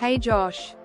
Hey Josh.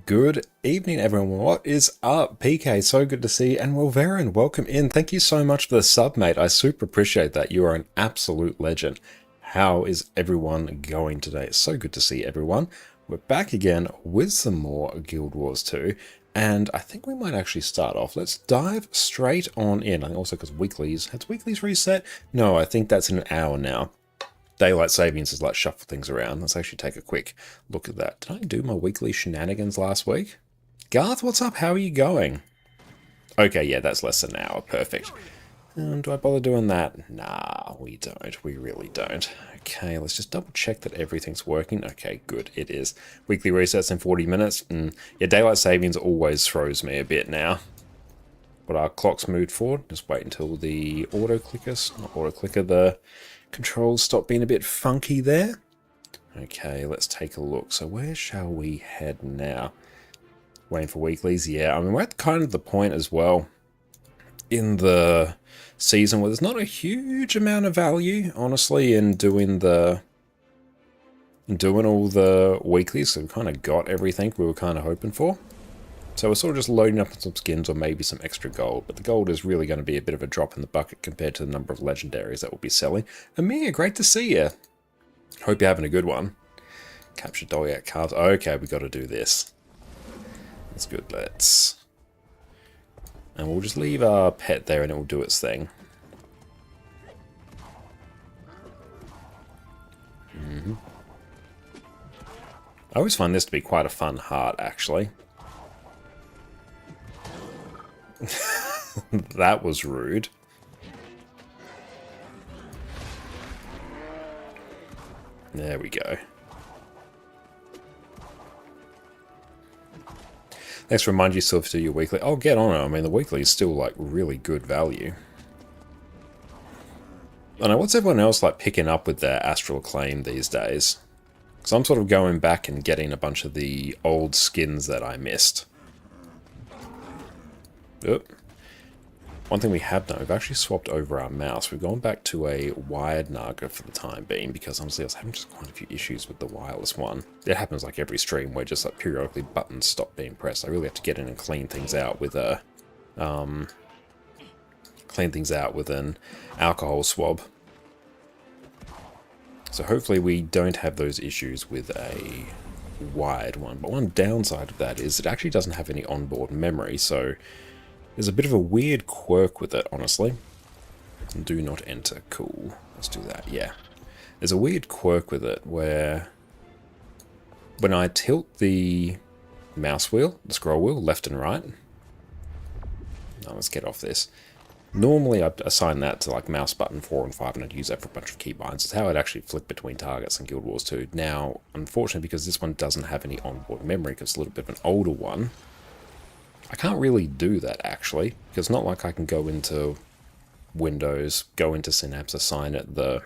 Good evening, everyone. What is up? PK, so good to see you. And Wolverin, welcome in. Thank you so much for the sub, mate. I super appreciate that. You are an absolute legend. How is everyone going today? It's so good to see everyone. We're back again with some more Guild Wars 2. And I think we might actually start off. Let's dive straight on in. I think also because weeklies. Has weeklies reset? No, I think that's in an hour now. Daylight savings is like shuffle things around. Let's actually take a quick look at that. Did I do my weekly shenanigans last week? Garth, what's up? How are you going? Okay, yeah, that's less than an hour. Perfect. Do I bother doing that? Nah, we don't. We really don't. Okay, let's just double check that everything's working. Okay, good. It is. Weekly resets in 40 minutes. Yeah, daylight savings always throws me a bit now. But our clock's moved forward. Just wait until the the controls stop being a bit funky there. Okay, let's take a look. So where shall we head now? Waiting for weeklies? Yeah, I mean, we're at kind of the point as well in the season where there's not a huge amount of value, honestly, in doing all the weeklies. So we kind of got everything we were kind of hoping for. So we're sort of just loading up on some skins or maybe some extra gold. But the gold is really going to be a bit of a drop in the bucket compared to the number of legendaries that we'll be selling. Amir, great to see you. Hope you're having a good one. Capture Dolyak cards. Okay, we got to do this. That's good. And we'll just leave our pet there and it will do its thing. I always find this to be quite a fun heart, actually. That was rude. There we go. Thanks for reminding yourself to do your weekly. Oh, get on it. I mean, the weekly is still, like, really good value. I know, what's everyone else, like, picking up with their Astral Acclaim these days? Because I'm sort of going back and getting a bunch of the old skins that I missed. Oop. One thing we have done, we've actually swapped over our mouse. We've gone back to a wired Naga for the time being, because honestly I was having just quite a few issues with the wireless one. It happens like every stream where just like periodically buttons stop being pressed. I really have to get in and clean things out with a an alcohol swab. So hopefully we don't have those issues with a wired one. But one downside of that is it actually doesn't have any onboard memory, so there's a bit of a weird quirk with it, honestly. Do not enter. Cool. Let's do that. Yeah. There's a weird quirk with it where when I tilt the mouse wheel, the scroll wheel, left and right. Now let's get off this. Normally I'd assign that to like mouse button 4 and 5 and I'd use that for a bunch of keybinds. It's how I'd actually flick between targets in Guild Wars 2. Now, unfortunately, because this one doesn't have any onboard memory, because it's a little bit of an older one, I can't really do that, actually, because it's not like I can go into Windows, go into Synapse, assign it the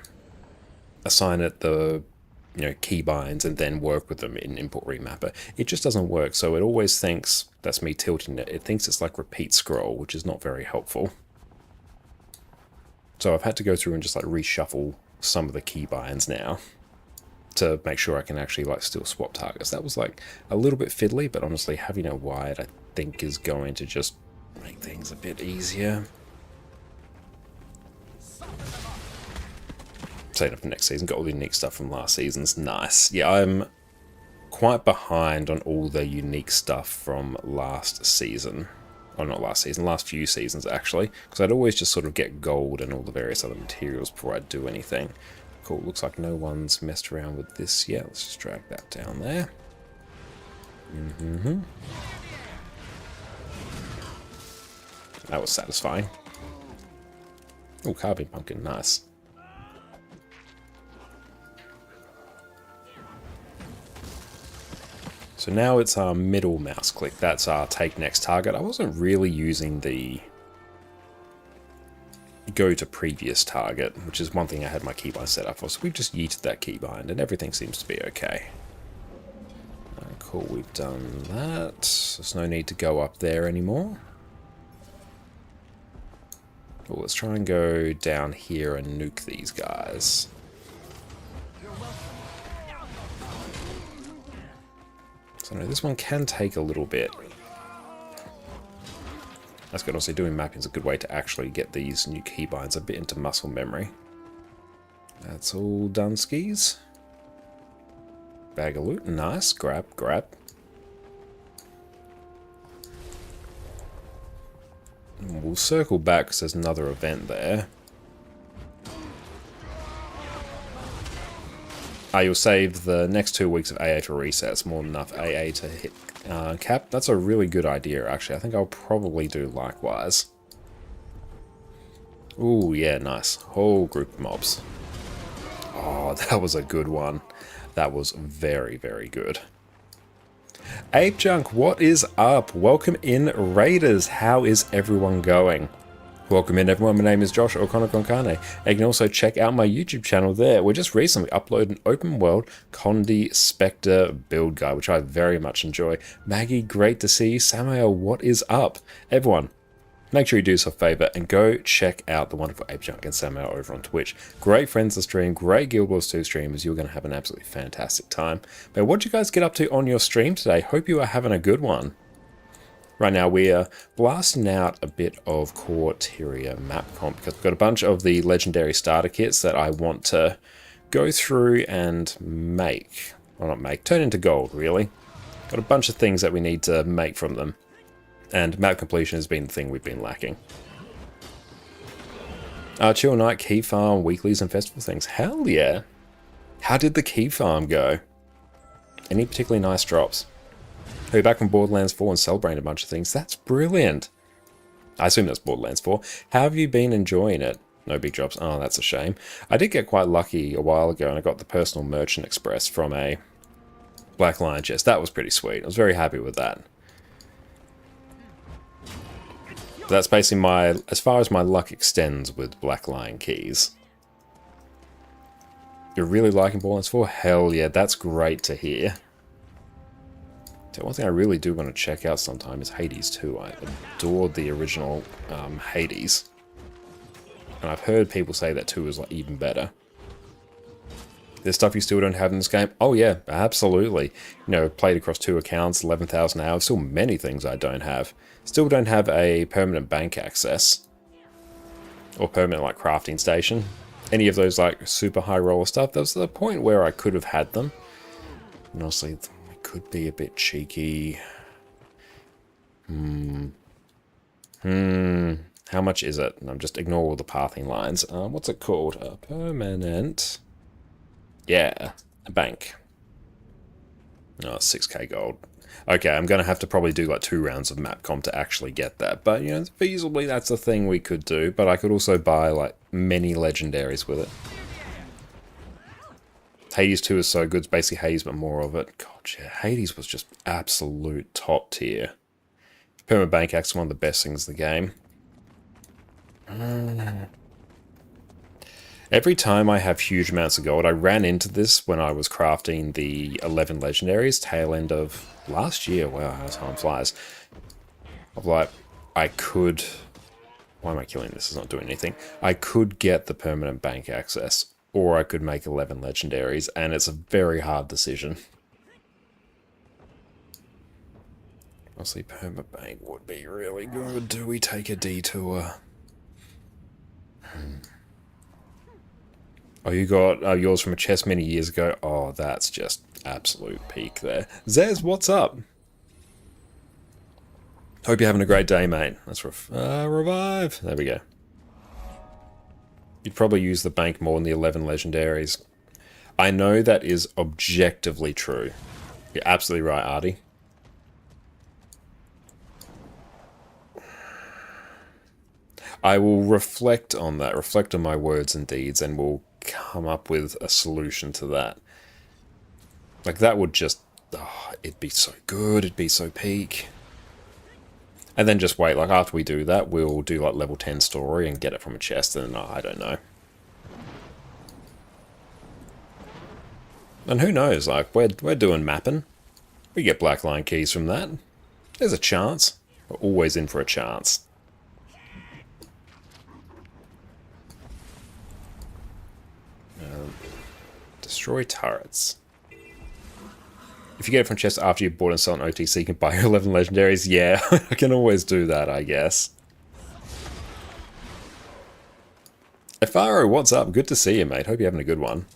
keybinds, and then work with them in Import Remapper. It just doesn't work, so it always thinks, that's me tilting it, it thinks it's like repeat scroll, which is not very helpful. So I've had to go through and just like reshuffle some of the keybinds now to make sure I can actually like still swap targets. That was like a little bit fiddly, but honestly having a wired I think is going to just make things a bit easier. Setting up for next season, got all the unique stuff from last season's. Nice. Yeah, I'm quite behind on all the unique stuff from last season. Oh, not last season, last few seasons actually, because I'd always just sort of get gold and all the various other materials before I'd do anything. Cool, looks like no one's messed around with this yet. Let's just drag that down there. That was satisfying. Oh, carbon pumpkin, nice. So now it's our middle mouse click. That's our take next target. I wasn't really using the go to previous target, which is one thing I had my keybind set up for. So we've just yeeted that keybind and everything seems to be okay. Cool, we've done that. There's no need to go up there anymore. Well, let's try and go down here and nuke these guys. So no, this one can take a little bit. That's good. Also, doing mapping is a good way to actually get these new keybinds a bit into muscle memory. That's all done, skis. Bag of loot. Nice. Grab, grab. And we'll circle back because there's another event there. You'll save the next 2 weeks of AA for resets. More than enough AA to hit cap. That's a really good idea, actually. I think I'll probably do likewise. Ooh, yeah, nice. Whole group of mobs. Oh, that was a good one. That was very, very good. Ape Junk, what is up? Welcome in, Raiders. How is everyone going? Welcome in, everyone. My name is Josh, or ConnorConCarne. You can also check out my YouTube channel there. We just recently uploaded an open world Condi Spectre build guide, which I very much enjoy. Maggie, great to see you. Samael, what is up? Everyone, make sure you do us a favor and go check out the wonderful Ape Junk and Samael over on Twitch. Great friends to stream, great Guild Wars 2 streamers. You're going to have an absolutely fantastic time. But what did you guys get up to on your stream today? Hope you are having a good one. Right now we are blasting out a bit of Corteria map comp because we've got a bunch of the legendary starter kits that I want to go through and make. Well, not make, turn into gold, really. Got a bunch of things that we need to make from them. And map completion has been the thing we've been lacking. Chill Night, Key Farm, weeklies and festival things. Hell yeah. How did the Key Farm go? Any particularly nice drops? Are you back from Borderlands 4 and celebrating a bunch of things? That's brilliant. I assume that's Borderlands 4. How have you been enjoying it? No big drops. Oh, that's a shame. I did get quite lucky a while ago and I got the personal Merchant Express from a Black Lion chest. That was pretty sweet. I was very happy with that. That's basically my, as far as my luck extends with Black Lion keys. You're really liking Borderlands 4? Hell yeah, that's great to hear. So one thing I really do want to check out sometime is Hades 2. I adored the original Hades. And I've heard people say that 2 is like even better. There's stuff you still don't have in this game? Oh yeah, absolutely. You know, played across 2 accounts, 11,000 hours, still many things I don't have. Still don't have a permanent bank access. Or permanent like crafting station. Any of those like super high roller stuff. There was the point where I could have had them. And honestly, could be a bit cheeky. How much is it? No, just ignore all the pathing lines. What's it called? A permanent. Yeah, a bank. Oh, 6k gold. Okay, I'm going to have to probably do like 2 rounds of map comp to actually get that. But, you know, feasibly that's a thing we could do. But I could also buy like many legendaries with it. Hades 2 is so good, it's basically Hades but more of it. God, yeah, Hades was just absolute top tier. Permanent Bank Axe is one of the best things in the game. Every time I have huge amounts of gold, I ran into this when I was crafting the 11 legendaries, tail end of last year. Wow, how time flies. Of like, I could... Why am I killing this? It's not doing anything. I could get the permanent bank access. Or I could make 11 legendaries, and it's a very hard decision. Honestly, permabank would be really good. Do we take a detour? Oh, you got yours from a chest many years ago? Oh, that's just absolute peak there. Zez, what's up? Hope you're having a great day, mate. Let's revive. There we go. You'd probably use the bank more than the 11 legendaries. I know that is objectively true. You're absolutely right, Artie. I will reflect on that, reflect on my words and deeds, and we'll come up with a solution to that. Like, that would just... Oh, it'd be so good, it'd be so peak. And then just wait, like, after we do that, we'll do, like, level 10 story and get it from a chest, and I don't know. And who knows, like, we're doing mapping. We get Black Lion keys from that. There's a chance. We're always in for a chance. Destroy turrets. If you get it from chest after you've bought and sold an OTC, you can buy your 11 legendaries. Yeah, I can always do that, I guess. Efaro, what's up? Good to see you, mate. Hope you're having a good one.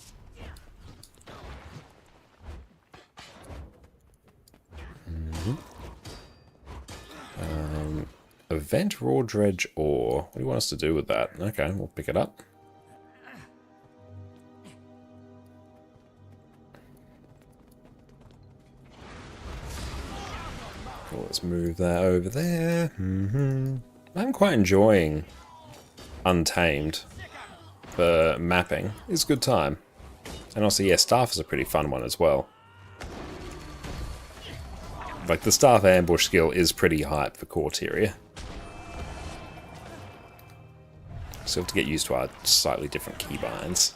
Event Raw Dredge Ore. What do you want us to do with that? Okay, we'll pick it up. Cool, let's move that over there. I'm quite enjoying Untamed. The mapping is a good time. And also, yeah, Staff is a pretty fun one as well. Like, the Staff ambush skill is pretty hype for Corteria. So we have to get used to our slightly different keybinds.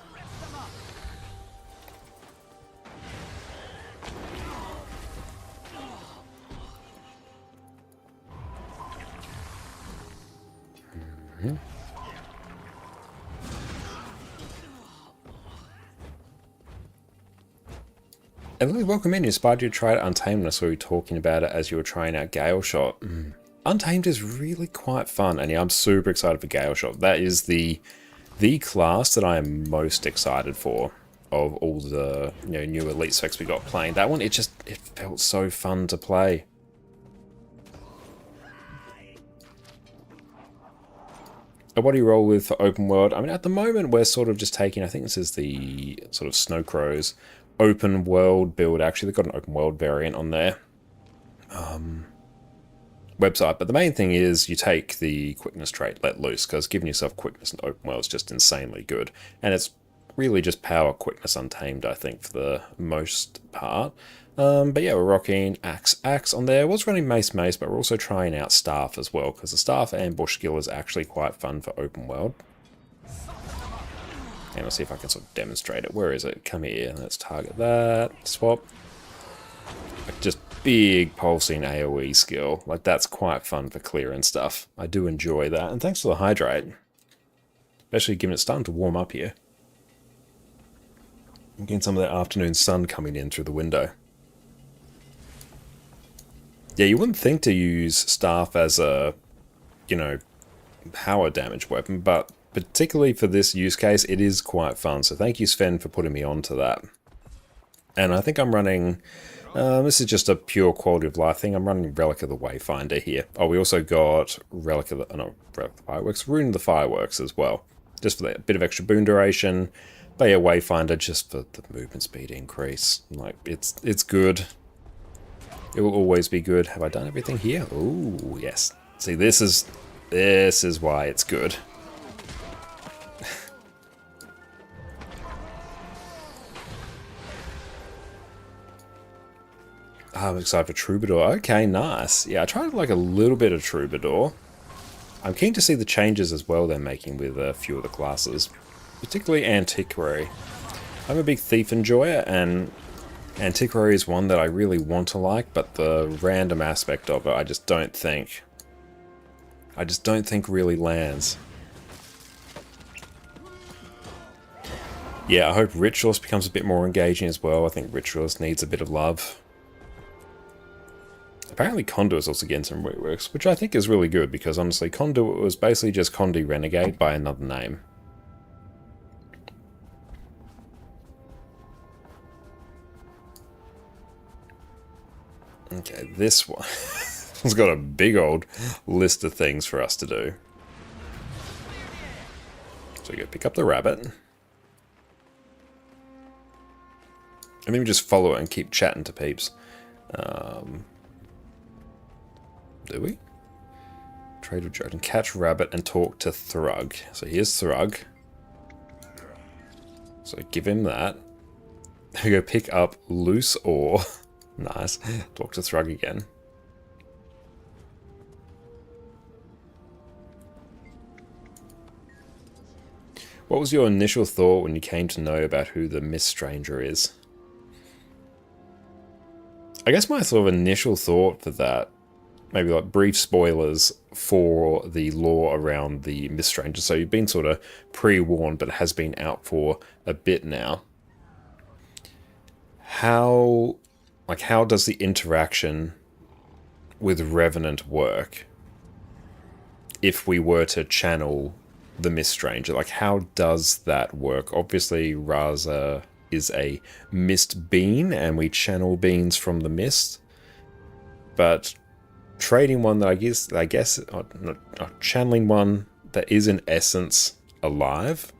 And welcome in. You inspired you to try it Untamed. I saw you talking about it as you were trying out Gale Shot. Untamed is really quite fun, and yeah, I'm super excited for Gale Shot. That is the class that I am most excited for of all the new elite specs we got playing. That one, it felt so fun to play. And what do you roll with for open world? I mean, at the moment we're sort of just taking, I think this is the sort of Snowcrow's open world build. Actually, they've got an open world variant on their website, but the main thing is you take the quickness trait Let Loose, because giving yourself quickness in open world is just insanely good, and it's really just power quickness Untamed, I think, for the most part. But yeah, we're rocking Axe on there. Was running Mace, but we're also trying out Staff as well, because the Staff ambush skill is actually quite fun for open world. And I'll see if I can sort of demonstrate it. Where is it? Come here. Let's target that. Swap. Like, just big pulsing AoE skill. Like, that's quite fun for clear and stuff. I do enjoy that. And thanks for the hydrate. Especially given it's starting to warm up here. I'm getting some of that afternoon sun coming in through the window. Yeah, you wouldn't think to use Staff as a, power damage weapon, but particularly for this use case, it is quite fun. So thank you, Sven, for putting me on to that. And I think I'm running, this is just a pure quality of life thing. I'm running Relic of the Wayfinder here. Oh, we also got Relic of the Fireworks, Rune of the Fireworks as well. Just for that bit of extra boon duration. But yeah, Wayfinder just for the movement speed increase. Like, it's good. It will always be good. Have I done everything here? Ooh, yes. See, this is why it's good. I'm excited for Troubadour. Okay, nice. Yeah, I tried like a little bit of Troubadour. I'm keen to see the changes as well they're making with a few of the classes, particularly Antiquary. I'm a big Thief enjoyer, and Antiquary is one that I really want to like, but the random aspect of it, I just don't think really lands. Yeah, I hope Ritualist becomes a bit more engaging as well. I think Ritualist needs a bit of love. Apparently Conduit is also getting some reworks, which I think is really good, because honestly, Conduit was basically just Condi Renegade by another name. Okay, this one has got a big old list of things for us to do. So we go pick up the rabbit. And then we just follow it and keep chatting to peeps. Do we? Trade with Jordan. Catch rabbit and talk to Thrug. So here's Thrug. So give him that. Then we go pick up loose ore. Nice. Talk to Thrug again. What was your initial thought when you came to know about who the Mist Stranger is? I guess my sort of initial thought for that, maybe like brief spoilers for the lore around the Mist Stranger. So you've been sort of pre-warned, but it has been out for a bit now. How Like, how does the interaction with Revenant work if we were to channel the Mist Stranger? Like, how does that work? Obviously, Raza is a mist being, and we channel beings from the mist. But trading one that I guess, channeling one that is in essence alive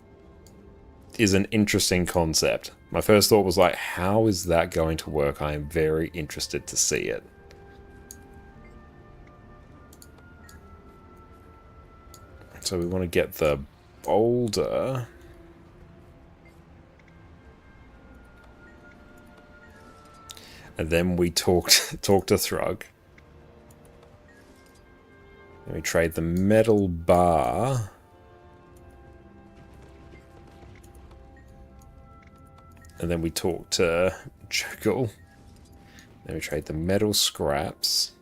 is an interesting concept. My first thought was like, how is that going to work? I am very interested to see it. So we want to get the boulder. And then we talk to Thrug. And we trade the metal bar. And then we talk to Juggle. Then we trade the metal scraps.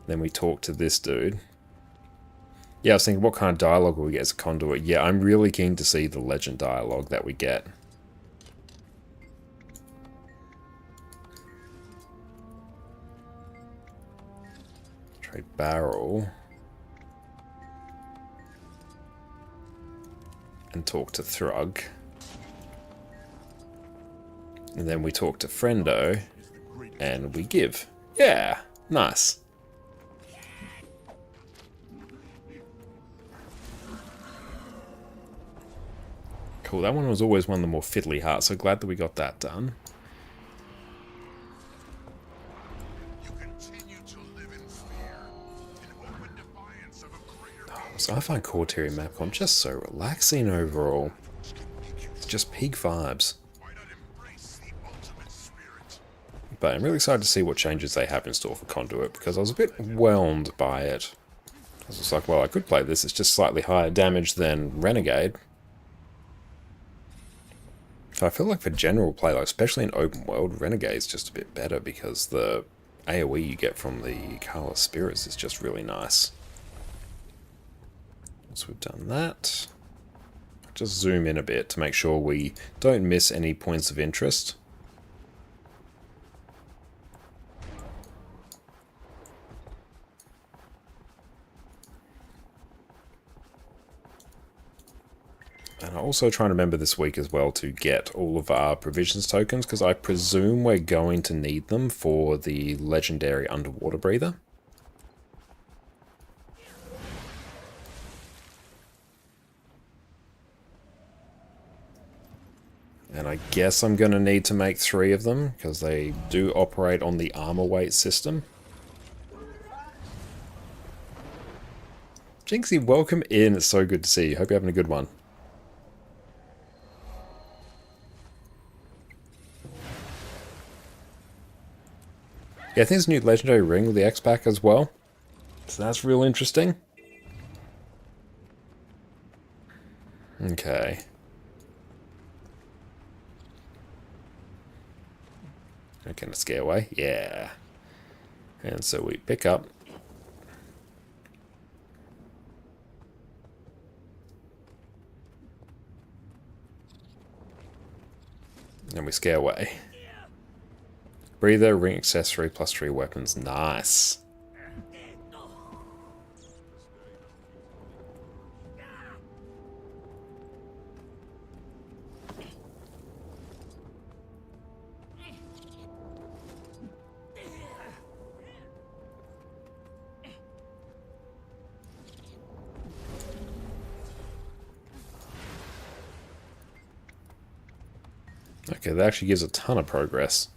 Then we talk to this dude. Yeah, I was thinking, what kind of dialogue will we get as a conduit? Yeah, I'm really keen to see the legend dialogue that we get. Trade barrel. And talk to Thrug. And then we talk to Friendo. And we give. Yeah, nice. Cool, that one was always one of the more fiddly hearts, so glad that we got that done. So I find Corteria Mapcom just so relaxing overall. It's just peak vibes. But I'm really excited to see what changes they have in store for Conduit, because I was a bit whelmed by it. I was just like, well, I could play this, it's just slightly higher damage than Renegade. I feel like for general play, like especially in open world, Renegade's just a bit better because the AoE you get from the Carla Spirits is just really nice. Once we've done that, just zoom in a bit to make sure we don't miss any points of interest. And I also try and remember this week as well to get all of our provisions tokens, because I presume we're going to need them for the legendary underwater breather. And I guess I'm going to need to make 3 of them, because they do operate on the armor weight system. Jinxie, welcome in. It's so good to see you. Hope you're having a good one. Yeah, I think there's a new legendary ring with the X-Pack as well. So that's real interesting. Okay. Can it scare away? Yeah. And so we pick up. And we scare away. Breather, ring accessory, +3 weapons. Nice. Okay, that actually gives a ton of progress.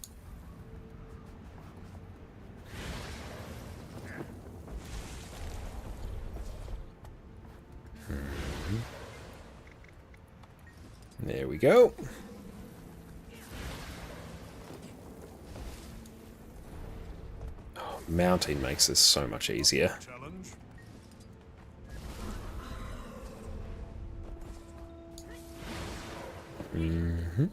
There we go. Oh, mounting makes this so much easier. Mm-hmm.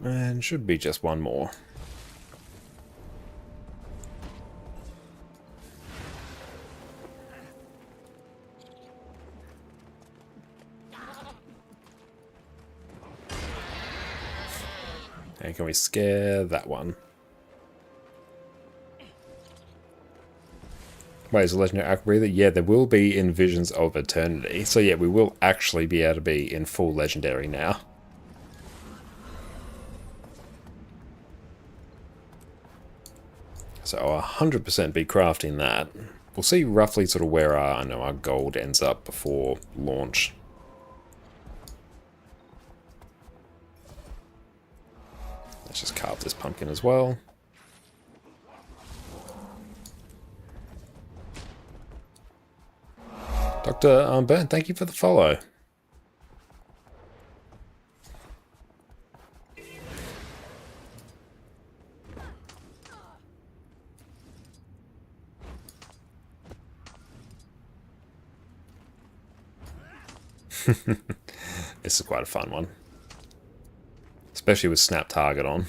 And should be just one more. And can we scare that one? Wait, is a legendary aqua breather? Yeah, there will be in Visions of Eternity. So yeah, we will actually be able to be in full legendary now. So I'll 100% be crafting that. We'll see roughly sort of where our gold ends up before launch. Let's just carve this pumpkin as well. Dr. Burn, thank you for the follow. This is quite a fun one. Especially with snap target on.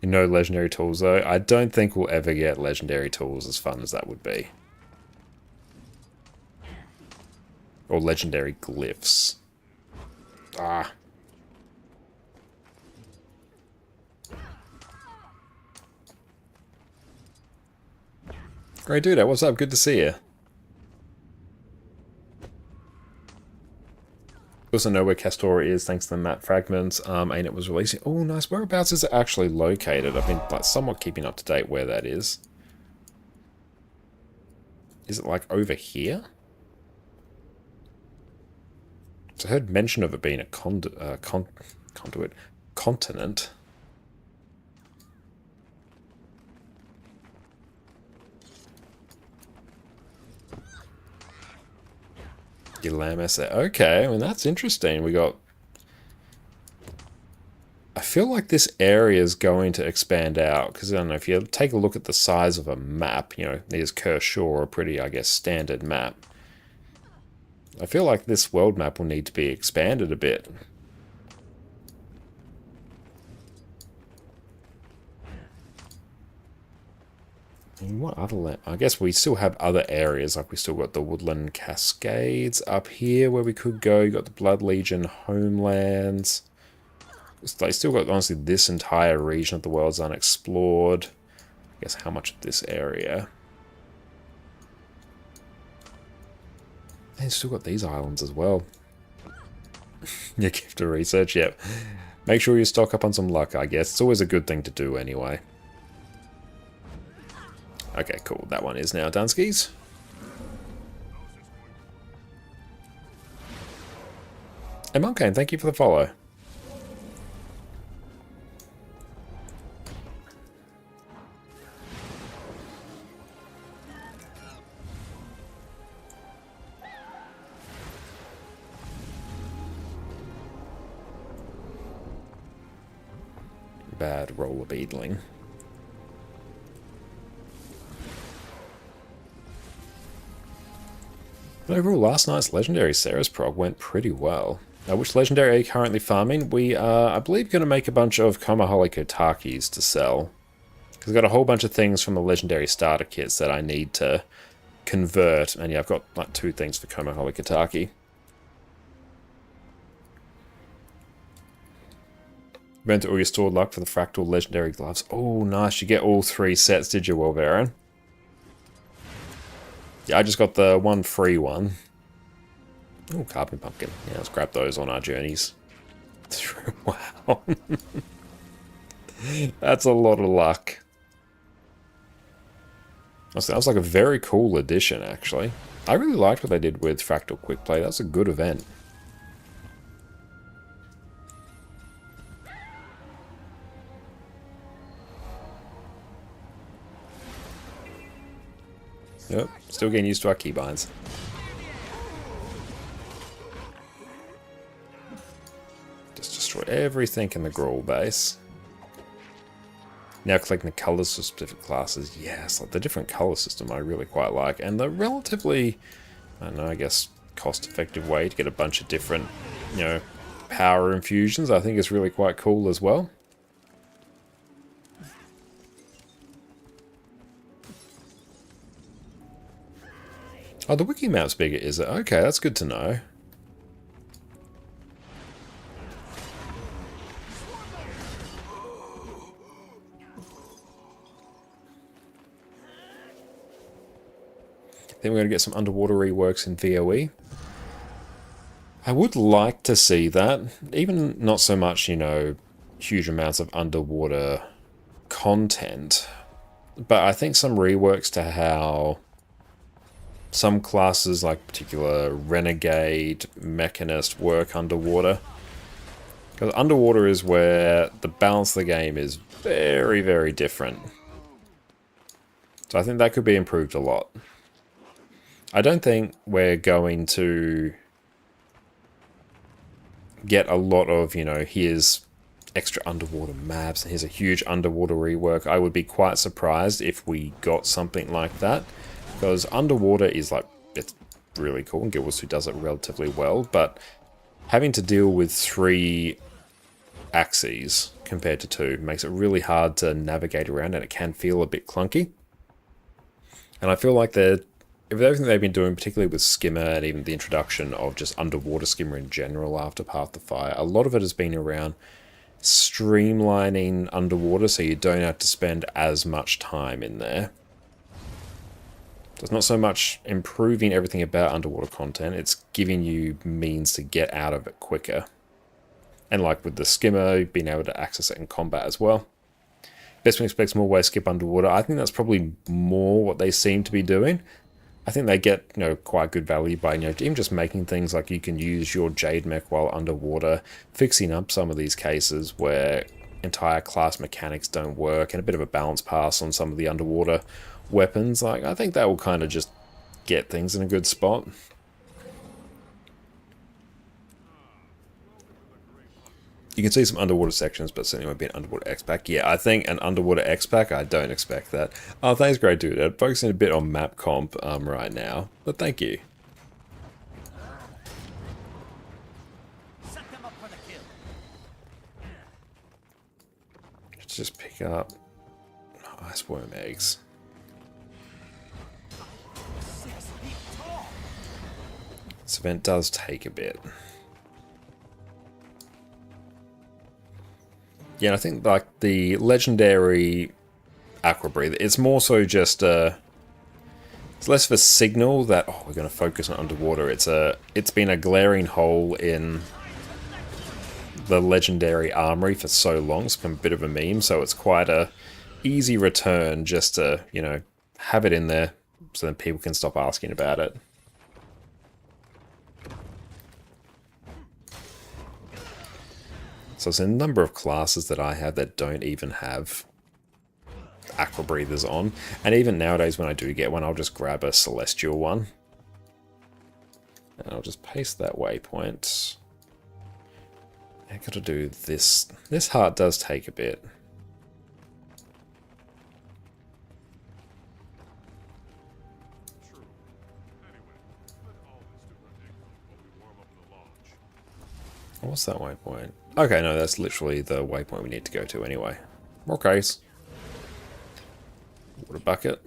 No legendary tools though. I don't think we'll ever get legendary tools as fun as that would be. Or legendary glyphs. Ah. Great dude, what's up? Good to see you. Also know where Castora is thanks to the map fragments, and it was releasing. Oh, nice. Whereabouts is it actually located? I've been like somewhat keeping up to date where that is. Is it like over here? So I heard mention of it being a conduit continent. Okay, I mean that's interesting. We got. I feel like this area is going to expand out because I don't know if you take a look at the size of a map. You know, there's Kershaw, a pretty, I guess, standard map. I feel like this world map will need to be expanded a bit. And what other land? I guess we still have other areas, like we still got the Woodland Cascades up here where we could go. You got the Blood Legion homelands. They still got, honestly, this entire region of the world's unexplored. I guess how much of this area? And still got these islands as well. Your gift of research, yep. Make sure you stock up on some luck, I guess. It's always a good thing to do anyway. Okay, cool. That one is now done, skis. And Monkane, thank you for the follow. Bad roller beadling. But overall, last night's legendary Sarah's prog went pretty well. Which legendary are you currently farming? We are, I believe, going to make a bunch of Komaholic Otakis to sell. Because I've got a whole bunch of things from the legendary starter kits that I need to convert. And yeah, I've got like 2 things for Komaholic Otaki. Went to all your stored luck for the fractal legendary gloves. Oh, nice. You get all 3 sets, did you, Wolverine? Yeah, I just got the one free one. Oh, carbon pumpkin. Yeah, let's grab those on our journeys. Wow. That's a lot of luck. That was like a very cool addition, actually. I really liked what they did with Fractal Quick Play. That was a good event. Yep, still getting used to our keybinds. Just destroy everything in the Grawl base. Now collecting the colours for specific classes. Yes, like the different colour system I really quite like. And the relatively, I don't know, I guess, cost-effective way to get a bunch of different, you know, power infusions I think is really quite cool as well. Oh, the wiki map's bigger, is it? Okay, that's good to know. Then we're going to get some underwater reworks in VOE. I would like to see that. Even not so much, you know, huge amounts of underwater content. But I think some reworks to how some classes, like particular Renegade, Mechanist, work underwater. Because underwater is where the balance of the game is very, very different. So I think that could be improved a lot. I don't think we're going to get a lot of, you know, here's extra underwater maps and here's a huge underwater rework. I would be quite surprised if we got something like that. Because underwater is like, it's really cool and Guild Wars 2 does it relatively well. But having to deal with 3 axes compared to 2 makes it really hard to navigate around and it can feel a bit clunky. And I feel like with everything they've been doing, particularly with Skimmer and even the introduction of just underwater Skimmer in general after Path to Fire, a lot of it has been around streamlining underwater so you don't have to spend as much time in there. So it's not so much improving everything about underwater content, it's giving you means to get out of it quicker. And like with the Skimmer, being able to access it in combat as well. Best Wing expects more ways to skip underwater. I think that's probably more what they seem to be doing. I think they get, you know, quite good value by, you know, even just making things like you can use your Jade Mech while underwater, fixing up some of these cases where entire class mechanics don't work, and a bit of a balance pass on some of the underwater weapons. Like, I think that will kind of just get things in a good spot. You can see some underwater sections, but certainly won't be an underwater X-Pack. Yeah, I think an underwater X-Pack, I don't expect that. Oh, thanks, great dude. I'm focusing a bit on map comp right now, but thank you. Let's just pick up ice worm eggs. This event does take a bit. Yeah, I think like the legendary Aqua Breather, it's more so just it's less of a signal that we're going to focus on underwater. It's been a glaring hole in the legendary armory for so long. It's become a bit of a meme, so it's quite a easy return just to, you know, have it in there so then people can stop asking about it. So there's a number of classes that I have that don't even have Aqua Breathers on. And even nowadays when I do get one, I'll just grab a Celestial one. And I'll just paste that waypoint. I gotta do this. This heart does take a bit. What's that waypoint? Okay, no, that's literally the waypoint we need to go to anyway. More case. Water bucket.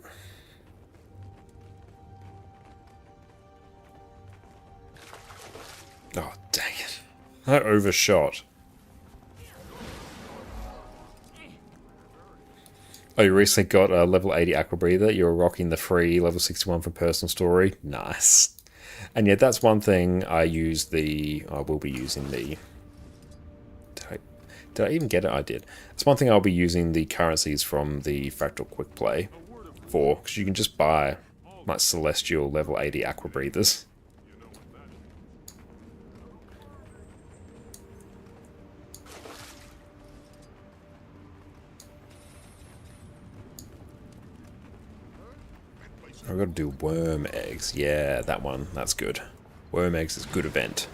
Oh, dang it. I overshot. Oh, you recently got a level 80 Aqua Breather. You're rocking the free level 61 for personal story. Nice. And yet that's one thing I will be using the... Did I even get it? I did. It's one thing I'll be using the currencies from the Fractal Quick Play for, because you can just buy like Celestial level 80 Aqua Breathers. I've got to do worm eggs. Yeah, that one. That's good. Worm eggs is a good event.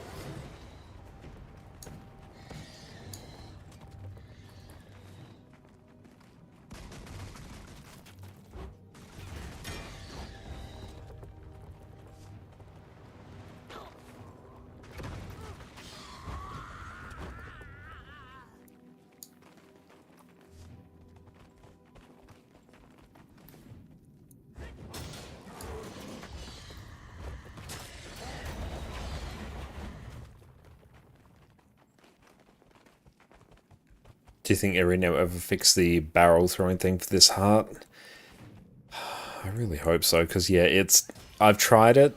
Do you think Arena will ever fix the barrel throwing thing for this heart? I really hope so, because yeah, I've tried it,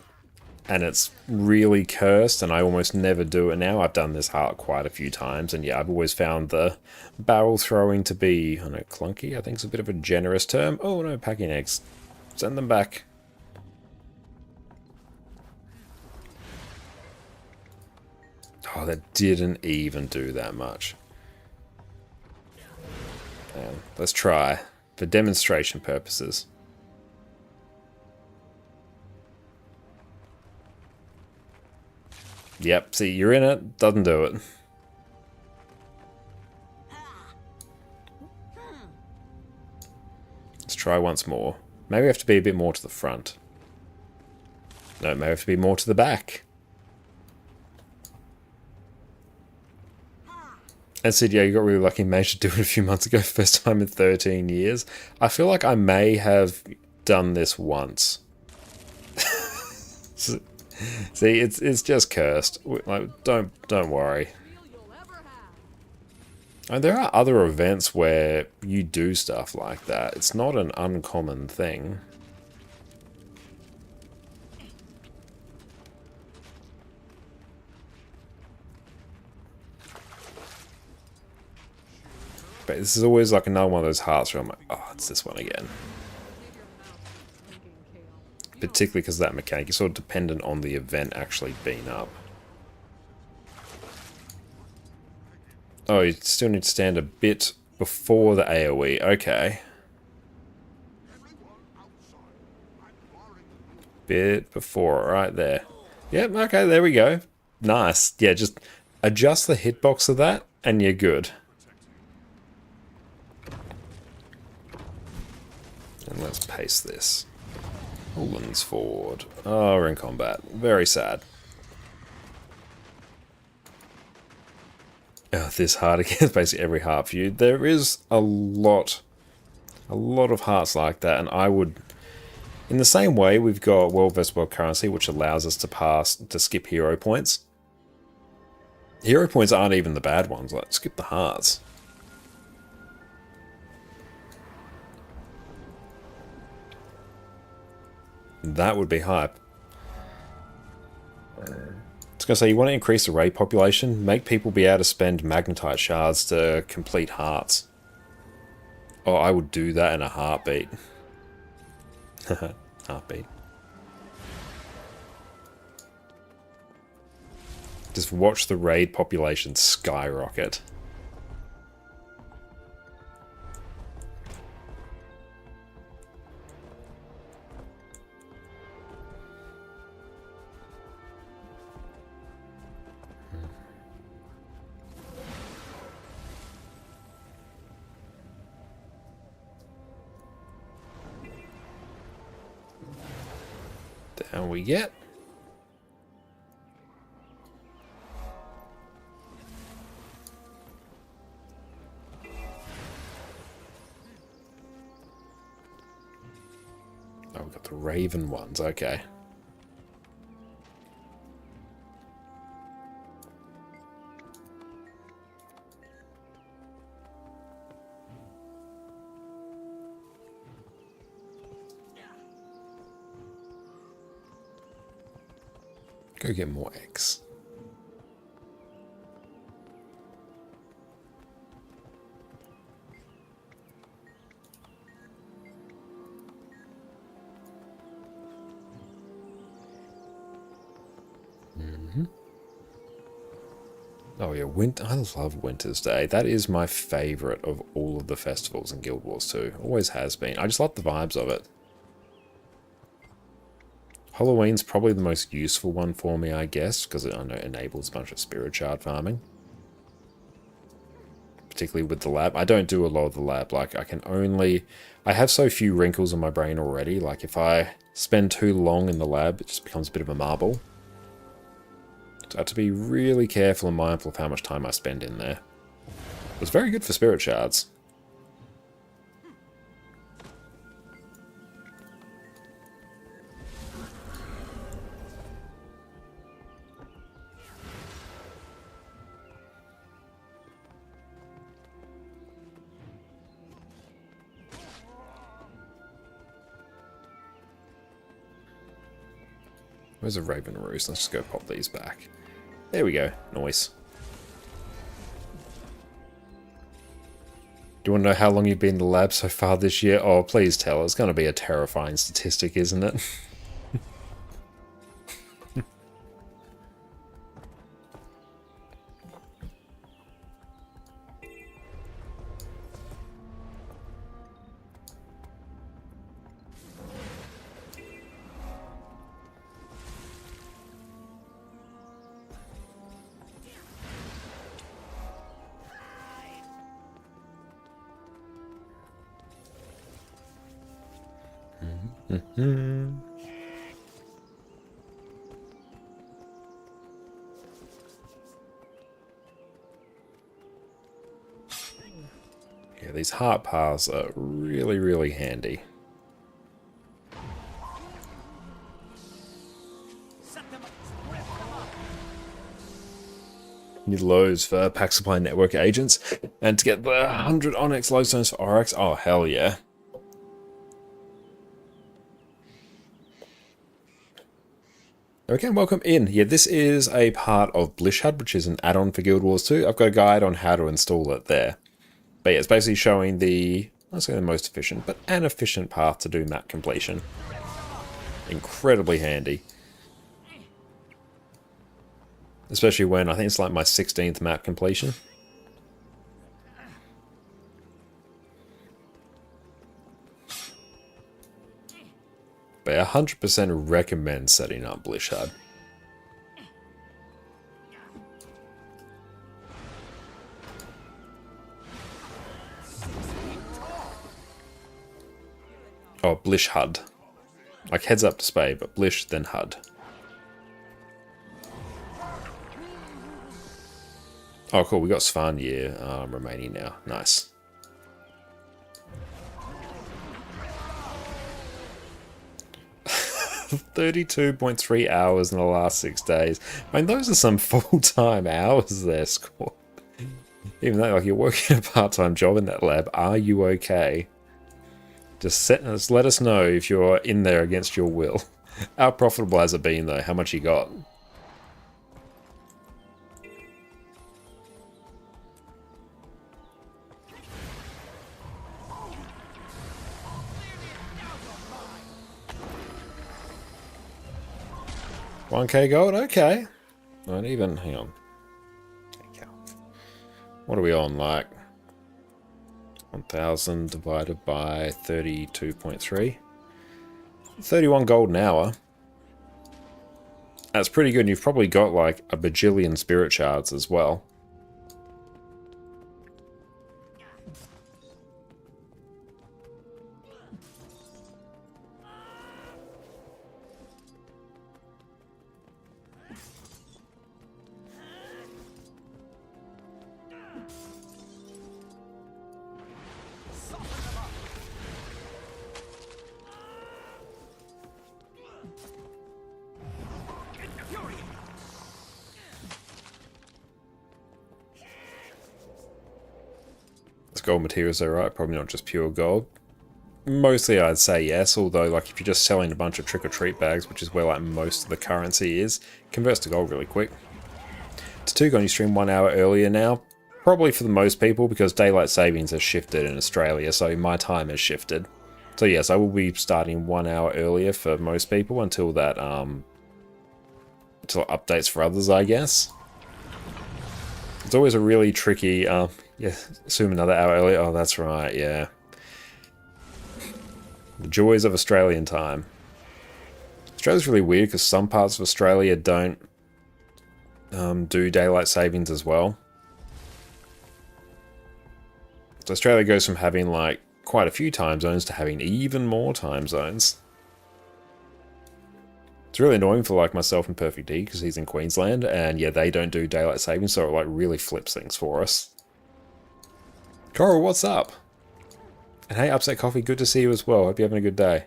and it's really cursed, and I almost never do it now. I've done this heart quite a few times, and yeah, I've always found the barrel throwing to be, I don't know, clunky, I think it's a bit of a generous term. Oh no, packing eggs. Send them back. Oh, that didn't even do that much. Let's try, for demonstration purposes. Yep, see, you're in it, doesn't do it. Let's try once more. Maybe we have to be a bit more to the front. No, maybe we have to be more to the back. And said, yeah, you got really lucky, managed to do it a few months ago, first time in 13 years. I feel like I may have done this once. See, it's just cursed. Like, don't worry. And there are other events where you do stuff like that. It's not an uncommon thing. But this is always like another one of those hearts where I'm like, oh, it's this one again. Particularly because that mechanic is sort of dependent on the event actually being up. Oh, you still need to stand a bit before the AoE. Okay. Bit before, right there. Yep, okay, there we go. Nice. Yeah, just adjust the hitbox of that and you're good. And let's paste this. Hollands forward. Oh, we're in combat. Very sad. Oh, this heart against basically every heart view. There is a lot of hearts like that, and I would, in the same way, we've got World vs. World currency, which allows us to skip hero points. Hero points aren't even the bad ones. Like, skip the hearts. That would be hype. I was going to say, you want to increase the raid population, make people be able to spend magnetite shards to complete hearts. Oh, I would do that in a heartbeat. Heartbeat. Just watch the raid population skyrocket. Down we get. Oh, we've got the raven ones, okay. Go get more eggs. Oh yeah, I love Winter's Day. That is my favourite of all of the festivals in Guild Wars 2. Always has been. I just love the vibes of it. Halloween's probably the most useful one for me, I guess, because it enables a bunch of spirit shard farming. Particularly with the lab. I don't do a lot of the lab. Like, I have so few wrinkles in my brain already. Like, if I spend too long in the lab, it just becomes a bit of a marble. So I have to be really careful and mindful of how much time I spend in there. It's very good for spirit shards. Where's a Raven Roost? Let's just go pop these back. There we go. Nice. Do you want to know how long you've been in the lab so far this year? Oh, please tell. It's going to be a terrifying statistic, isn't it? Yeah, these heart paths are really, really handy. Need loads for Pack Supply Network agents, and to get the 100 Onyx Lodestones for Oryx, oh hell yeah. Okay, welcome in. Yeah, this is a part of Blishhud, which is an add-on for Guild Wars 2. I've got a guide on how to install it there. But yeah, it's basically showing the, I'll say the most efficient, but an efficient path to do map completion. Incredibly handy. Especially when, I think it's like my 16th map completion. But I 100% recommend setting up Blishhud. Oh, Blishhud. Like heads up display, but Blish, then HUD. Oh, cool. We got Svanir remaining now. Nice. $32.3 hours in the last 6 days. I mean, those are some full-time hours there, Score. Even though, like, you're working a part-time job in that lab, are you okay? Just let us know if you're in there against your will. How profitable has it been, though? How much you got? $1K gold? Okay. Not even. Hang on. What are we on? Like 1,000 divided by 32.3. 31 gold an hour. That's pretty good. And you've probably got like a bajillion spirit shards as well. Gold materials though, right? Probably not just pure gold. Mostly I'd say yes, although like if you're just selling a bunch of trick-or-treat bags, which is where like most of the currency is, converts to gold really quick. Tatugon, you stream 1 hour earlier now. Probably for the most people, because daylight savings has shifted in Australia, so my time has shifted. So yes, I will be starting 1 hour earlier for most people until that until updates for others, I guess. It's always a really tricky yeah, assume another hour earlier. Oh, that's right, yeah. The joys of Australian time. Australia's really weird because some parts of Australia don't do daylight savings as well. So Australia goes from having like quite a few time zones to having even more time zones. It's really annoying for like myself and Perfect D because he's in Queensland and yeah, they don't do daylight savings, so it like really flips things for us. Coral, what's up? And hey, Upset Coffee, good to see you as well. Hope you're having a good day.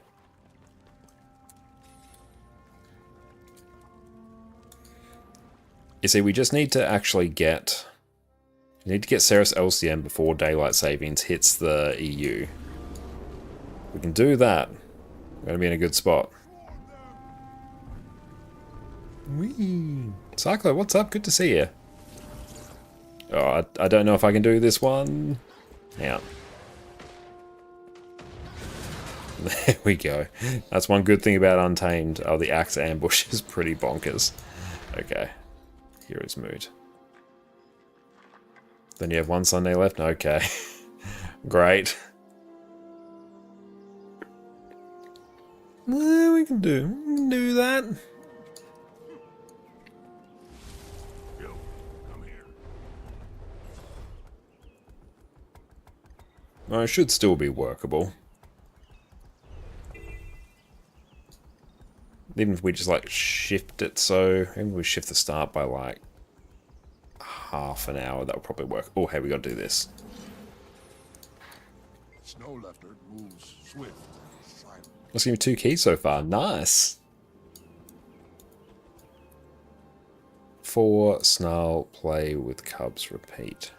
You see, we just need to actually get... We need to get Ceres LCM before daylight savings hits the EU. If we can do that, we're going to be in a good spot. Whee! Cyclo, what's up? Good to see you. Oh, I don't know if I can do this one. Yeah. There we go. That's one good thing about Untamed. Oh, the axe ambush is pretty bonkers. Okay. Here is mood. Then you have one Sunday left? Okay. Great. We can do that. Well, it should still be workable. Even if we just like shift it so, even if we shift the start by like half an hour, that would probably work. Oh, hey, we gotta do this. Snow leopard moves swift and silent. Let's give me 2 keys so far. Nice. 4 snarl, play with cubs, repeat.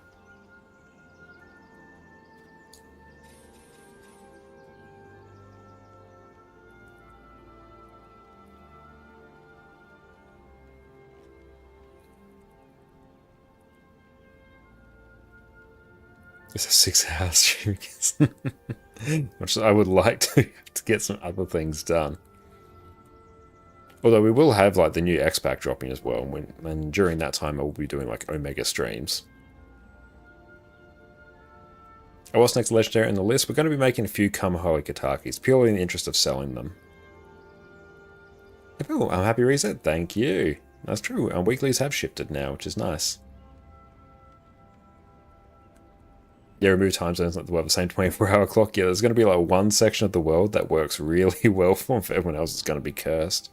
It's a 6-hour stream. Which I would like to get some other things done. Although we will have like the new X-Pack dropping as well, and during that time I will be doing like Omega streams. Oh, what's next legendary in the list? We're going to be making a few Kamaholi Katakis, purely in the interest of selling them. Oh, I'm happy reset. Thank you. That's true. Our weeklies have shifted now, which is nice. Yeah, remove time zones like the world the same 24-hour clock. Yeah, there's going to be like one section of the world that works really well for everyone else. It's going to be cursed.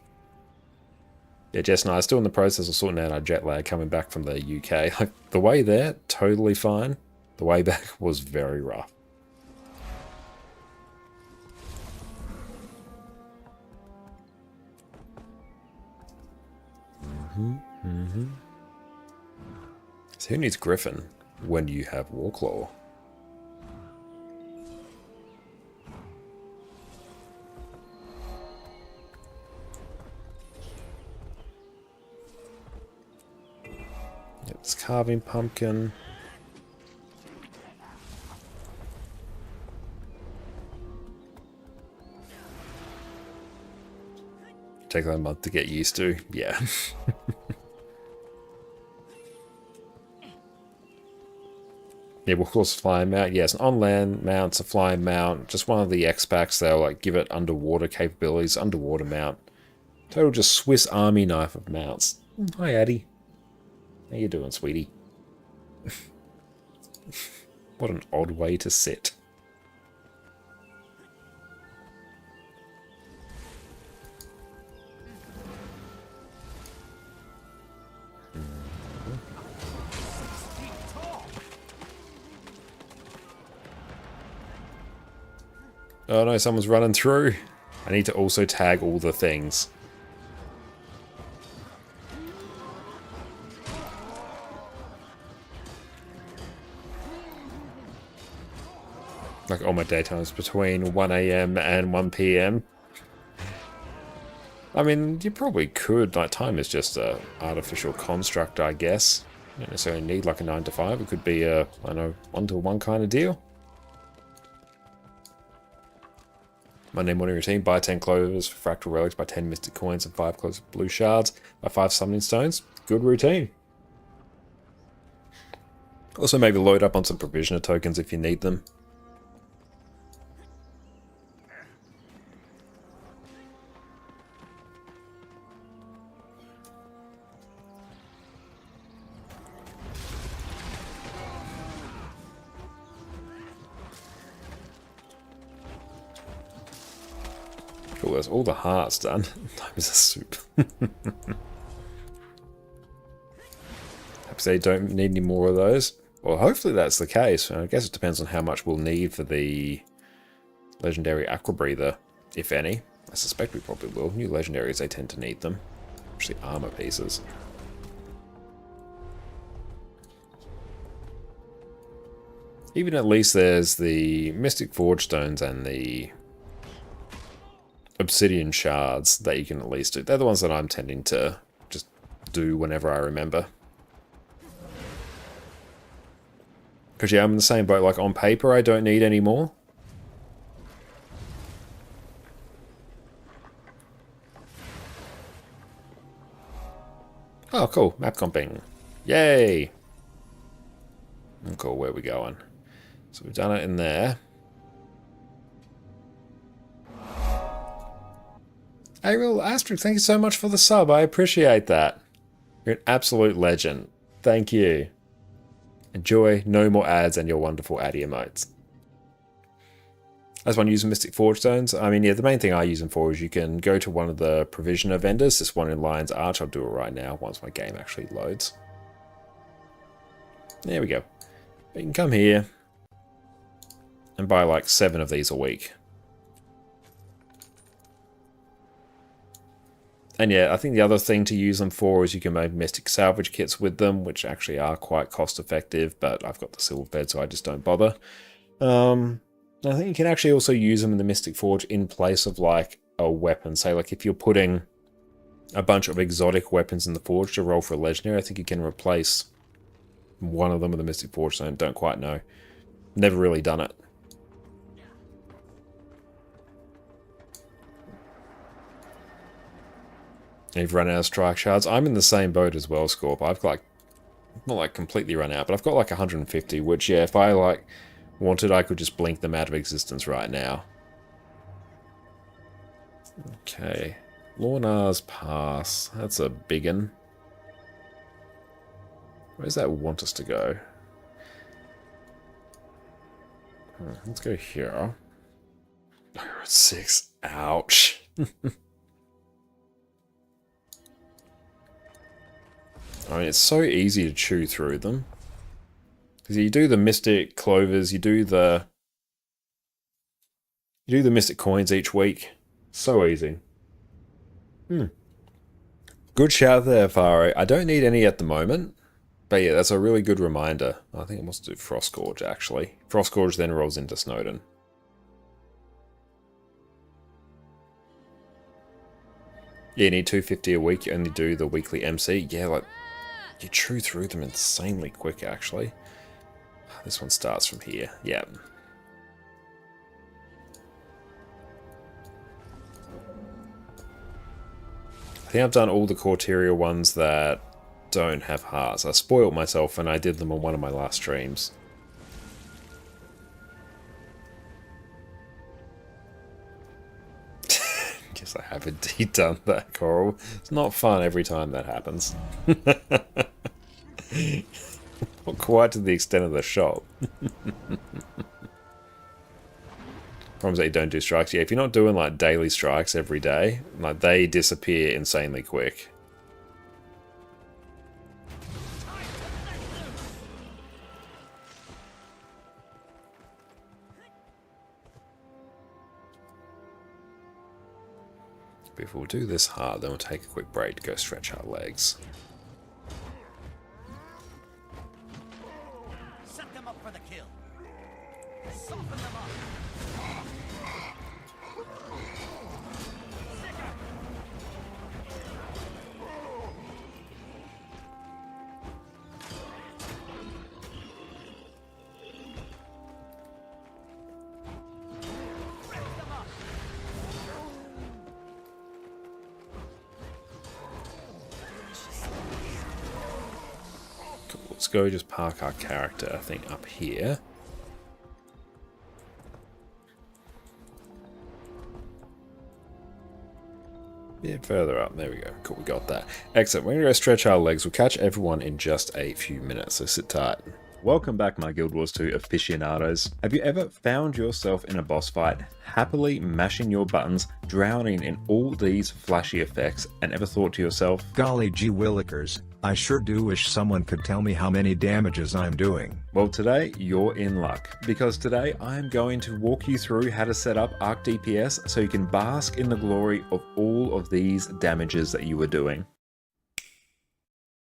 Yeah, Jess and I are still in the process of sorting out our jet lag coming back from the UK. Like, the way there, totally fine. The way back was very rough. So who needs Griffin when you have Warclaw? It's carving pumpkin. Take that a month to get used to. Yeah. Yeah, we'll course flying mount. Yes, an on-land mount, it's a flying mount. Just one of the X-Packs, they'll like give it underwater capabilities, underwater mount. Total just Swiss Army knife of mounts. Hi, Addy. How you doing, sweetie? What an odd way to sit. Oh no, someone's running through. I need to also tag all the things. Like all my daytimes between 1 AM and 1 PM. I mean, you probably could. Like, time is just a artificial construct, I guess. You don't necessarily need like a 9 to 5. It could be a, I don't know, 1 to 1 kind of deal. Monday morning routine, buy 10 clovers for fractal relics, buy 10 mystic coins and 5 clovers of blue shards, buy 5 summoning stones. Good routine. Also maybe load up on some provisioner tokens if you need them. Cool, there's all the hearts done. Time is a soup. Perhaps they don't need any more of those. Well, hopefully that's the case. I guess it depends on how much we'll need for the legendary Aqua Breather, if any. I suspect we probably will. New legendaries, they tend to need them. Especially armor pieces. Even at least there's the Mystic Forge Stones and the Obsidian Shards that you can at least do. They're the ones that I'm tending to just do whenever I remember. Because yeah, I'm in the same boat. Like on paper, I don't need any more. Oh, cool. Map comping. Yay! Cool, where are we going? So we've done it in there. Ariel Astric, thank you so much for the sub. I appreciate that. You're an absolute legend. Thank you. Enjoy, no more ads, and your wonderful ad emotes. As one using Mystic Forge Stones, I mean, yeah, the main thing I use them for is you can go to one of the provisioner vendors. This one in Lion's Arch. I'll do it right now once my game actually loads. There we go. You can come here and buy like 7 of these a week. And yeah, I think the other thing to use them for is you can make Mystic Salvage kits with them, which actually are quite cost effective, but I've got the silver bed, so I just don't bother. I think you can actually also use them in the Mystic Forge in place of like a weapon. Say like if you're putting a bunch of exotic weapons in the Forge to roll for a legendary, I think you can replace one of them with a Mystic Forge Stone. Don't quite know. Never really done it. You've run out of strike shards. I'm in the same boat as well, Scorp. I've like, not like completely run out, but I've got like 150, which yeah, if I like wanted, I could just blink them out of existence right now. Okay. Lornar's Pass. That's a big one. Where's that want us to go? Let's go here. Oh, 6. Ouch. I mean, it's so easy to chew through them. Because you do the Mystic Clovers, you do the Mystic Coins each week. So easy. Good shout there, Faro. I don't need any at the moment. But yeah, that's a really good reminder. I think I must do Frostgorge, actually. Frostgorge then rolls into Snowden. Yeah, you need 250 a week. You only do the weekly MC. Yeah, like, you chew through them insanely quick, actually. This one starts from here. Yeah. I think I've done all the Corteria ones that don't have hearts. I spoiled myself and I did them on one of my last streams. Guess I have indeed done that, Coral. It's not fun every time that happens. Not quite to the extent of the shop. Problems that you don't do strikes. Yeah, if you're not doing like daily strikes every day, like they disappear insanely quick. But if we'll do this hard, then we'll take a quick break to go stretch our legs. Set them up for the kill. Soften them up. Let's go just park our character, I think, up here. Yeah, further up. There we go. Cool, we got that. Excellent. We're going to go stretch our legs. We'll catch everyone in just a few minutes, so sit tight. Welcome back, my Guild Wars 2 aficionados. Have you ever found yourself in a boss fight, happily mashing your buttons, drowning in all these flashy effects, and ever thought to yourself, golly gee willikers, I sure do wish someone could tell me how many damages I'm doing. Well, today you're in luck, because today I'm going to walk you through how to set up Arc DPS so you can bask in the glory of all of these damages that you were doing.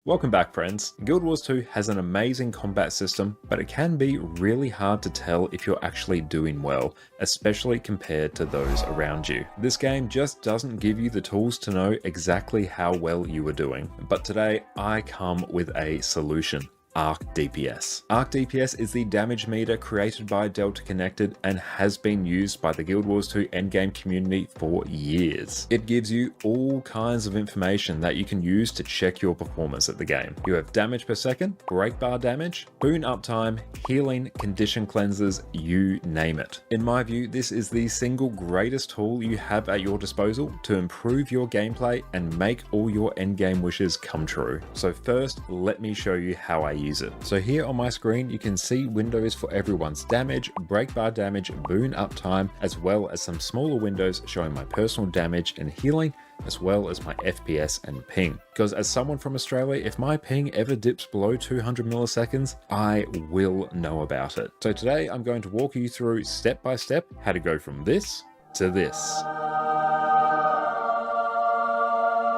Welcome back, friends. Guild Wars 2 has an amazing combat system, but it can be really hard to tell if you're actually doing well, especially compared to those around you. This game just doesn't give you the tools to know exactly how well you are doing. But today, I come with a solution. Arc DPS. Arc DPS is the damage meter created by Delta Connected and has been used by the Guild Wars 2 endgame community for years. It gives you all kinds of information that you can use to check your performance at the game. You have damage per second, break bar damage, boon uptime, healing, condition cleansers, you name it. In my view, this is the single greatest tool you have at your disposal to improve your gameplay and make all your endgame wishes come true. So first, let me show you how I use it. So here on my screen, you can see windows for everyone's damage, break bar damage, boon uptime, as well as some smaller windows showing my personal damage and healing, as well as my FPS and ping. Because as someone from Australia, if my ping ever dips below 200 milliseconds, I will know about it. So today I'm going to walk you through step by step how to go from this to this.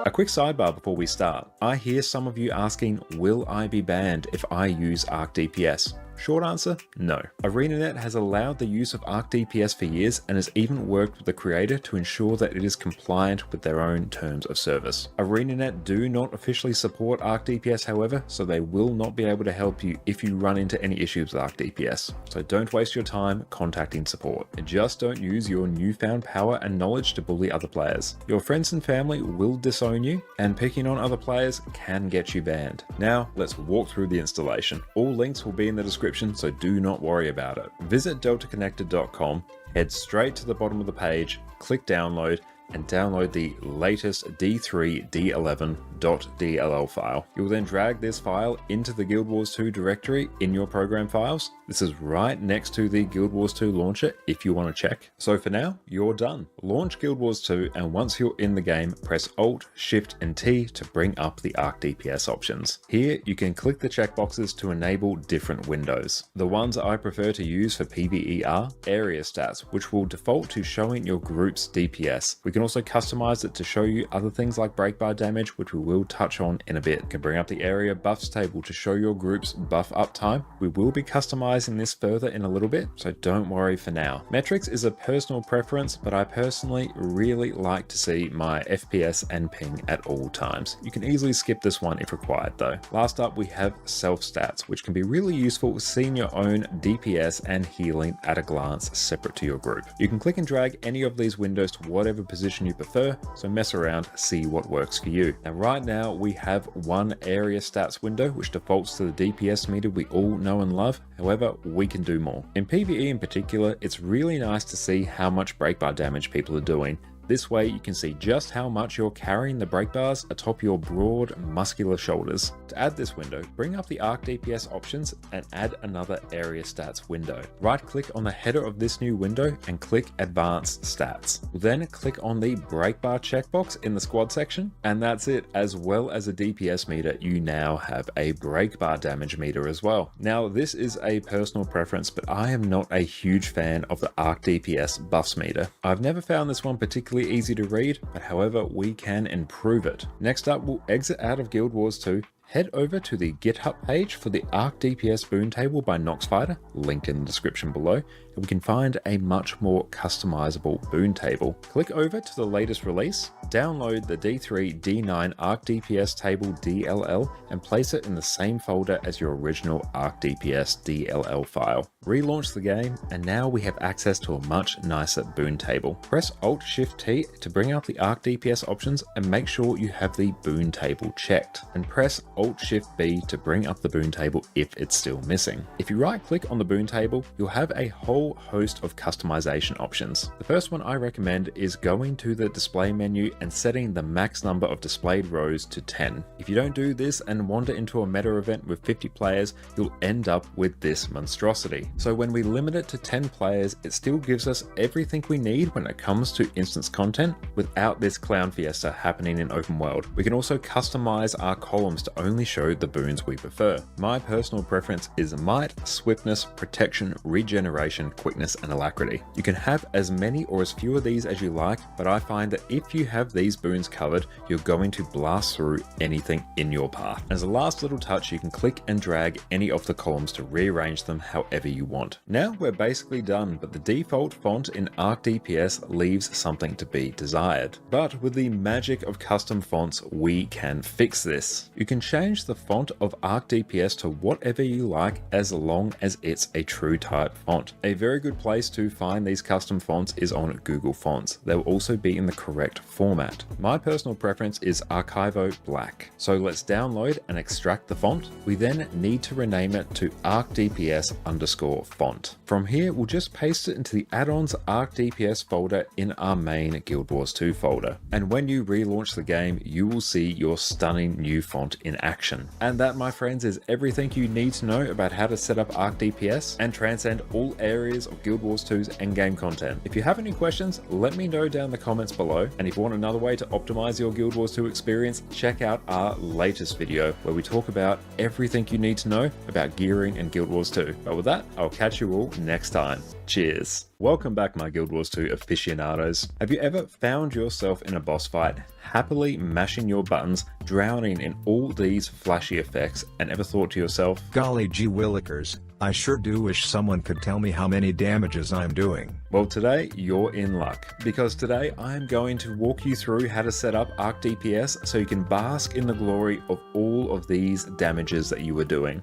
A quick sidebar before we start. I hear some of you asking, will I be banned if I use Arc DPS? Short answer, no. ArenaNet has allowed the use of Arc DPS for years and has even worked with the creator to ensure that it is compliant with their own terms of service. ArenaNet do not officially support Arc DPS, however, so they will not be able to help you if you run into any issues with Arc DPS. So don't waste your time contacting support. Just don't use your newfound power and knowledge to bully other players. Your friends and family will disown you, and picking on other players can get you banned. Now, let's walk through the installation. All links will be in the description, so do not worry about it. Visit deltaconnected.com, head straight to the bottom of the page, click download, and download the latest d3d11.dll file. You'll then drag this file into the Guild Wars 2 directory in your program files. This is right next to the Guild Wars 2 launcher if you want to check. So for now, you're done. Launch Guild Wars 2, and once you're in the game, press Alt, Shift, and T to bring up the Arc DPS options. Here, you can click the checkboxes to enable different windows. The ones I prefer to use for PvE are area stats, which will default to showing your group's DPS. We can also customize it to show you other things like break bar damage, which we will touch on in a bit. You can bring up the area buffs table to show your group's buff uptime. We will be customizing this further in a little bit, so don't worry for now. Metrics is a personal preference, but I personally really like to see my FPS and ping at all times. You can easily skip this one if required though. Last up, we have self stats, which can be really useful seeing your own DPS and healing at a glance separate to your group. You can click and drag any of these windows to whatever position you prefer, so mess around, see what works for you. Now right now we have one area stats window which defaults to the DPS meter we all know and love. However, we can do more. In PvE in particular, it's really nice to see how much break bar damage people are doing. This way you can see just how much you're carrying the break bars atop your broad, muscular shoulders. To add this window, bring up the Arc DPS options and add another area stats window. Right click on the header of this new window and click Advanced Stats. Then click on the break bar checkbox in the squad section, and that's it. As well as a DPS meter, you now have a break bar damage meter as well. Now this is a personal preference, but I am not a huge fan of the Arc DPS buffs meter. I've never found this one particularly easy to read, but however, we can improve it. Next up, we'll exit out of Guild Wars 2, head over to the GitHub page for the Arc DPS boon table by Noxfighter, linked in the description below, and we can find a much more customizable boon table. Click over to the latest release, download the D3 D9 Arc DPS table DLL, and place it in the same folder as your original Arc DPS DLL file. Relaunch the game, and now we have access to a much nicer boon table. Press Alt-Shift-T to bring up the Arc DPS options and make sure you have the boon table checked, and press Alt-Shift-B to bring up the boon table if it's still missing. If you right-click on the boon table, you'll have a whole host of customization options. The first one I recommend is going to the display menu and setting the max number of displayed rows to 10. If you don't do this and wander into a meta event with 50 players, you'll end up with this monstrosity. So when we limit it to 10 players, it still gives us everything we need when it comes to instance content without this clown fiesta happening in open world. We can also customize our columns to only show the boons we prefer. My personal preference is might, swiftness, protection, regeneration, quickness, and alacrity. You can have as many or as few of these as you like, but I find that if you have these boons covered, you're going to blast through anything in your path. As a last little touch, you can click and drag any of the columns to rearrange them however you want. Now we're basically done, but the default font in Arc DPS leaves something to be desired. But with the magic of custom fonts, we can fix this. You can change the font of Arc DPS to whatever you like as long as it's a true type font. A very good place to find these custom fonts is on Google Fonts. They'll also be in the correct format. My personal preference is Archivo Black. So let's download and extract the font. We then need to rename it to ArcDPS_font. From here, we'll just paste it into the add-ons Arc DPS folder in our main Guild Wars 2 folder. And when you relaunch the game, you will see your stunning new font in action. And that, my friends, is everything you need to know about how to set up Arc DPS and transcend all areas of Guild Wars 2's endgame content. If you have any questions, let me know down in the comments below. And if you want another way to optimize your Guild Wars 2 experience, check out our latest video where we talk about everything you need to know about gearing in Guild Wars 2. But with that, I'll catch you all next time. Cheers. Welcome back, my Guild Wars 2 aficionados. Have you ever found yourself in a boss fight, happily mashing your buttons, drowning in all these flashy effects, and ever thought to yourself, golly gee willikers, I sure do wish someone could tell me how many damages I'm doing. Well, today you're in luck, because today I'm going to walk you through how to set up Arc DPS so you can bask in the glory of all of these damages that you are doing.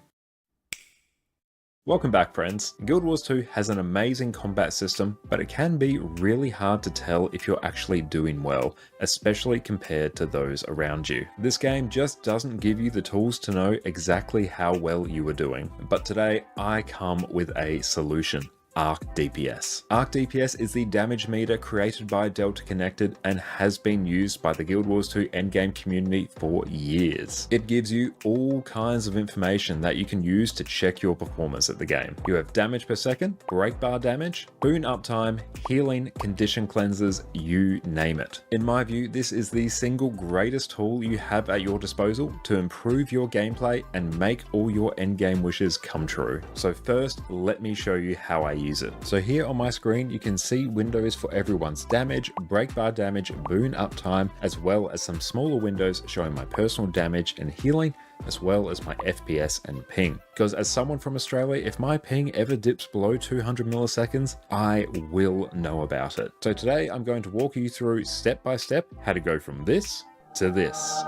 Welcome back, friends. Guild Wars 2 has an amazing combat system, but it can be really hard to tell if you're actually doing well, especially compared to those around you. This game just doesn't give you the tools to know exactly how well you are doing. But today, I come with a solution. Arc DPS. Arc DPS is the damage meter created by Delta Connected and has been used by the Guild Wars 2 endgame community for years. It gives you all kinds of information that you can use to check your performance at the game. You have damage per second, break bar damage, boon uptime, healing, condition cleanses, you name it. In my view, this is the single greatest tool you have at your disposal to improve your gameplay and make all your endgame wishes come true. So first, let me show you how I use it. So here on my screen, you can see windows for everyone's damage, break bar damage, boon uptime, as well as some smaller windows showing my personal damage and healing, as well as my FPS and ping. Because as someone from Australia, if my ping ever dips below 200 milliseconds, I will know about it. So today I'm going to walk you through step by step how to go from this to this.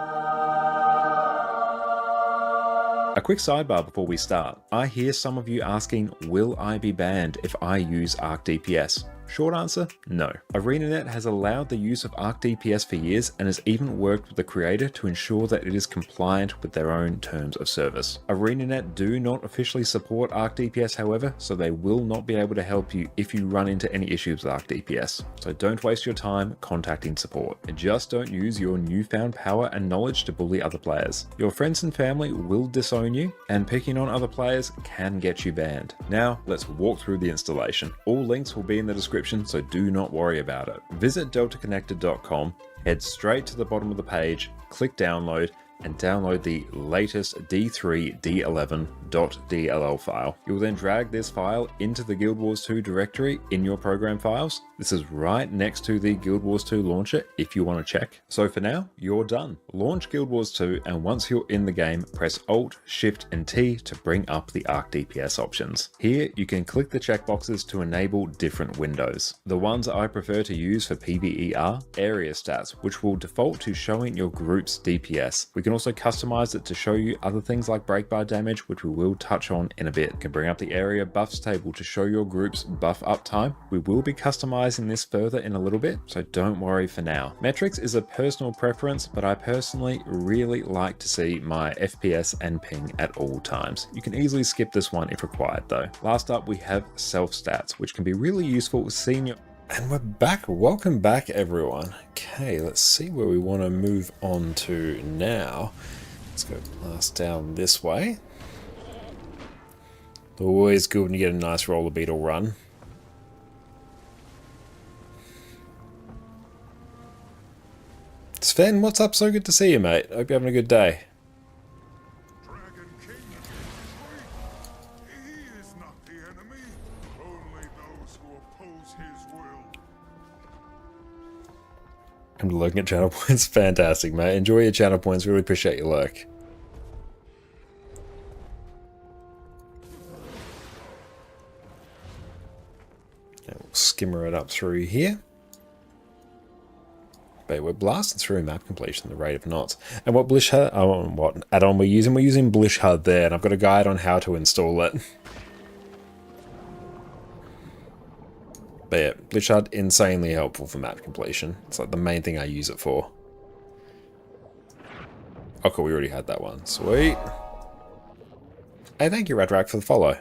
A quick sidebar before we start. I hear some of you asking, will I be banned if I use Arc DPS? Short answer, no. ArenaNet has allowed the use of Arc DPS for years and has even worked with the creator to ensure that it is compliant with their own terms of service. ArenaNet do not officially support Arc DPS, however, so they will not be able to help you if you run into any issues with Arc DPS. So don't waste your time contacting support. And just don't use your newfound power and knowledge to bully other players. Your friends and family will disown you, and picking on other players can get you banned. Now, let's walk through the installation. All links will be in the description, so do not worry about it. Visit deltaconnected.com, head straight to the bottom of the page, click download, and download the latest d3d11.dll file. You will then drag this file into the Guild Wars 2 directory in your program files. This is right next to the Guild Wars 2 launcher if you want to check. So for now, you're done. Launch Guild Wars 2, and once you're in the game, press Alt, Shift, and T to bring up the Arc DPS options. Here, you can click the checkboxes to enable different windows. The ones I prefer to use for PvE are area stats, which will default to showing your group's DPS. We can also customize it to show you other things like break bar damage, which we will touch on in a bit. You can bring up the area buffs table to show your group's buff uptime. We will be customizing this further in a little bit, so don't worry for now. Metrics is a personal preference, but I personally really like to see my FPS and ping at all times. You can easily skip this one if required though. Last up, we have self stats, which can be really useful seeing your... And we're back. Welcome back, everyone. Okay, let's see where we want to move on to now. Let's go blast down this way. Always good when you get a nice roller beetle run. Sven, what's up? So good to see you, mate. Hope you're having a good day. I'm looking at channel points. Fantastic, mate. Enjoy your channel points. Really appreciate your lurk. And we'll skimmer it up through here. But we're blasting through map completion at the rate of knots. And what Blish HUD, what add-on we're using? We're using Blish HUD there, and I've got a guide on how to install it. But yeah, Blish HUD, insanely helpful for map completion. It's like the main thing I use it for. Oh cool, we already had that one. Sweet. Hey, thank you, Radrak, for the follow.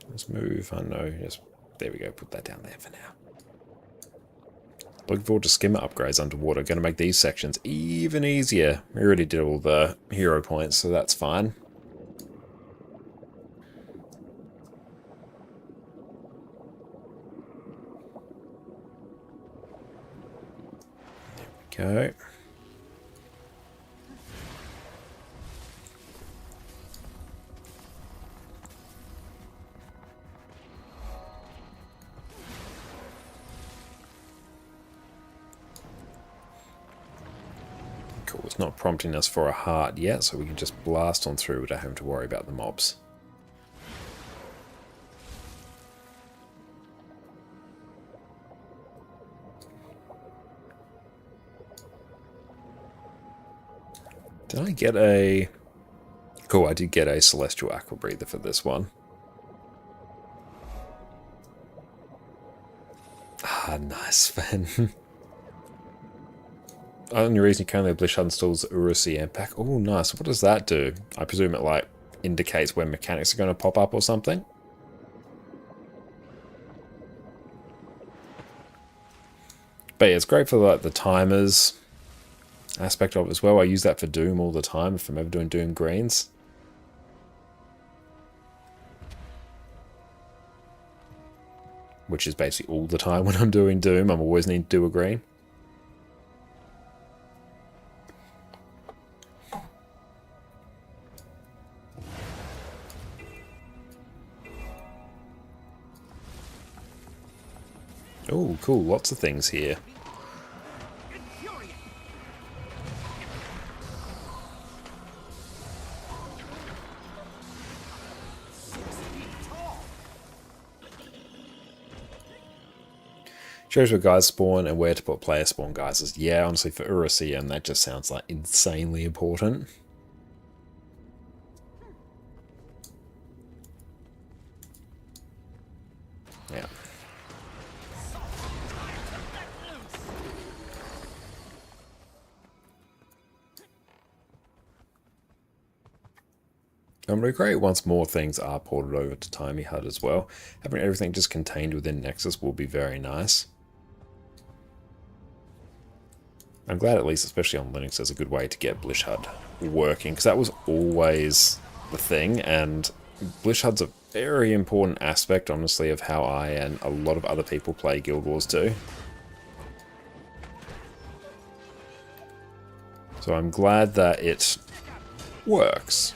Let's move. I know. Just there we go. Put that down there for now. Looking forward to skimmer upgrades underwater. Going to make these sections even easier. We already did all the hero points, so that's fine. There we go. Cool, it's not prompting us for a heart yet, so we can just blast on through without having to worry about the mobs. Did I get a... Cool, I did get a Celestial Aqua Breather for this one. Ah, nice, man. Only reason you currently have Blish HUD installs Urusy and pack. Oh, nice. What does that do? I presume it, like, indicates when mechanics are going to pop up or something? But yeah, it's great for, like, the timers aspect of it as well. I use that for Doom all the time if I'm ever doing Doom Greens. Which is basically all the time when I'm doing Doom. I'm always need to do a green. Oh, cool. Lots of things here. Shows where guys spawn and where to put player spawn guys. Yeah, honestly, for Urusy, that just sounds like insanely important. Yeah. And we're great once more things are ported over to Tiny HUD as well. Having everything just contained within Nexus will be very nice. I'm glad at least, especially on Linux, there's a good way to get Blish HUD working, because that was always the thing, and Blish HUD's a very important aspect, honestly, of how I and a lot of other people play Guild Wars 2. So I'm glad that it works.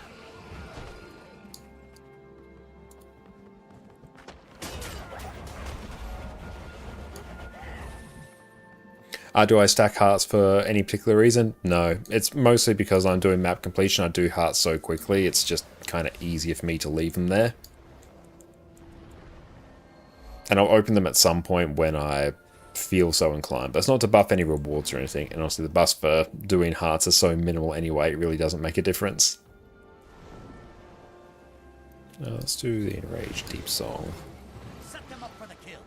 Do I stack hearts for any particular reason? No. It's mostly because I'm doing map completion. I do hearts so quickly, it's just kind of easier for me to leave them there. And I'll open them at some point when I feel so inclined. But it's not to buff any rewards or anything. And honestly, the buffs for doing hearts are so minimal anyway, it really doesn't make a difference. Let's do the Enraged Deep Song. Set them up for the kill.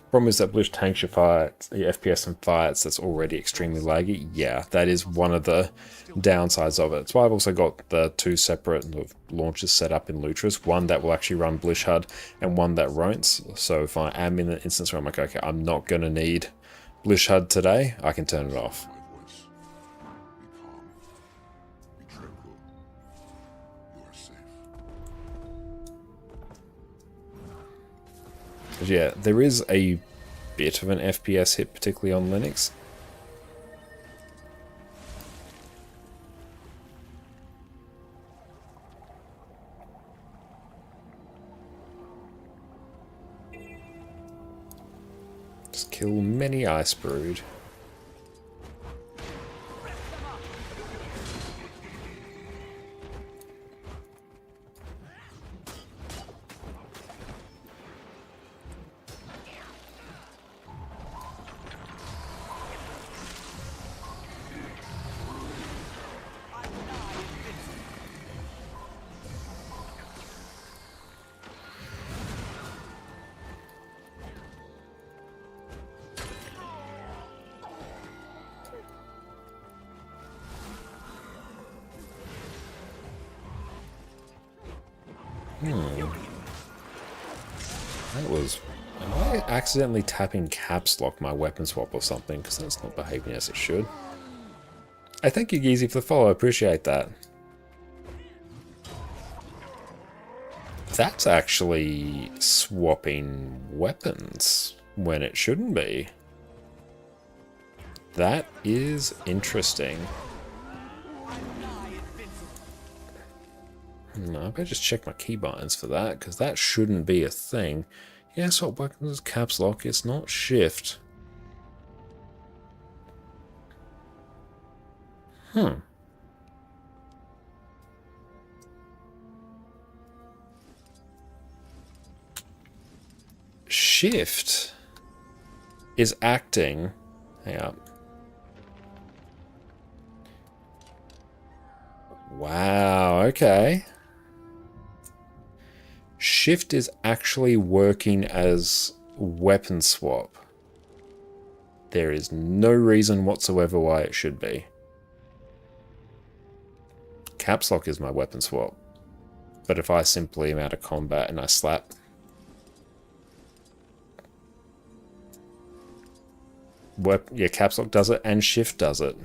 Problem is that Blish tanks your fights, your FPS and fights that's already extremely laggy. Yeah, that is one of the downsides of it. That's why I've also got the two separate launchers set up in Lutris. One that will actually run Blish HUD and one that won't. So if I am in an instance where I'm like, okay, I'm not going to need Blish HUD today, I can turn it off. My voice. Be calm. Be tranquil. You are safe. But yeah, there is a bit of an FPS hit, particularly on Linux. Just kill many ice brood. That was... Am I accidentally tapping caps lock my weapon swap or something? Because that's not behaving as it should. I thank you, Geezy, for the follow. I appreciate that. That's actually swapping weapons when it shouldn't be. That is interesting. No, I better just check my keybinds for that, because that shouldn't be a thing. Yeah, swap weapons is caps lock, it's not shift. Shift is acting... Hang up. Wow, okay. Shift is actually working as weapon swap. There is no reason whatsoever why it should be. Caps lock is my weapon swap. But if I simply am out of combat and I slap... Yeah, caps lock does it and shift does it.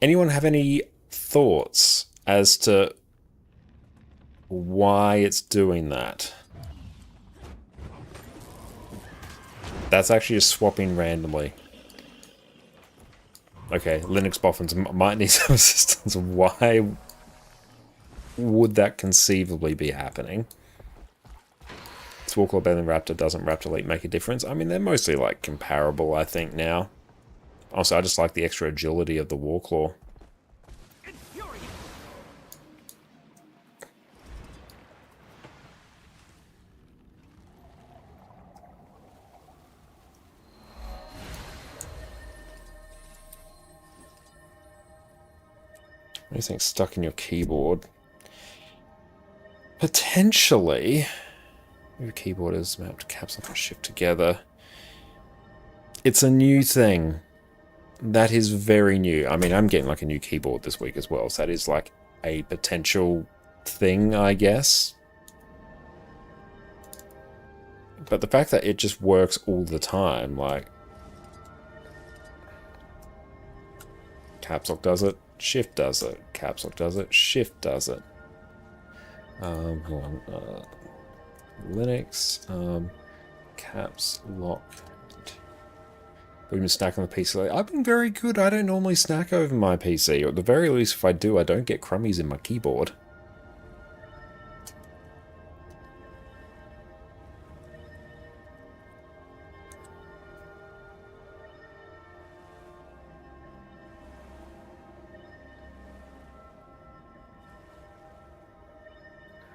Anyone have any thoughts as to why it's doing that? That's actually just swapping randomly. Okay, Linux boffins might need some assistance. Why would that conceivably be happening? Warclaw better than Raptor, doesn't Raptor Elite make a difference? I mean, they're mostly, like, comparable, I think, now. Also, I just like the extra agility of the Warclaw. Anything stuck in your keyboard? Potentially... Your keyboard is mapped caps lock and shift together. It's a new thing. That is very new. I mean, I'm getting like a new keyboard this week as well, so that is like a potential thing, I guess. But the fact that it just works all the time, like... Caps lock does it, shift does it. Caps lock does it, shift does it. Hold on. Linux, caps lock. We've been snacking on the PC. I've been very good. I don't normally snack over my PC, or at the very least, if I do, I don't get crummies in my keyboard.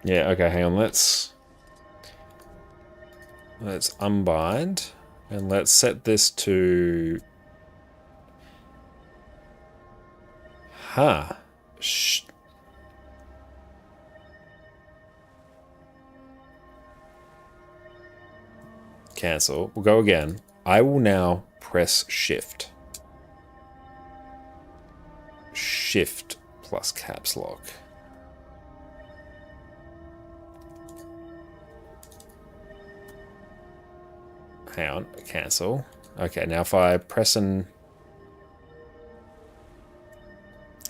Yeah, okay, hang on, let's unbind, and let's set this to... Cancel. We'll go again. I will now press shift. Shift plus caps lock. Hang on, cancel. Okay, now if I press and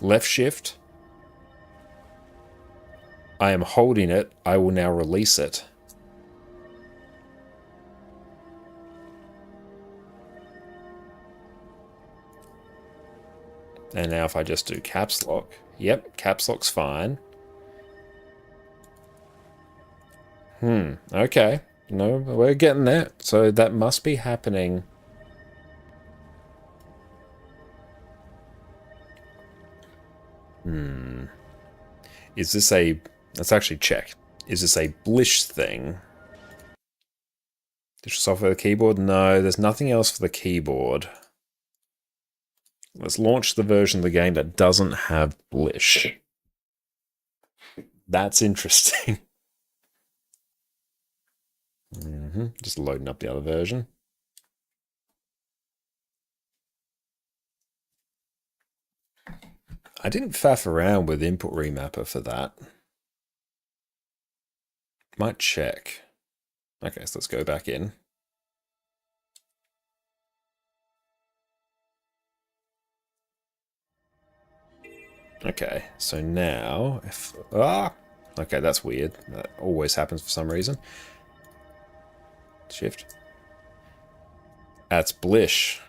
left shift, I am holding it. I will now release it. And now if I just do caps lock, yep, caps lock's fine. Okay. No, we're getting there. So that must be happening. Is this a... Let's actually check. Is this a Blish thing? Digital software for the keyboard? No, there's nothing else for the keyboard. Let's launch the version of the game that doesn't have Blish. That's interesting. Just loading up the other version. I didn't faff around with input remapper for that. Might check. Okay, so let's go back in. Okay, so now if okay, that's weird. That always happens for some reason. Shift. That's Blish.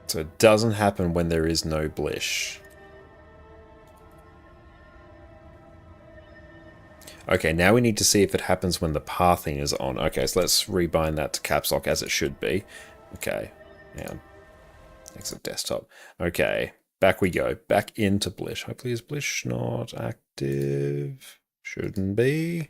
So it doesn't happen when there is no Blish. Okay, now we need to see if it happens when the pathing is on. Okay, so let's rebind that to caps lock as it should be. Okay, now exit desktop. Okay, back we go. Back into Blish. Hopefully is Blish not active? Shouldn't be.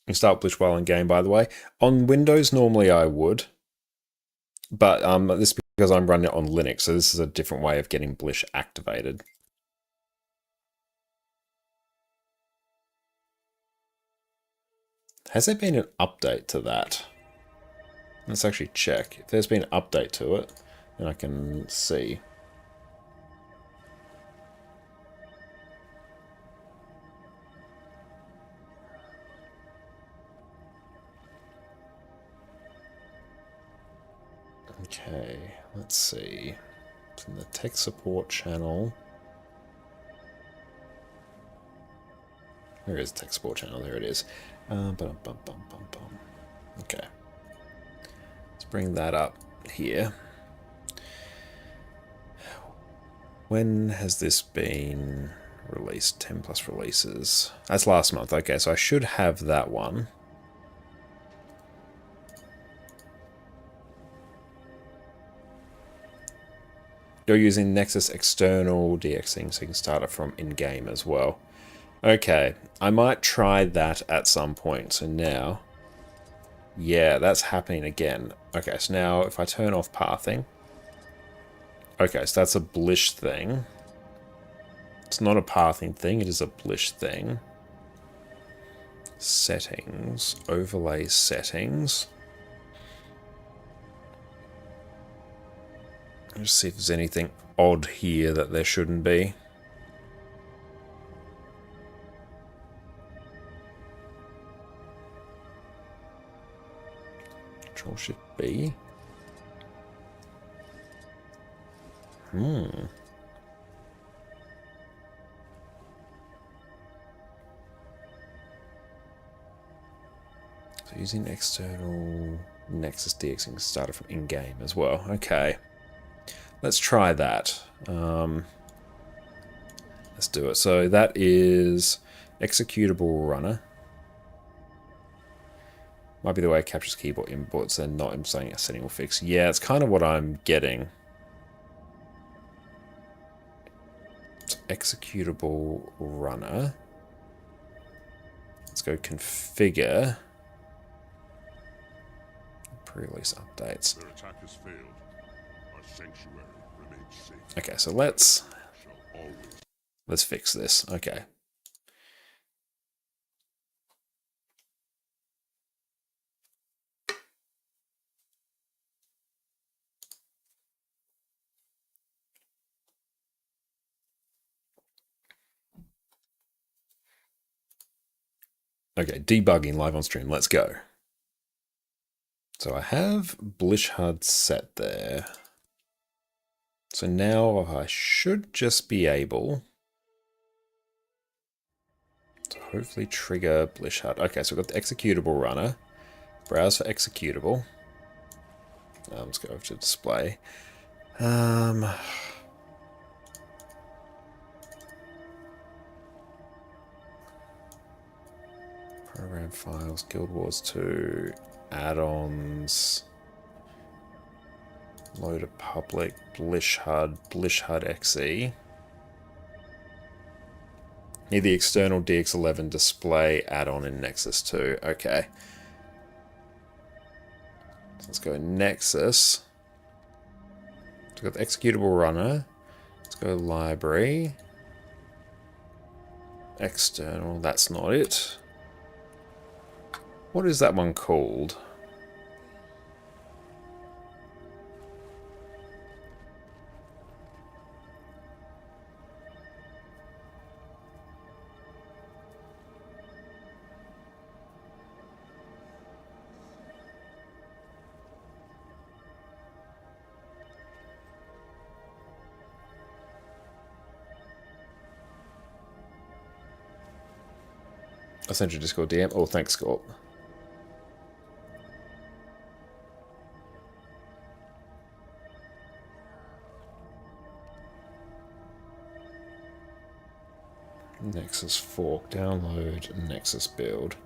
You start Blish while in game, by the way. On Windows, normally I would. But this is because I'm running it on Linux, so this is a different way of getting Blish activated. Has there been an update to that? Let's actually check. If there's been an update to it, then I can see. Okay, let's see. It's in the tech support channel. Where is the tech support channel? There it is. Okay. Let's bring that up here. When has this been released? 10 plus releases. That's last month. Okay, so I should have that one. You're using Nexus external DXing, so you can start it from in-game as well. Okay, I might try that at some point. So now, yeah, that's happening again. Okay, so now if I turn off pathing, okay, so that's a Blish thing. It's not a pathing thing, it is a Blish thing. Settings, overlay settings. Let's see if there's anything odd here that there shouldn't be. Control Shift B. So using external Nexus DXing started from in-game as well. Okay. Let's try that. Let's do it. So that is executable runner. Might be the way it captures keyboard inputs and not saying a setting will fix. Yeah, it's kind of what I'm getting. So executable runner. Let's go configure. Pre-release updates. Their attack has failed. Our sanctuary remains safe. Okay, so let's Shall always fix this. Okay. Okay, debugging live on stream. Let's go. So I have Blishhud set there. So now I should just be able to hopefully trigger Blishhud. Okay, so we've got the executable runner. Browse for executable. Let's go over to display. Program files, Guild Wars 2, add-ons, load a public, Blishhud XE. Need the external DX11 display add-on in Nexus 2. Okay. So let's go Nexus. So we've got the executable runner. Let's go library. External, that's not it. What is that one called? I sent you a Discord DM. Oh, thanks, Scorp. Nexus fork, download, Nexus build.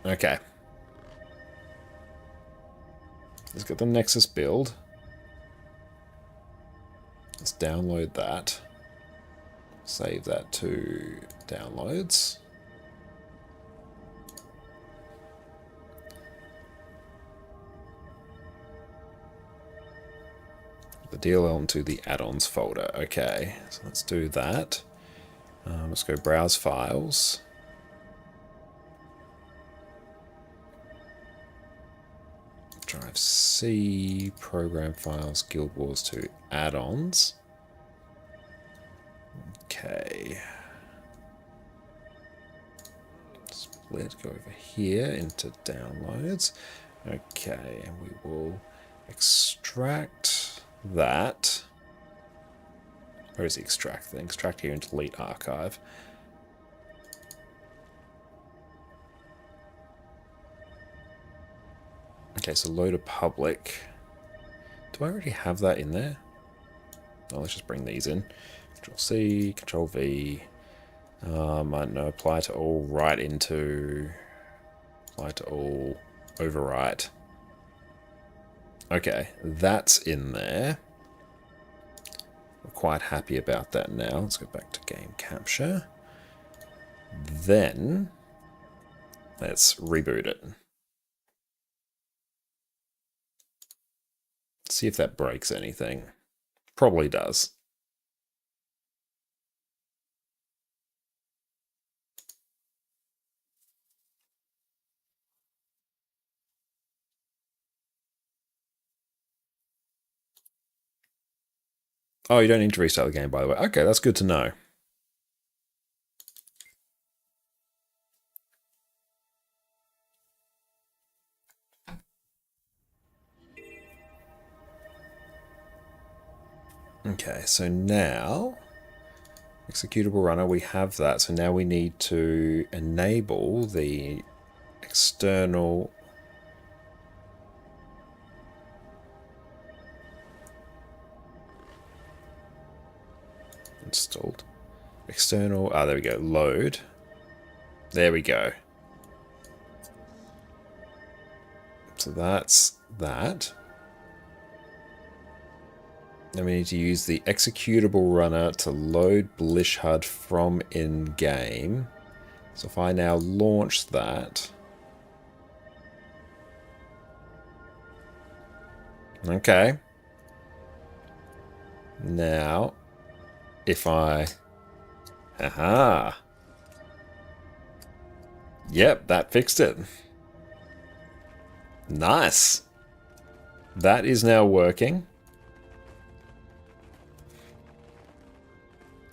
Okay. Let's get the Nexus build. Let's download that. Save that to downloads. The DLL into the add-ons folder. Okay, so let's do that. Let's go browse files. Drive C, program files, Guild Wars 2 add-ons. Okay. Split, go over here into downloads. Okay, and we will extract that. Where is the extract thing? Extract here and delete archive. Okay, so load a public. Do I already have that in there? Oh, let's just bring these in. Control C, Control V. I don't know, apply to all, right into, apply to all, overwrite. Okay, that's in there. We're quite happy about that now. Let's go back to game capture. Then, let's reboot it. See if that breaks anything. Probably does. Oh, you don't need to restart the game, by the way. Okay, that's good to know. Okay, so now, executable runner, we have that. So now we need to enable the external installed. External, there we go, load. There we go. So that's that. Then we need to use the executable runner to load Blishhud from in-game. So if I now launch that. Okay. Now, if I... Aha! Yep, that fixed it. Nice! That is now working.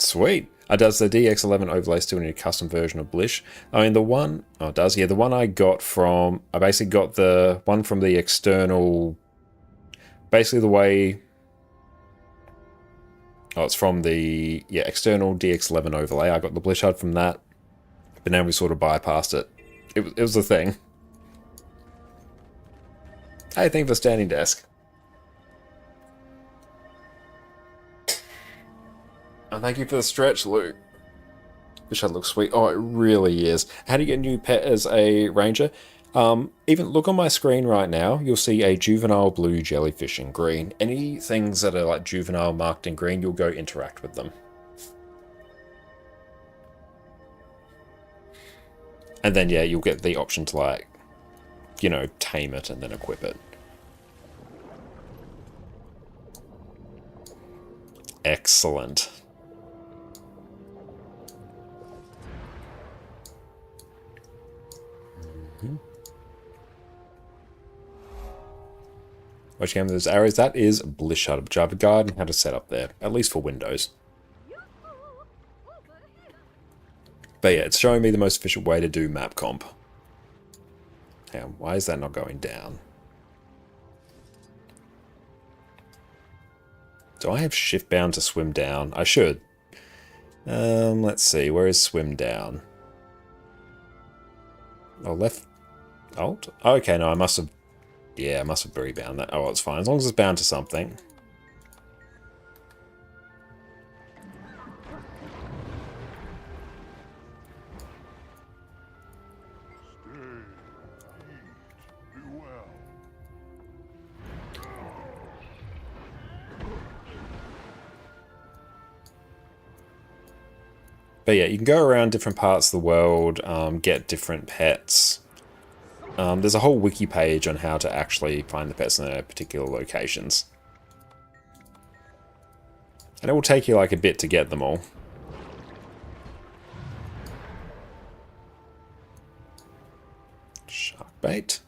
Sweet. Does the DX11 overlay still need a custom version of Blish? I mean, the one... Oh, it does. Yeah, the one I got from... I basically got the one from the external... Basically the way... Oh, it's from the external DX11 overlay. I got the Blish HUD from that. But now we sort of bypassed it. It was a thing. Hey, thank you for the standing desk. And thank you for the stretch, Luke. This HUD looks sweet. Oh, it really is. How do you get a new pet as a ranger? Even look on my screen right now, you'll see a juvenile blue jellyfish in green. Any things that are like juvenile marked in green, you'll go interact with them. And then, yeah, you'll get the option to, like, you know, tame it and then equip it. Excellent. Which game there's arrows? That is Blish HUD, which I have a guide on how to set up there, at least for Windows. But yeah, it's showing me the most efficient way to do map comp. Hang on, why is that not going down? Do I have shift bound to swim down? I should. Let's see, where is swim down? Oh, left... Alt? Okay, no, I must have... Yeah, I must have rebound that. Oh, well, it's fine. As long as it's bound to something. But yeah, you can go around different parts of the world, get different pets. There's a whole wiki page on how to actually find the pets in their particular locations. And it will take you like a bit to get them all. Shark bait.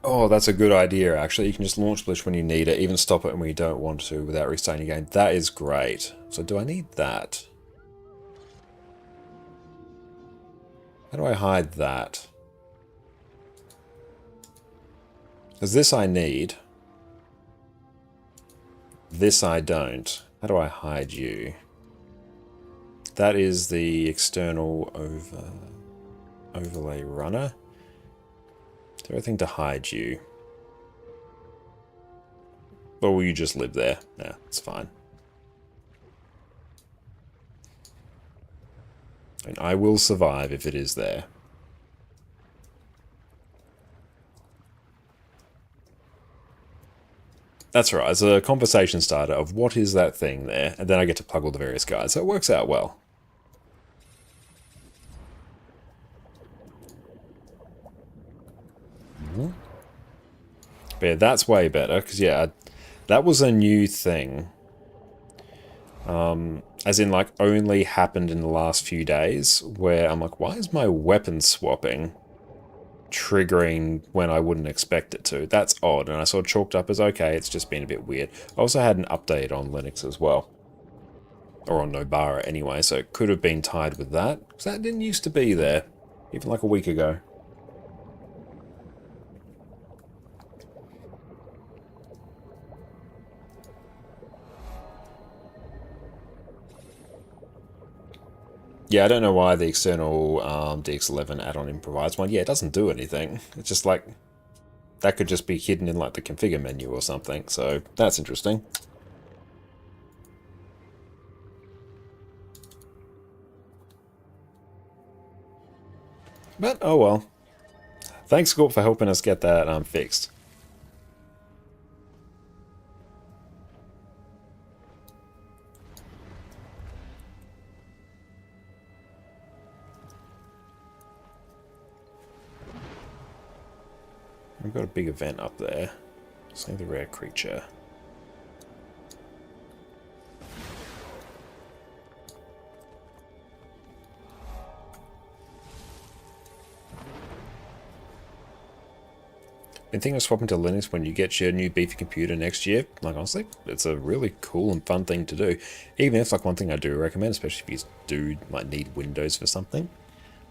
Oh, that's a good idea, actually. You can just launch Blish when you need it, even stop it when you don't want to without restarting your game. That is great. So do I need that? How do I hide that? Because this I need. This I don't. How do I hide you? That is the external overlay runner. Is there anything to hide you? Or will you just live there? Nah, it's fine. And I will survive if it is there. That's right, it's a conversation starter of what is that thing there, and then I get to plug all the various guys, so it works out well. But yeah, that's way better, because yeah, that was a new thing. As in, like, only happened in the last few days, where I'm like, why is my weapon swapping triggering when I wouldn't expect it to? That's odd, and I sort of chalked up as, okay, it's just been a bit weird. I also had an update on Linux as well. Or on Nobara anyway, so it could have been tied with that, because that didn't used to be there, even like a week ago. Yeah, I don't know why the external DX11 add-on improvised one. Yeah, it doesn't do anything. It's just like, that could just be hidden in like the configure menu or something, so that's interesting. But, oh well. Thanks, Scorp, for helping us get that fixed. We've got a big event up there. Slay the rare creature. been thinking of swapping to Linux when you get your new beefy computer next year. Like, honestly, it's a really cool and fun thing to do. Even if, like, one thing I do recommend, especially if you do, like, need Windows for something,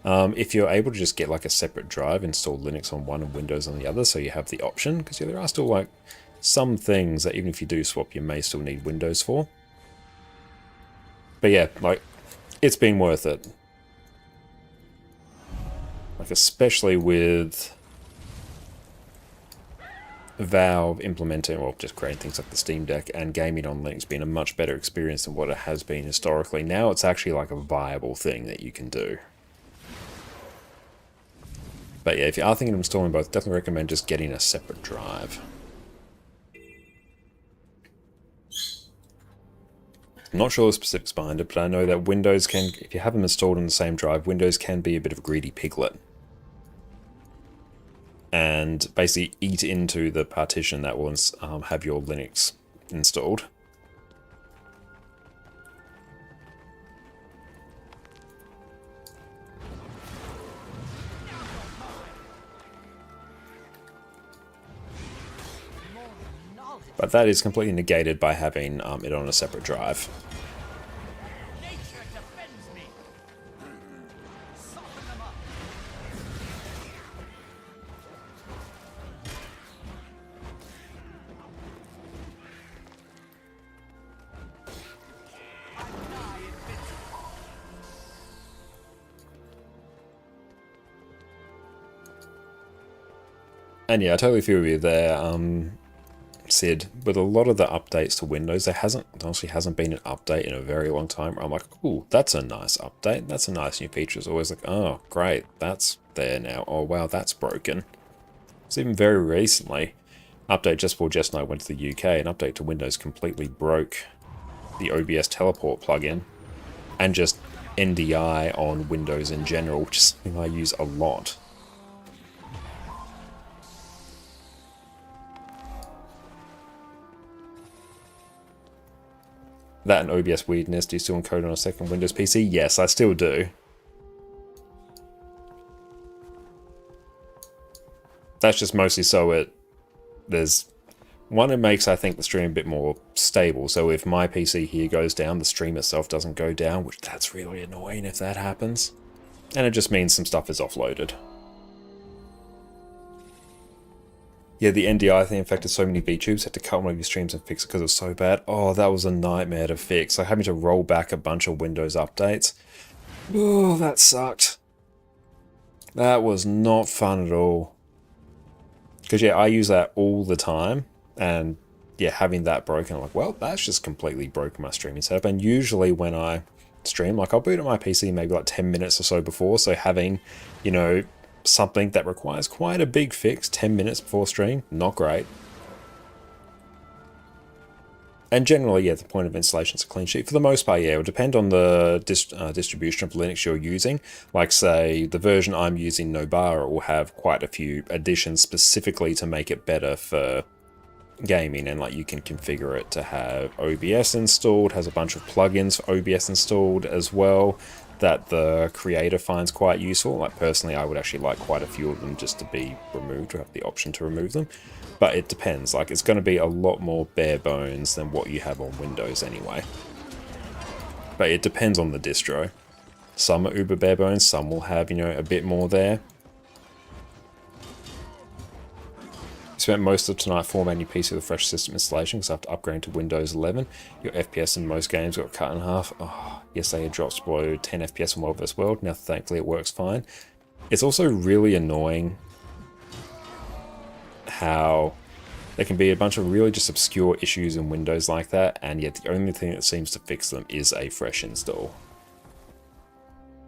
if you're able to just get, like, a separate drive, install Linux on one and Windows on the other, so you have the option, because there are still, like, some things that even if you do swap, you may still need Windows for. But yeah, like, it's been worth it. Like, especially with Valve implementing, or just creating things like the Steam Deck and gaming on Linux being a much better experience than what it has been historically. Now it's actually like a viable thing that you can do. But yeah, if you are thinking of installing both, definitely recommend just getting a separate drive. I'm not sure the specifics behind it, but I know that Windows can, if you have them installed on the same drive, Windows can be a bit of a greedy piglet. And basically eat into the partition that will have your Linux installed. But that is completely negated by having it on a separate drive. Nature defends me. Soften them up. And yeah, I totally feel with you there, Sid. With a lot of the updates to Windows, there honestly hasn't been an update in a very long time where I'm like, ooh, that's a nice update, that's a nice new feature. It's always like, oh, great, that's there now. Oh, wow, that's broken. It's even very recently, update just before Jess and I went to the UK, an update to Windows completely broke the OBS teleport plugin and just NDI on Windows in general, which is something I use a lot. That and OBS weirdness. Do you still encode on a second Windows PC? Yes, I still do. That's just mostly so it makes, I think, the stream a bit more stable. So if my PC here goes down, the stream itself doesn't go down, which that's really annoying if that happens. And it just means some stuff is offloaded. Yeah, the NDI thing affected so many VTubers, had to cut one of your streams and fix it because it was so bad. Oh, that was a nightmare to fix. Like having to roll back a bunch of Windows updates. Oh, that sucked. That was not fun at all. Because yeah, I use that all the time. And yeah, having that broken, I'm like, well, that's just completely broken my streaming setup. And usually when I stream, like I'll boot up my PC maybe like 10 minutes or so before. So having, you know, something that requires quite a big fix 10 minutes before stream, not great. And generally, yeah, the point of installation is a clean sheet. For the most part, yeah, it will depend on the distribution of Linux you're using. Like, say, the version I'm using, Nobara, will have quite a few additions specifically to make it better for gaming. And, like, you can configure it to have OBS installed, has a bunch of plugins for OBS installed as well, that the creator finds quite useful. Like, personally, I would actually like quite a few of them just to be removed, or have the option to remove them. But it depends. Like, it's going to be a lot more bare bones than what you have on Windows anyway. But it depends on the distro. Some are uber bare bones, some will have, you know, a bit more there. Spent most of tonight formatting your PC with a fresh system installation because after upgrading to Windows 11, your FPS in most games got cut in half. Oh, yesterday it dropped below 10 FPS on World vs. World. Now thankfully it works fine. It's also really annoying how there can be a bunch of really just obscure issues in Windows like that, and yet the only thing that seems to fix them is a fresh install.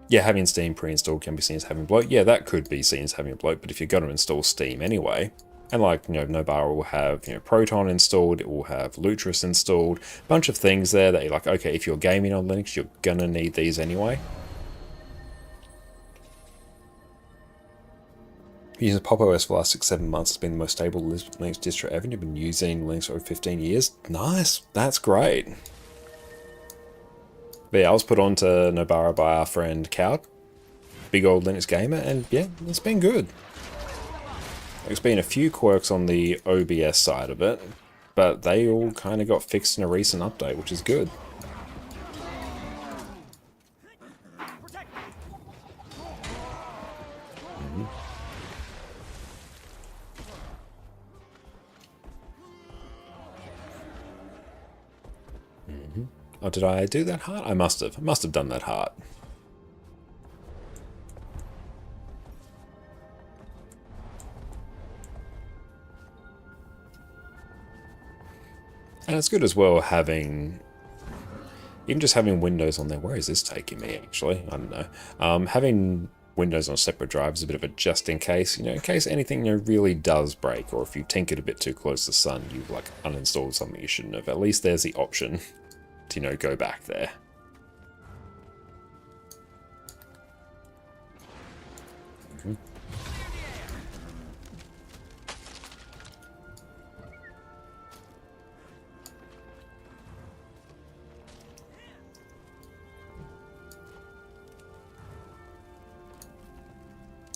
Yeah, having Steam pre-installed can be seen as having bloat. Yeah, that could be seen as having a bloat, but if you're going to install Steam anyway, and like, you know, Nobara will have, you know, Proton installed, it will have Lutris installed, a bunch of things there that you're like, okay, if you're gaming on Linux, you're gonna need these anyway. Using Pop! OS for the last 6-7 months. It's been the most stable Linux distro ever. You've been using Linux for over 15 years. Nice, that's great. But yeah, I was put on to Nobara by our friend Cowd, big old Linux gamer, and yeah, it's been good. There's been a few quirks on the OBS side of it, but they all kind of got fixed in a recent update, which is good. Oh, did I do that hard? I must have. I must have done that hard. And it's good as well having, even just having Windows on there. Where is this taking me, actually? I don't know. Having Windows on a separate drive is a bit of a just in case, in case anything really does break, or if you tinkered a bit too close to the sun, you've like uninstalled something you shouldn't have. At least there's the option to, go back there.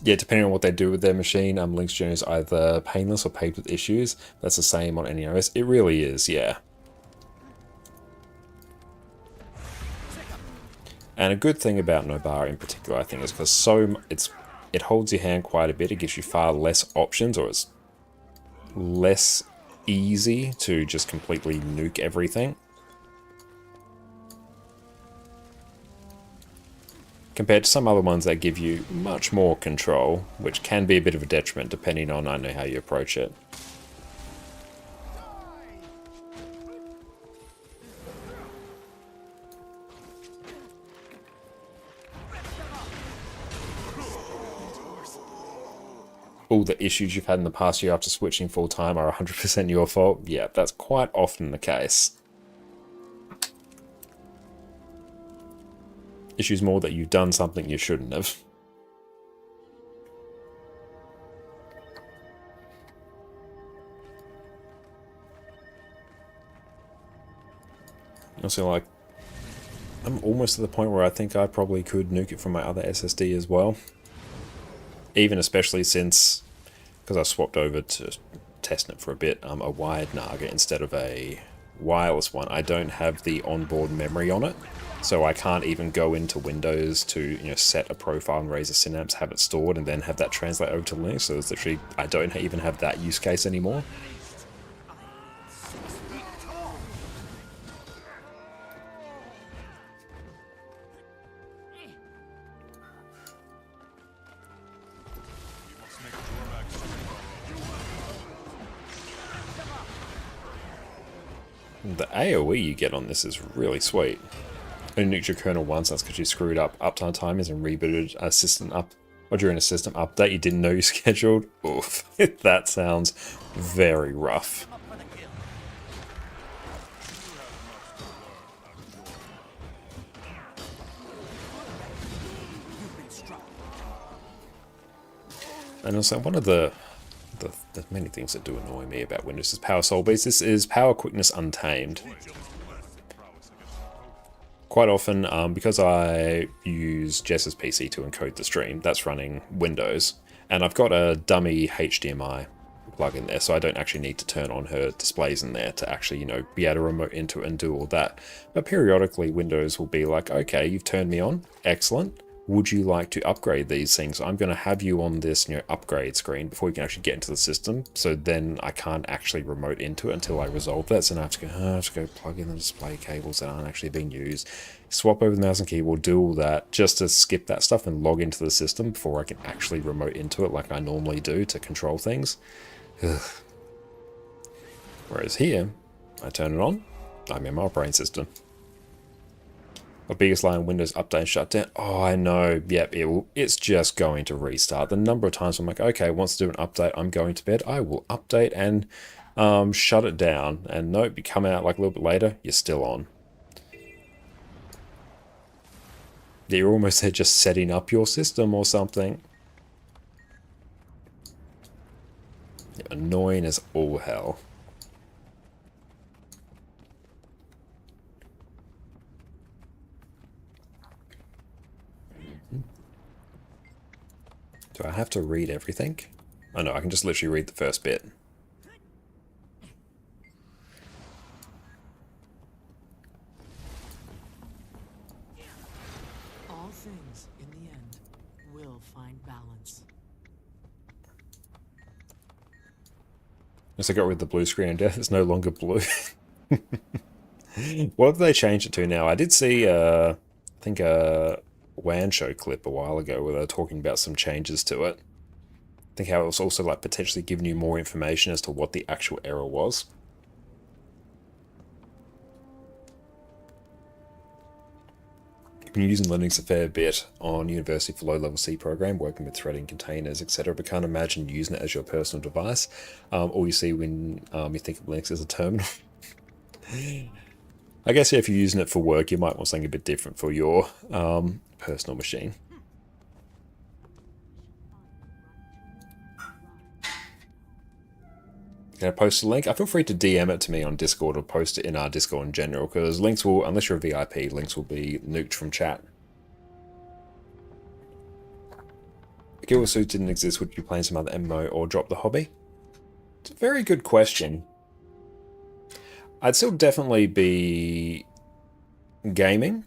Yeah, depending on what they do with their machine, Link's journey is either painless or paved with issues. That's the same on any OS. It really is, yeah. And a good thing about Nobara in particular, I think, is because it holds your hand quite a bit. It gives you far less options, or it's less easy to just completely nuke everything. Compared to some other ones that give you much more control, which can be a bit of a detriment depending on, I know, how you approach it. All the issues you've had in the past year after switching full time are 100% your fault. Yeah, that's quite often the case. Issues more that you've done something you shouldn't have. Also, like, I'm almost to the point where I think I probably could nuke it from my other SSD as well. Even especially since, because I swapped over to testnet for a bit, a wired Naga instead of a wireless one, I don't have the onboard memory on it. So I can't even go into Windows to set a profile and raise a synapse, have it stored, and then have that translate over to Linux. So it's literally, I don't even have that use case anymore. The AoE you get on this is really sweet. Only nuked your kernel once, that's because you screwed up uptime timers and rebooted a system up, or during a system update you didn't know you scheduled. Oof, that sounds very rough. And also, one of the many things that do annoy me about Windows is power soul base. This is power quickness untamed. Quite often, because I use Jess's PC to encode the stream, that's running Windows, and I've got a dummy HDMI plug in there, so I don't actually need to turn on her displays in there to actually, be able to remote into it and do all that. But periodically, Windows will be like, okay, you've turned me on, excellent. Would you like to upgrade these things? I'm going to have you on this, upgrade screen before you can actually get into the system. So then I can't actually remote into it until I resolve that. So now I have to go plug in the display cables that aren't actually being used, swap over the mouse and keyboard, do all that just to skip that stuff and log into the system before I can actually remote into it like I normally do to control things. Ugh. Whereas here, I turn it on, I'm in my operating system. My biggest line, Windows update shutdown. Oh, I know. Yep, it's just going to restart. The number of times I'm like, okay, wants to do an update, I'm going to bed. I will update and shut it down. And nope, you come out like a little bit later, you're still on. Yeah, you're almost there just setting up your system or something. Yeah, annoying as all hell. Do I have to read everything? Oh no, I can just literally read the first bit. All things, in the end, will find balance. As I got rid of the blue screen of death, it's no longer blue. What have they changed it to now? I did see, I think a WAN show clip a while ago where they were talking about some changes to it. I think how it was also like potentially giving you more information as to what the actual error was. I've been using Linux a fair bit on university for low-level C program, working with threading containers, etc. But can't imagine using it as your personal device. All you see when you think of Linux as a terminal. I guess yeah, if you're using it for work, you might want something a bit different for your personal machine. Can I post a link? I feel free to DM it to me on Discord or post it in our Discord in general, because links will, unless you're a VIP, links will be nuked from chat. If Guild Suits didn't exist, would you play some other MMO or drop the hobby? It's a very good question. I'd still definitely be gaming.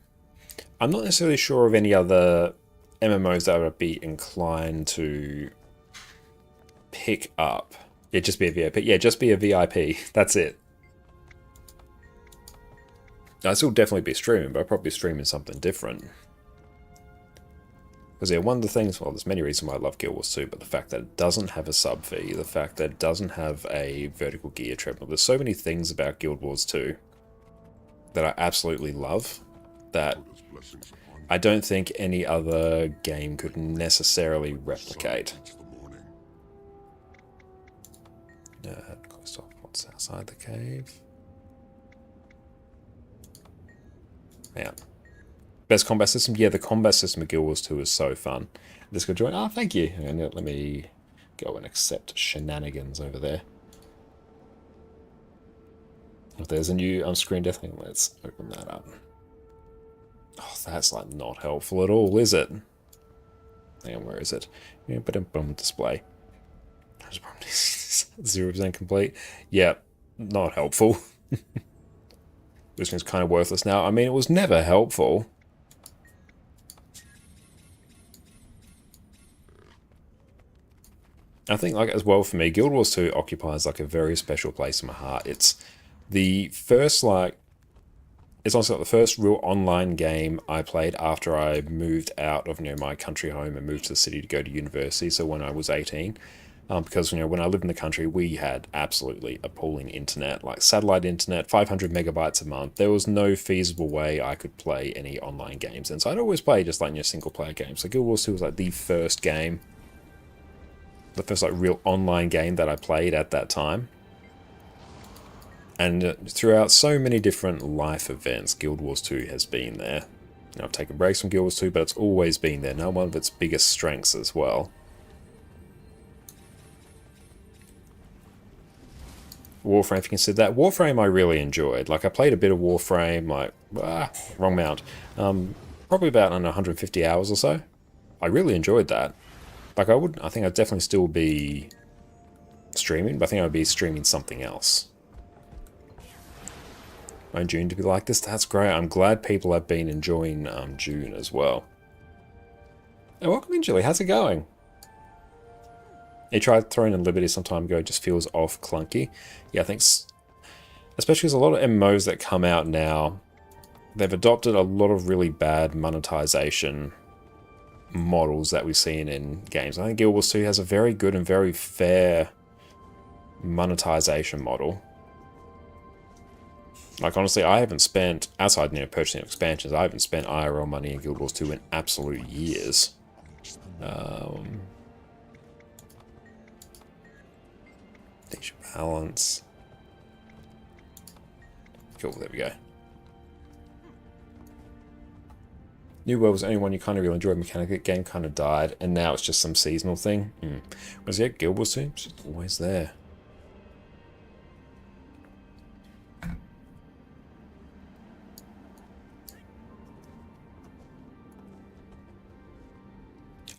I'm not necessarily sure of any other MMOs that I would be inclined to pick up. Yeah, just be a VIP. Yeah, just be a VIP. That's it. I'd still definitely be streaming, but I'd probably be streaming something different. Because yeah, one of the things, well, there's many reasons why I love Guild Wars 2, but the fact that it doesn't have a sub fee, the fact that it doesn't have a vertical gear treadmill, there's so many things about Guild Wars 2 that I absolutely love that I don't think any other game could necessarily replicate. Close off what's outside the cave. Yeah. Best combat system? Yeah, the combat system of Guild Wars 2 is so fun. This could join. Oh, thank you. And let me go and accept shenanigans over there. If there's a new on-screen death thing, let's open that up. Oh, that's like not helpful at all, is it? Hang on, where is it? Yeah, but display. 0% complete. Yeah, not helpful. This thing's kind of worthless now. I mean, it was never helpful. I think, like, as well for me, Guild Wars 2 occupies, like, a very special place in my heart. It's the first, like, it's also like the first real online game I played after I moved out of, my country home and moved to the city to go to university, so when I was 18. Because, when I lived in the country, we had absolutely appalling internet, like satellite internet, 500 megabytes a month. There was no feasible way I could play any online games. And so I'd always play just like, single player games. So Guild Wars 2 was like the first game, the first like real online game that I played at that time. And throughout so many different life events, Guild Wars 2 has been there. I've taken breaks from Guild Wars 2, but it's always been there. Now one of its biggest strengths as well. Warframe, if you consider that. Warframe I really enjoyed. Like, I played a bit of Warframe, like, wrong mount. Probably about, I don't know, 150 hours or so. I really enjoyed that. Like, I think I'd definitely still be streaming, but I think I'd be streaming something else. Want June to be like this? That's great. I'm glad people have been enjoying June as well. And welcome in, Julie. How's it going? You tried throwing in Liberty some time ago, it just feels off clunky. Yeah, I think, especially because a lot of MMOs that come out now, they've adopted a lot of really bad monetization models that we've seen in games. I think Guild Wars 2 has a very good and very fair monetization model. Like, honestly, I haven't spent, outside, purchasing expansions, I haven't spent IRL money in Guild Wars 2 in absolute years. Teach balance. Cool, there we go. New World was the only one you kind of really enjoyed. Mechanic game kind of died, and now it's just some seasonal thing. Was it Guild Wars 2? It's just always there.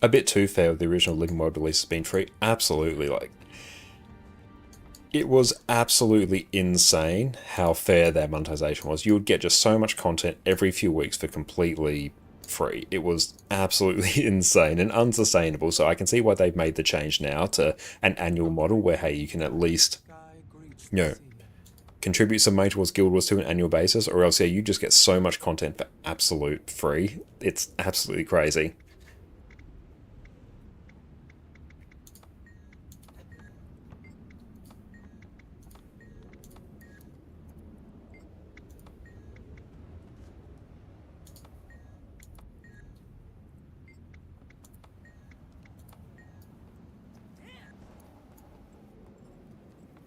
a bit too fair with the original Living World release has been free. Absolutely, like, it was absolutely insane how fair their monetization was. You would get just so much content every few weeks for completely free. It was absolutely insane and unsustainable, so I can see why they've made the change now to an annual model where, hey, you can at least, you know, contribute some money towards Guild Wars 2 on an annual basis, or else, yeah, you just get so much content for absolute free. It's absolutely crazy.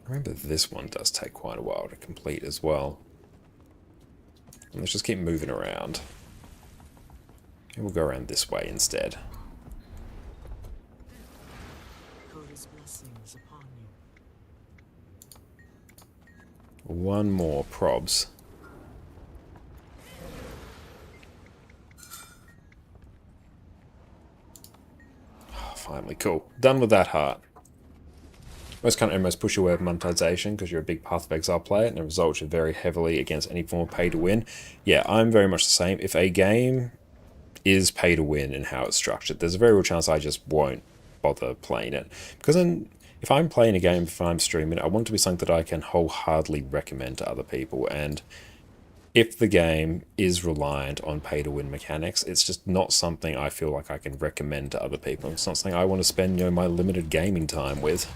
I remember this one does take quite a while to complete as well. And let's just keep moving around. And we'll go around this way instead. Coda's blessings upon you. One more probs. Oh, finally, cool. Done with that heart. Most kind of almost push you away with monetization because you're a big Path of Exile player and the results are very heavily against any form of pay to win. Yeah, I'm very much the same. If a game is pay to win in how it's structured, there's a very real chance I just won't bother playing it. Because then, if I'm playing a game, if I'm streaming it, I want it to be something that I can wholeheartedly recommend to other people. And if the game is reliant on pay to win mechanics, it's just not something I feel like I can recommend to other people. It's not something I want to spend, you know, my limited gaming time with.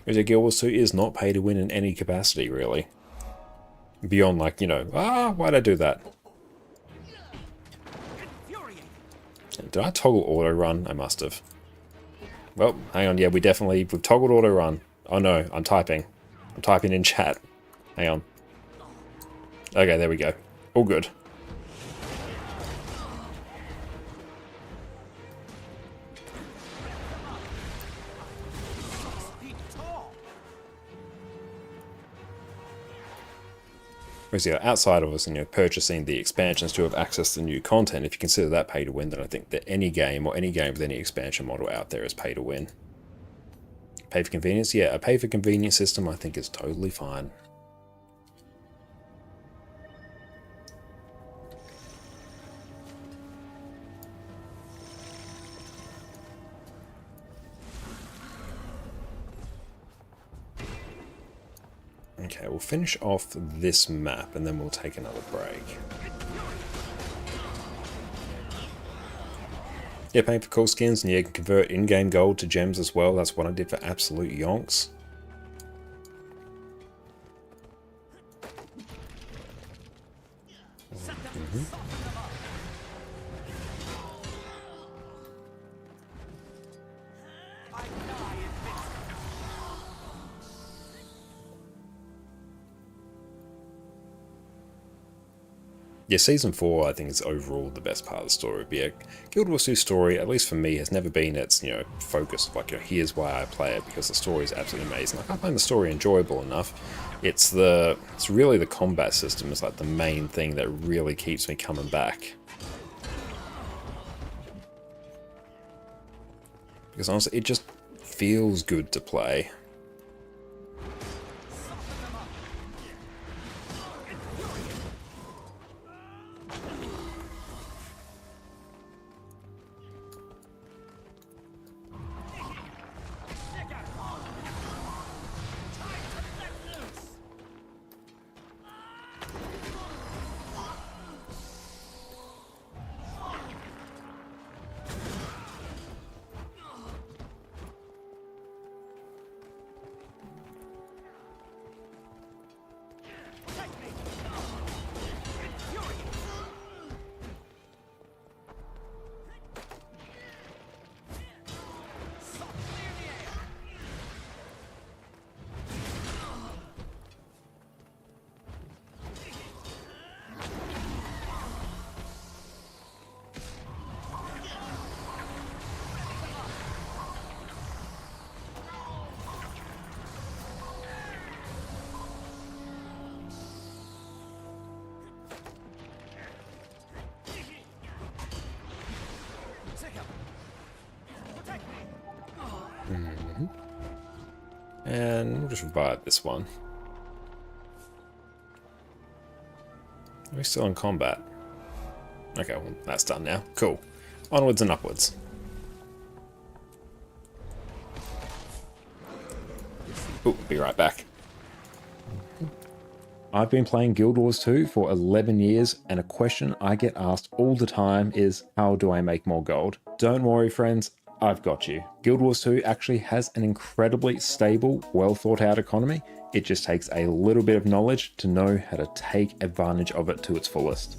Because Guild Wars 2 is not pay to win in any capacity, really. Beyond, like, you know, why'd I do that? Did I toggle auto run? I must have. Well, hang on, yeah, we've toggled auto run. Oh no, I'm typing. I'm typing in chat. Hang on. Okay, there we go. All good. Whereas, yeah, outside of us, you know, purchasing the expansions to have access to new content, if you consider that pay to win, then I think that any game or any game with any expansion model out there is pay to win. Pay for convenience? Yeah, a pay for convenience system I think is totally fine. Okay, we'll finish off this map and then we'll take another break. Yeah, paying for cool skins, and yeah, you can convert in-game gold to gems as well. That's what I did for absolute yonks. Yeah, Season 4, I think, is overall the best part of the story. But yeah, Guild Wars 2 story, at least for me, has never been its, you know, focus. Like, you know, here's why I play it, because the story is absolutely amazing. Like, I find the story enjoyable enough. It's really the combat system is like the main thing that really keeps me coming back. Because honestly, it just feels good to play. And we'll just revive this one. We're still in combat. Okay, well, that's done now. Cool. Onwards and upwards. Ooh, be right back. I've been playing Guild Wars 2 for 11 years, and a question I get asked all the time is, how do I make more gold? Don't worry, friends, I've got you. Guild Wars 2 actually has an incredibly stable, well thought out economy. It just takes a little bit of knowledge to know how to take advantage of it to its fullest.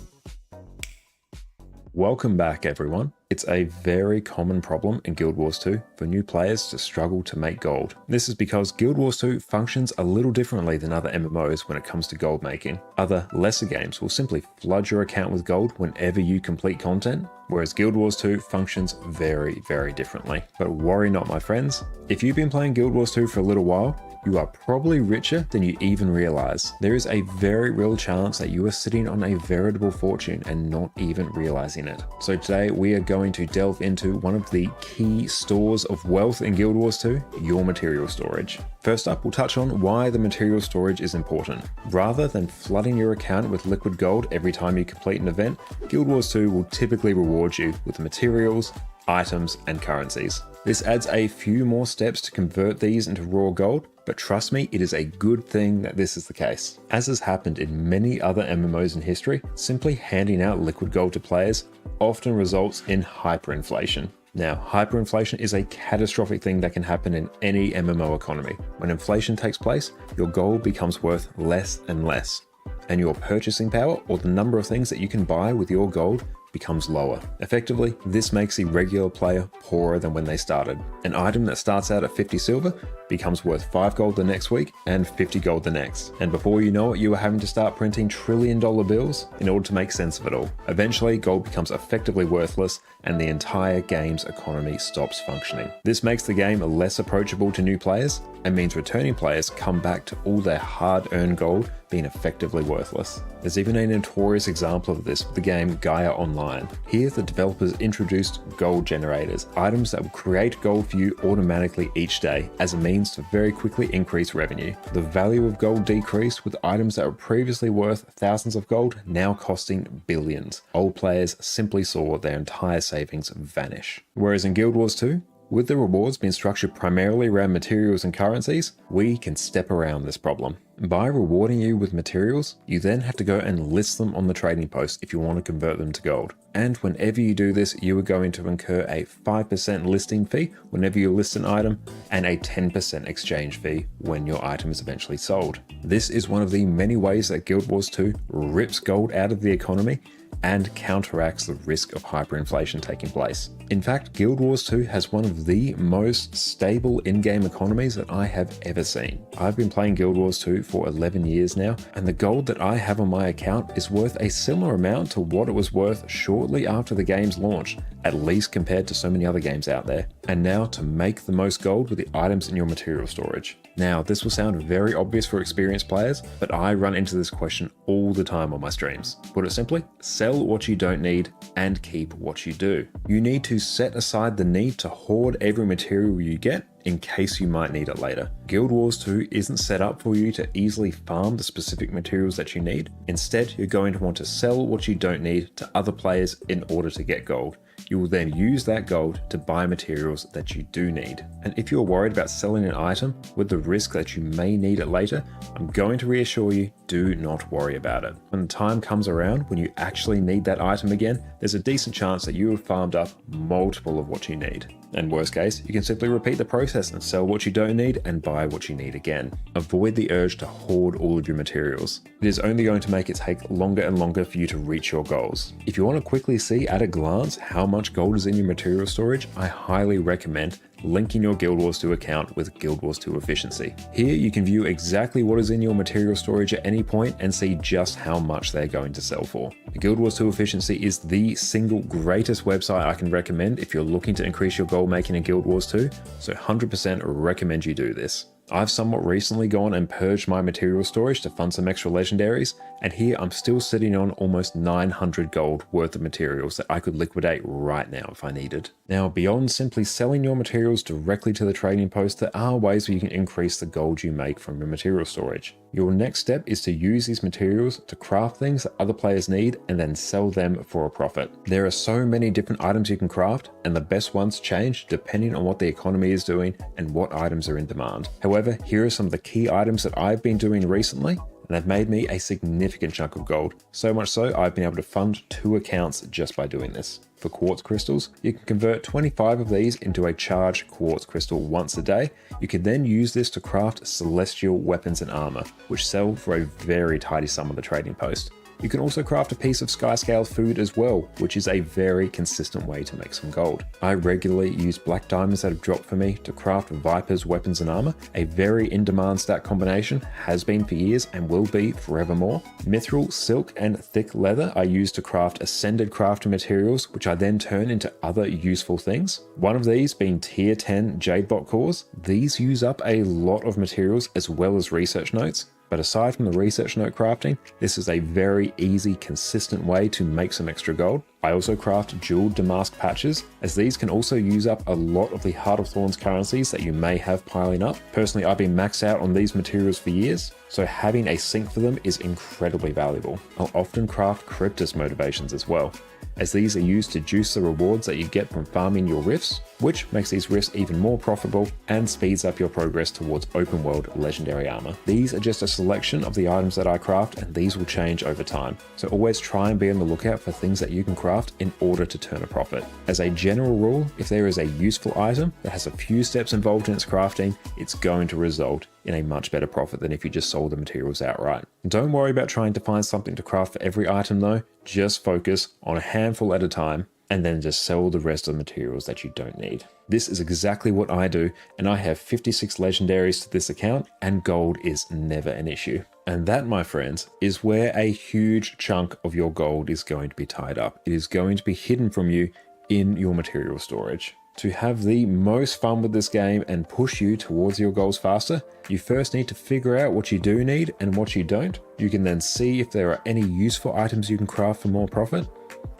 Welcome back, everyone. It's a very common problem in Guild Wars 2 for new players to struggle to make gold. This is because Guild Wars 2 functions a little differently than other MMOs when it comes to gold making. Other, lesser games will simply flood your account with gold whenever you complete content, whereas Guild Wars 2 functions very, very differently. But worry not, my friends. If you've been playing Guild Wars 2 for a little while, you are probably richer than you even realize. There is a very real chance that you are sitting on a veritable fortune and not even realizing it. So today we are going to delve into one of the key stores of wealth in Guild Wars 2, your material storage. First up, we'll touch on why the material storage is important. Rather than flooding your account with liquid gold every time you complete an event, Guild Wars 2 will typically reward you with materials, items, and currencies. This adds a few more steps to convert these into raw gold, but trust me, it is a good thing that this is the case. As has happened in many other MMOs in history, simply handing out liquid gold to players often results in hyperinflation. Now, hyperinflation is a catastrophic thing that can happen in any MMO economy. When inflation takes place, your gold becomes worth less and less, and your purchasing power, or the number of things that you can buy with your gold, becomes lower. Effectively, this makes the regular player poorer than when they started. An item that starts out at 50 silver becomes worth 5 gold the next week and 50 gold the next. And before you know it, you are having to start printing trillion-dollar bills in order to make sense of it all. Eventually, gold becomes effectively worthless and the entire game's economy stops functioning. This makes the game less approachable to new players and means returning players come back to all their hard-earned gold being effectively worthless. There's even a notorious example of this with the game Gaia Online. Here, the developers introduced gold generators, items that will create gold for you automatically each day as a means to very quickly increase revenue. The value of gold decreased, with items that were previously worth thousands of gold now costing billions. Old players simply saw their entire savings vanish. Whereas in Guild Wars 2, with the rewards being structured primarily around materials and currencies, we can step around this problem. By rewarding you with materials, you then have to go and list them on the trading post if you want to convert them to gold. And whenever you do this, you are going to incur a 5% listing fee whenever you list an item, and a 10% exchange fee when your item is eventually sold. This is one of the many ways that Guild Wars 2 rips gold out of the economy and counteracts the risk of hyperinflation taking place. In fact, Guild Wars 2 has one of the most stable in-game economies that I have ever seen. I've been playing Guild Wars 2 for 11 years now, and the gold that I have on my account is worth a similar amount to what it was worth shortly after the game's launch, at least compared to so many other games out there. And now to make the most gold with the items in your material storage. Now, this will sound very obvious for experienced players, but I run into this question all the time on my streams. Put it simply, sell what you don't need and keep what you do. You need to set aside the need to hoard every material you get in case you might need it later. Guild Wars 2 isn't set up for you to easily farm the specific materials that you need. Instead, you're going to want to sell what you don't need to other players in order to get gold. You will then use that gold to buy materials that you do need. And if you're worried about selling an item with the risk that you may need it later, I'm going to reassure you, do not worry about it. When the time comes around when you actually need that item again, there's a decent chance that you have farmed up multiple of what you need. And worst case, you can simply repeat the process and sell what you don't need and buy what you need again. Avoid the urge to hoard all of your materials. It is only going to make it take longer and longer for you to reach your goals. If you want to quickly see at a glance how much gold is in your material storage, I highly recommend linking your Guild Wars 2 account with Guild Wars 2 Efficiency. Here you can view exactly what is in your material storage at any point and see just how much they're going to sell for. Guild Wars 2 Efficiency is the single greatest website I can recommend if you're looking to increase your gold making in Guild Wars 2, so 100% recommend you do this. I've somewhat recently gone and purged my material storage to fund some extra legendaries, and here I'm still sitting on almost 900 gold worth of materials that I could liquidate right now if I needed. Now, beyond simply selling your materials directly to the trading post, there are ways where you can increase the gold you make from your material storage. Your next step is to use these materials to craft things that other players need and then sell them for a profit. There are so many different items you can craft, and the best ones change depending on what the economy is doing and what items are in demand. However, here are some of the key items that I've been doing recently, and they've made me a significant chunk of gold. So much so, I've been able to fund 2 accounts just by doing this. For quartz crystals, you can convert 25 of these into a charged quartz crystal once a day. You can then use this to craft celestial weapons and armor, which sell for a very tidy sum on the trading post. You can also craft a piece of Skyscale food as well, which is a very consistent way to make some gold. I regularly use black diamonds that have dropped for me to craft Viper's weapons and armor, a very in-demand stat combination, has been for years and will be forevermore. Mithril, silk, and thick leather I use to craft ascended crafting materials, which I then turn into other useful things. One of these being tier 10 Jadebot cores. These use up a lot of materials as well as research notes. But aside from the research note crafting, this is a very easy, consistent way to make some extra gold. I also craft jeweled damask patches, as these can also use up a lot of the Heart of Thorns currencies that you may have piling up. Personally, I've been maxed out on these materials for years, so having a sink for them is incredibly valuable. I'll often craft Cryptus motivations as well, as these are used to juice the rewards that you get from farming your rifts, which makes these rifts even more profitable and speeds up your progress towards open world legendary armor. These are just a selection of the items that I craft, and these will change over time. So always try and be on the lookout for things that you can craft in order to turn a profit. As a general rule, if there is a useful item that has a few steps involved in its crafting, it's going to result in a much better profit than if you just sold the materials outright. Don't worry about trying to find something to craft for every item though, just focus on a handful at a time and then just sell the rest of the materials that you don't need. This is exactly what I do, and I have 56 legendaries to this account, and gold is never an issue. And that, my friends, is where a huge chunk of your gold is going to be tied up. It is going to be hidden from you in your material storage. To have the most fun with this game and push you towards your goals faster, you first need to figure out what you do need and what you don't. You can then see if there are any useful items you can craft for more profit.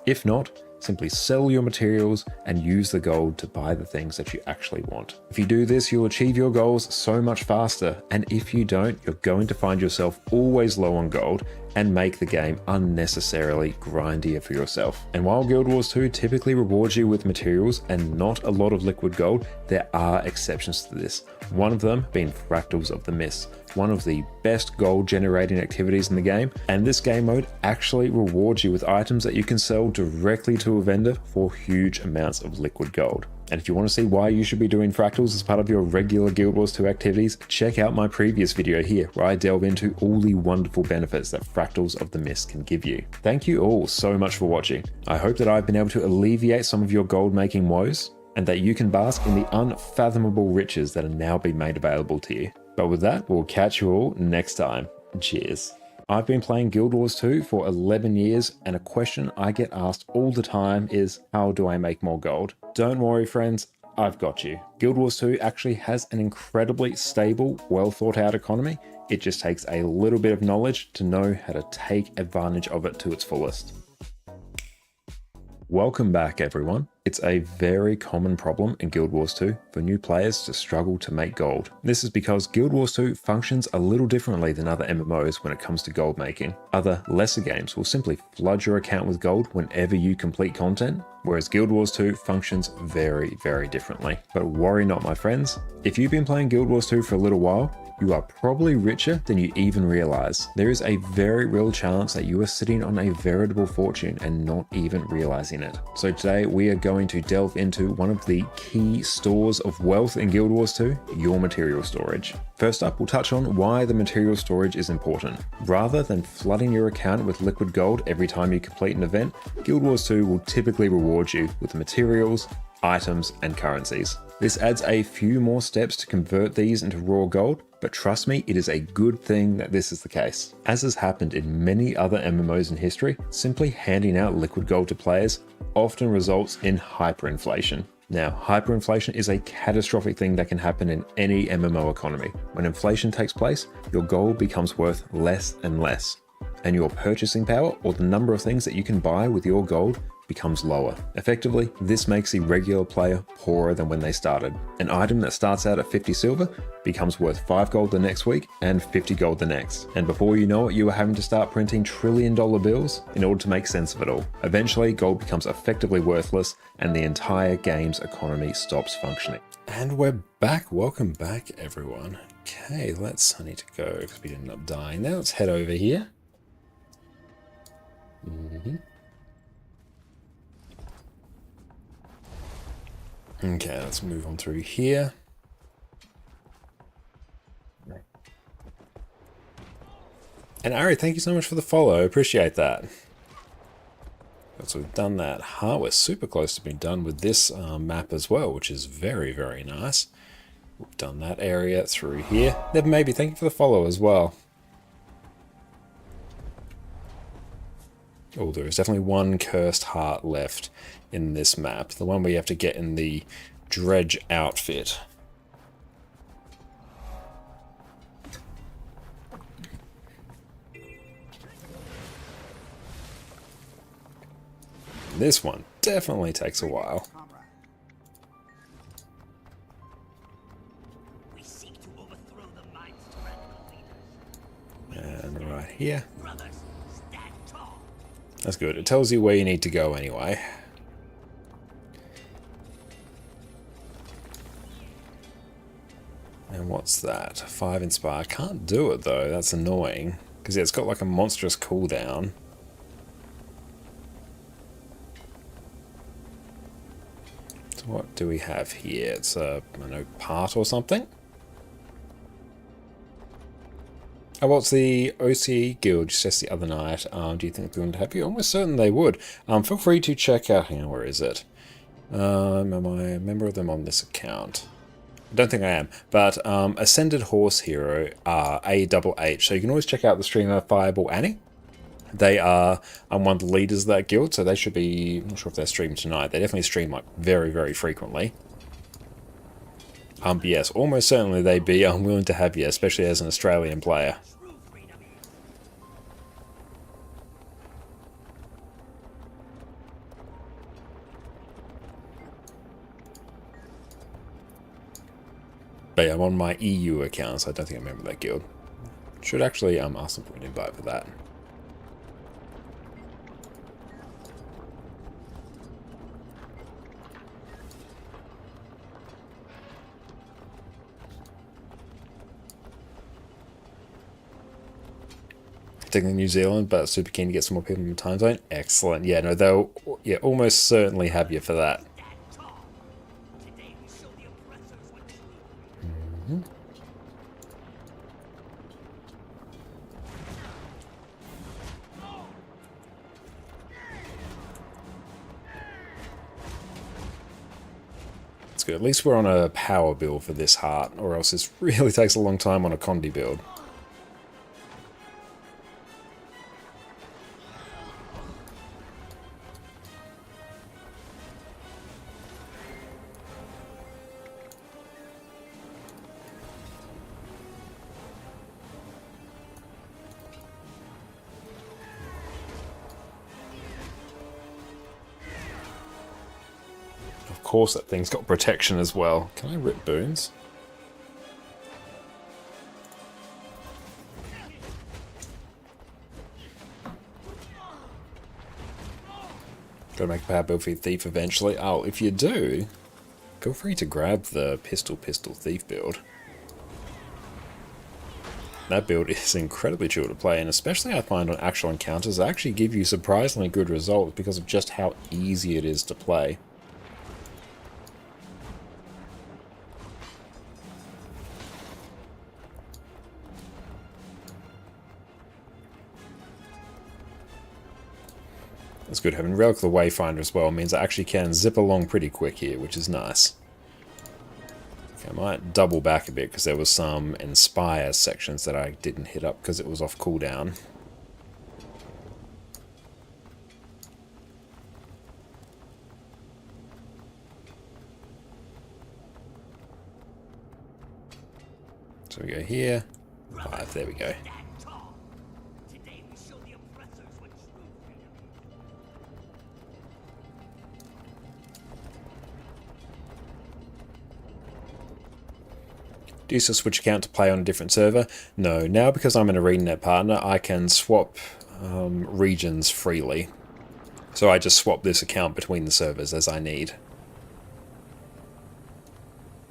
If not, simply sell your materials and use the gold to buy the things that you actually want. If you do this, you'll achieve your goals so much faster, and if you don't, you're going to find yourself always low on gold and make the game unnecessarily grindier for yourself. And while Guild Wars 2 typically rewards you with materials and not a lot of liquid gold, there are exceptions to this. One of them being Fractals of the Mist, one of the best gold generating activities in the game, and this game mode actually rewards you with items that you can sell directly to a vendor for huge amounts of liquid gold. And if you want to see why you should be doing fractals as part of your regular Guild Wars 2 activities, check out my previous video here where I delve into all the wonderful benefits that Fractals of the Mist can give you. Thank you all so much for watching. I hope that I've been able to alleviate some of your gold making woes, and that you can bask in the unfathomable riches that are now being made available to you. But with that, we'll catch you all next time. Cheers. I've been playing Guild Wars 2 for 11 years, and a question I get asked all the time is, how do I make more gold? Don't worry friends, I've got you. Guild Wars 2 actually has an incredibly stable, well thought out economy. It just takes a little bit of knowledge to know how to take advantage of it to its fullest. Welcome back everyone. It's a very common problem in Guild Wars 2 for new players to struggle to make gold. This is because Guild Wars 2 functions a little differently than other MMOs when it comes to gold making. Other lesser games will simply flood your account with gold whenever you complete content, whereas Guild Wars 2 functions very, very differently. But worry not my friends, if you've been playing Guild Wars 2 for a little while, you are probably richer than you even realize. There is a very real chance that you are sitting on a veritable fortune and not even realizing it. So today we are going to delve into one of the key stores of wealth in Guild Wars 2, your material storage. First up, we'll touch on why the material storage is important. Rather than flooding your account with liquid gold every time you complete an event, Guild Wars 2 will typically reward you with materials, items, and currencies. This adds a few more steps to convert these into raw gold, but trust me, it is a good thing that this is the case. As has happened in many other MMOs in history, simply handing out liquid gold to players often results in hyperinflation. Now, hyperinflation is a catastrophic thing that can happen in any MMO economy. When inflation takes place, your gold becomes worth less and less, and your purchasing power, or the number of things that you can buy with your gold, becomes lower. Effectively, this makes the regular player poorer than when they started. An item that starts out at 50 silver becomes worth 5 gold the next week and 50 gold the next. And before you know it, you are having to start printing trillion-dollar bills in order to make sense of it all. Eventually, gold becomes effectively worthless and the entire game's economy stops functioning. And we're back. Welcome back, everyone. Okay, I need to go because we didn't end up dying. Now let's head over here. Okay, let's move on through here. And Ari, thank you so much for the follow. I appreciate that. So we've done that. We're super close to being done with this map as well, which is very, very nice. We've done that area through here. Never maybe, thank you for the follow as well. Oh, there is definitely one cursed heart left in this map. The one where you have to get in the dredge outfit. This one definitely takes a while. We seek to overthrow the mind's tyrannical leaders. And right here. Brothers, stand tall. That's good. It tells you where you need to go anyway. And what's that? 5 inspire. Can't do it though. That's annoying. Because yeah, it's got like a monstrous cooldown. So what do we have here? It's a, I don't know, part or something? Oh, well, it's the OCE guild just the other night. Do you think they're going to have you? Almost certain they would. Feel free to check out, hang on, where is it? Am I a member of them on this account? I don't think I am, but Ascended Horse Hero, AHH, so you can always check out the streamer Fireball Annie. They are one of the leaders of that guild, so they should be, I'm not sure if they're streaming tonight, they definitely stream like very, very frequently. But yes, almost certainly they'd be willing to have you, especially as an Australian player. But yeah, I'm on my EU account, so I don't think I remember that guild. Should actually ask them for an invite for that. Particularly New Zealand, but super keen to get some more people in the time zone. Excellent. Yeah, no, they'll almost certainly have you for that. Today we show the oppressors what true. It's good. At least we're on a power build for this heart, or else this really takes a long time on a Condi build. Of course that thing's got protection as well. Can I rip boons? Gotta make a power build for your thief eventually. Oh, if you do, feel free to grab the pistol thief build. That build is incredibly chill to play, and especially I find on actual encounters, they actually give you surprisingly good results because of just how easy it is to play. It's good having Relic of the Wayfinder as well, means I actually can zip along pretty quick here, which is nice. Okay, I might double back a bit because there was some Inspire sections that I didn't hit up because it was off cooldown. So we go here. 5, there we go. Stand tall. Today we show the oppressors what true freedom is. Do you still switch account to play on a different server? No, now because I'm an ArenaNet partner, I can swap regions freely. So I just swap this account between the servers as I need.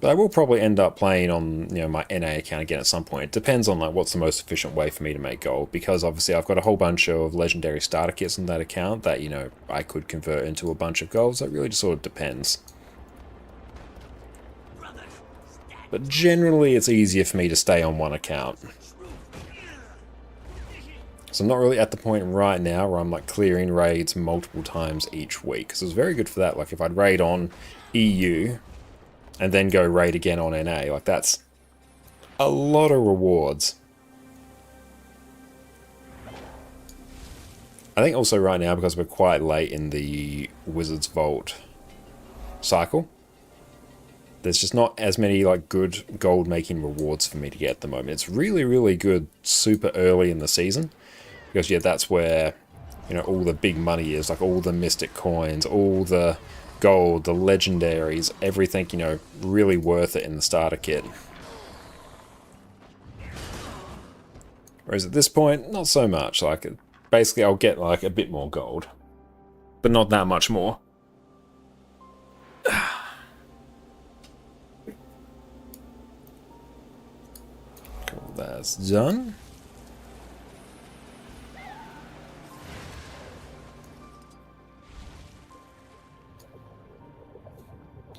But I will probably end up playing on, you know, my NA account again at some point. It depends on like what's the most efficient way for me to make gold, because obviously I've got a whole bunch of legendary starter kits on that account that, you know, I could convert into a bunch of golds. That really just sort of depends. Brothers, stand But generally it's easier for me to stay on one account. So I'm not really at the point right now where I'm like clearing raids multiple times each week. Because it was very good for that. Like if I'd raid on EU and then go raid again on NA, like that's a lot of rewards. I think also right now, because we're quite late in the Wizard's Vault cycle, there's just not as many like good gold making rewards for me to get at the moment. It's really, really good super early in the season. Because yeah, that's where, you know, all the big money is, like all the mystic coins, all the gold, the legendaries, everything, you know, really worth it in the starter kit. Whereas at this point, not so much. Like, basically I'll get like a bit more gold, but not that much more. Cool, that's done.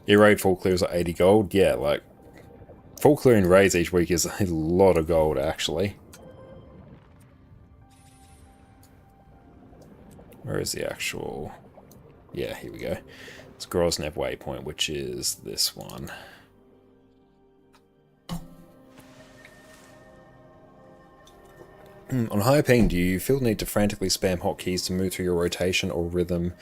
Your raid full clears at 80 gold. Yeah, like, full clearing raids each week is a lot of gold, actually. Where is the actual... Yeah, here we go. It's Groznev waypoint, which is this one. On high ping, do you feel the need to frantically spam hotkeys to move through your rotation or rhythm?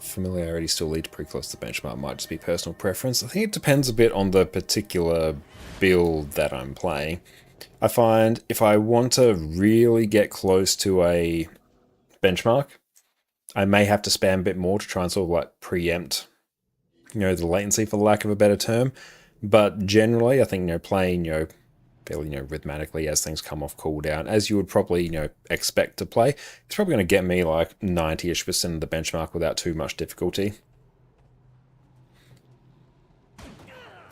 Familiarity still lead to pretty close to the benchmark. Might just be personal preference. I think it depends a bit on the particular build that I'm playing. I find if I want to really get close to a benchmark, I may have to spam a bit more to try and sort of like preempt, you know, the latency, for lack of a better term. But generally, I think, you know, playing, you know, fairly, you know, rhythmically as things come off cooldown, as you would probably, you know, expect to play, it's probably going to get me like 90-ish% of the benchmark without too much difficulty.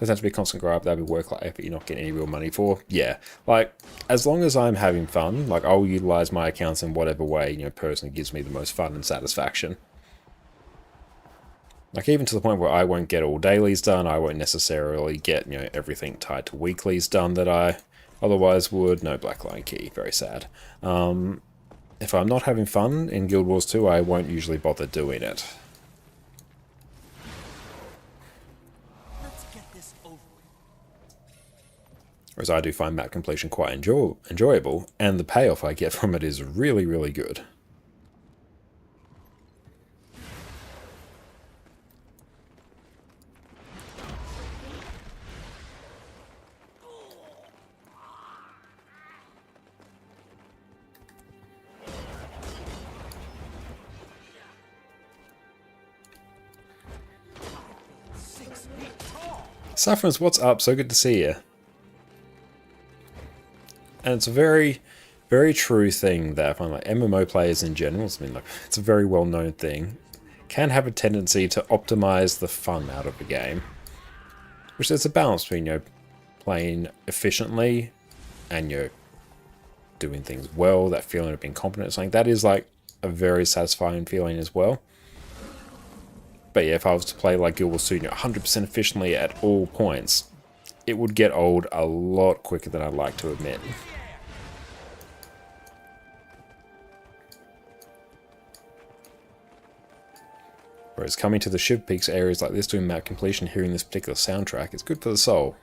Doesn't have to be a constant grind, that'd be work like effort you're not getting any real money for. Yeah, like, as long as I'm having fun, like, I'll utilize my accounts in whatever way, you know, personally gives me the most fun and satisfaction. Like, even to the point where I won't get all dailies done, I won't necessarily get, you know, everything tied to weeklies done that I otherwise would. No Blackline Key, very sad. If I'm not having fun in Guild Wars 2, I won't usually bother doing it. Let's get this over with. Whereas I do find map completion quite enjoyable, and the payoff I get from it is really, really good. Saffron's, what's up? So good to see you. And it's a very, very true thing that I find, like, MMO players in general, I mean, like, it's a very well-known thing, can have a tendency to optimize the fun out of the game. Which there's a balance between, you know, playing efficiently and, you know, doing things well, that feeling of being competent, something that is like a very satisfying feeling as well. But yeah, if I was to play like Guild Wars 2, you know, 100% efficiently at all points, it would get old a lot quicker than I'd like to admit. Whereas coming to the Shiv Peaks areas like this, doing map completion, hearing this particular soundtrack, it's good for the soul.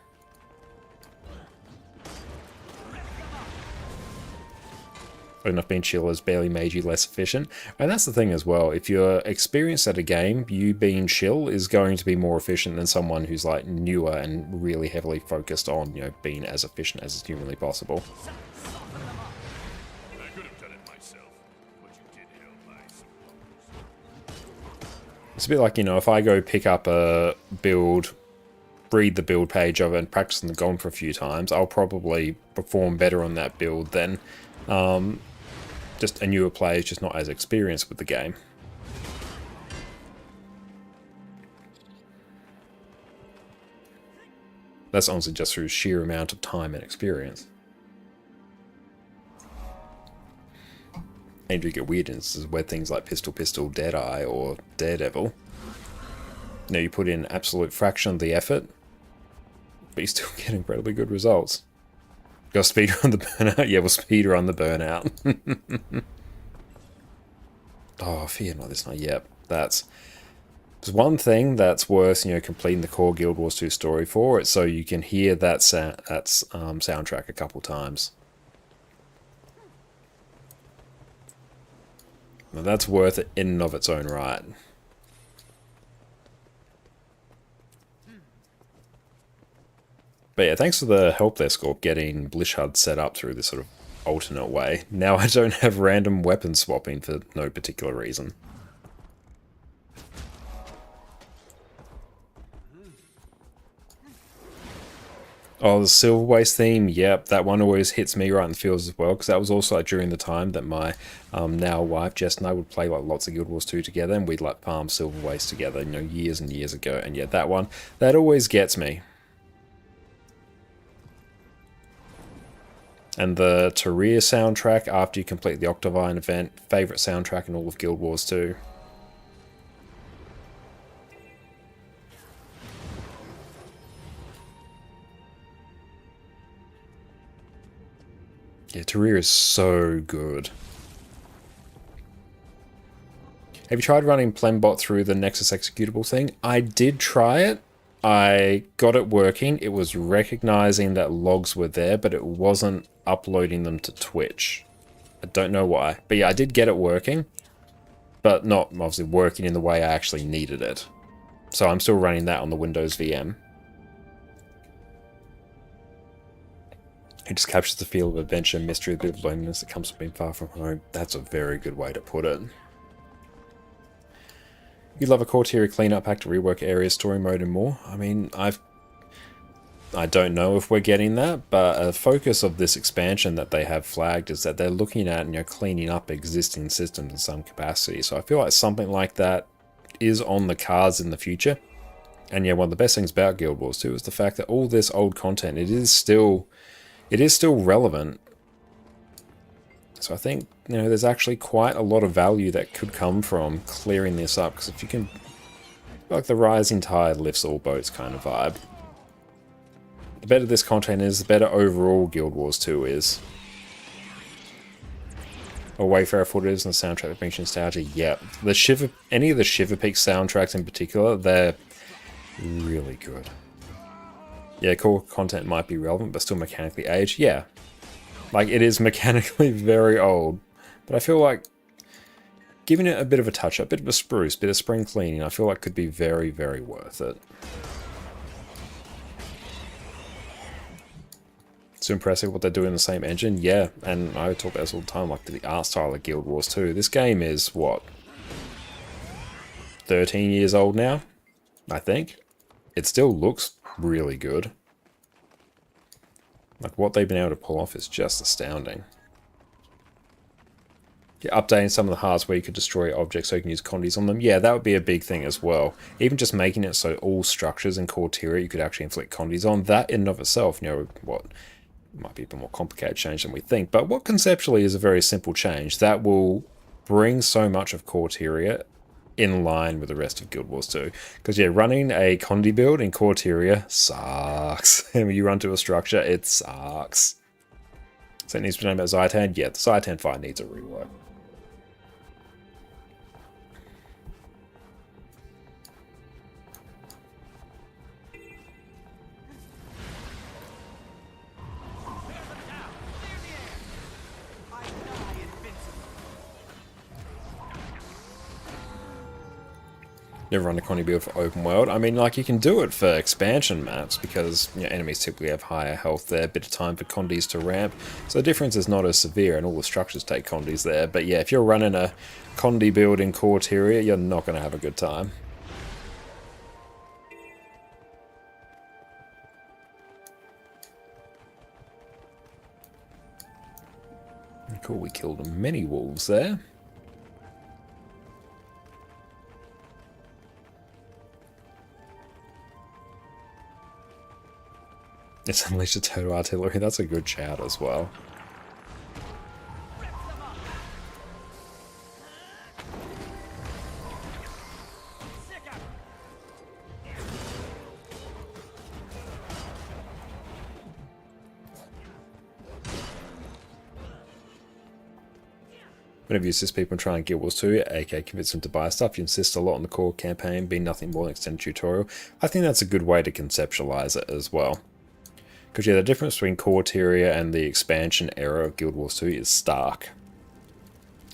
enough being chill has barely made you less efficient. And that's the thing as well. If you're experienced at a game, you being chill is going to be more efficient than someone who's like newer and really heavily focused on, you know, being as efficient as is humanly possible. I could have done it myself, but you did help, I suppose. It's a bit like, you know, if I go pick up a build, read the build page of it and practice on the GOM for a few times, I'll probably perform better on that build than just a newer player who's just not as experienced with the game. That's honestly just through sheer amount of time and experience. And you get weird instances where things like Pistol Pistol, Deadeye, or Daredevil, you know, you put in absolute fraction of the effort, but you still get incredibly good results. Got speedrun the burnout? Yeah, we'll speedrun the burnout. Oh, fear not this night. Yep, that's... There's one thing that's worth, you know, completing the core Guild Wars 2 story for. It's so you can hear that soundtrack a couple times. Now that's worth it in and of its own right. But yeah, thanks for the help there, Scorp, getting Blishhud set up through this sort of alternate way. Now I don't have random weapon swapping for no particular reason. Oh, the Silver Waste theme, yep, that one always hits me right in the feels as well, because that was also like during the time that my now wife, Jess, and I would play like lots of Guild Wars 2 together, and we'd like farm Silver Waste together, you know, years and years ago, and yeah, that one, that always gets me. And the Tyria soundtrack after you complete the Octavine event, favourite soundtrack in all of Guild Wars 2. Yeah, Tyria is so good. Have you tried running Plembot through the Nexus executable thing? I did try it. I got it working. It was recognizing that logs were there, but it wasn't uploading them to Twitch. I don't know why. But yeah, I did get it working, but not obviously working in the way I actually needed it. So I'm still running that on the Windows VM. It just captures the feel of adventure, mystery, a bit of loneliness that comes from being far from home. That's a very good way to put it. You'd love a Corteria cleanup pack to rework areas, story mode, and more. I mean, I don't know if we're getting that, but a focus of this expansion that they have flagged is that they're looking at, you know, cleaning up existing systems in some capacity. So I feel like something like that is on the cards in the future. And yeah, one of the best things about Guild Wars 2 is the fact that all this old content, it is still relevant. So I think, you know, there's actually quite a lot of value that could come from clearing this up, because if you can, like the rising tide lifts all boats kind of vibe. The better this content is, the better overall Guild Wars 2 is. Or Wayfarer footage and the soundtrack that brings you nostalgia, yeah. Any of the Shiver Peak soundtracks in particular, they're really good. Yeah, core content might be relevant, but still mechanically aged, yeah. Like, it is mechanically very old, but I feel like giving it a bit of a touch-up, bit of a spruce, bit of spring cleaning, I feel like could be very, very worth it. It's impressive what they do in the same engine, yeah, and I talk about this all the time, like the art style of Guild Wars 2. This game is, what, 13 years old now, I think? It still looks really good. Like, what they've been able to pull off is just astounding. Yeah, updating some of the hearts where you could destroy objects so you can use condies on them. Yeah, that would be a big thing as well. Even just making it so all structures in Corteria you could actually inflict condies on. That in and of itself, you know, what might be a bit more complicated change than we think. But what conceptually is a very simple change that will bring so much of Corteria in line with the rest of Guild Wars 2. Because yeah, running a Condi build in Corteria sucks. And when you run to a structure, it sucks. So it needs to be known about Zaitan. Yeah, the Zaitan fight needs a rework. never run a Connie build for open world. I mean, like, you can do it for expansion maps because, you know, enemies typically have higher health there, a bit of time for condies to ramp, so the difference is not as severe and all the structures take condies there. But yeah, if you're running a condi build in Corteria, you're not going to have a good time. Cool, we killed many wolves there. It's unleashed a total artillery. That's a good shout as well. Whenever you assist people in trying Guild Wars 2, aka convince them to buy stuff, you insist a lot on the core campaign being nothing more than extended tutorial. I think that's a good way to conceptualize it as well. Because yeah, the difference between Corteria and the expansion era of Guild Wars 2 is stark.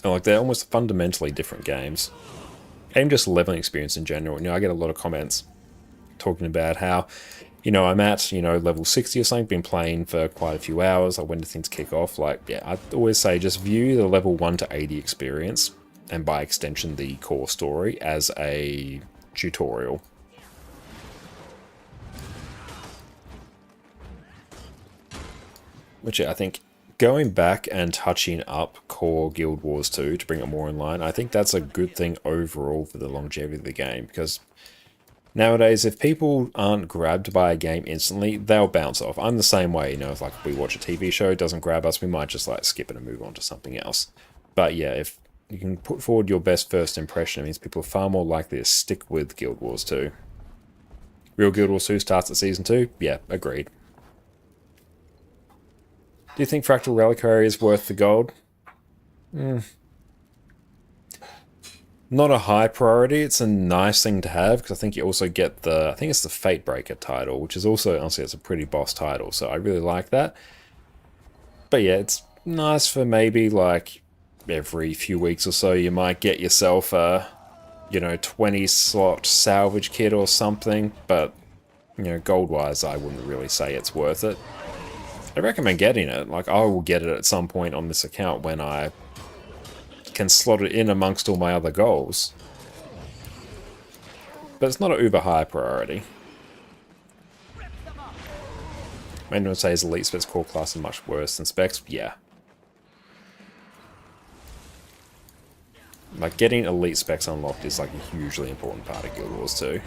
And like, they're almost fundamentally different games. And just leveling experience in general. You know, I get a lot of comments talking about how, you know, I'm at, you know, level 60 or something, been playing for quite a few hours, like when do things kick off? Like, yeah, I always say just view the level 1 to 80 experience, and by extension the core story, as a tutorial. Which I think, going back and touching up core Guild Wars 2 to bring it more in line, I think that's a good thing overall for the longevity of the game, because nowadays, if people aren't grabbed by a game instantly, they'll bounce off. I'm the same way, you know, if like we watch a TV show, it doesn't grab us, we might just like skip it and move on to something else. But yeah, if you can put forward your best first impression, it means people are far more likely to stick with Guild Wars 2. Real Guild Wars 2 starts at Season 2? Yeah, agreed. Do you think Fractal Reliquary is worth the gold? Not a high priority. It's a nice thing to have, because I think you also get the, I think it's the Fate Breaker title, which is also, honestly, it's a pretty boss title, so I really like that. But yeah, it's nice for maybe like every few weeks or so you might get yourself a, you know, 20 slot salvage kit or something, but, you know, gold wise, I wouldn't really say it's worth it. I recommend getting it. Like, I will get it at some point on this account when I can slot it in amongst all my other goals. But it's not an uber high priority. Anyone says Elite Specs core class is much worse than Specs? Yeah. Like, getting Elite Specs unlocked is like a hugely important part of Guild Wars 2.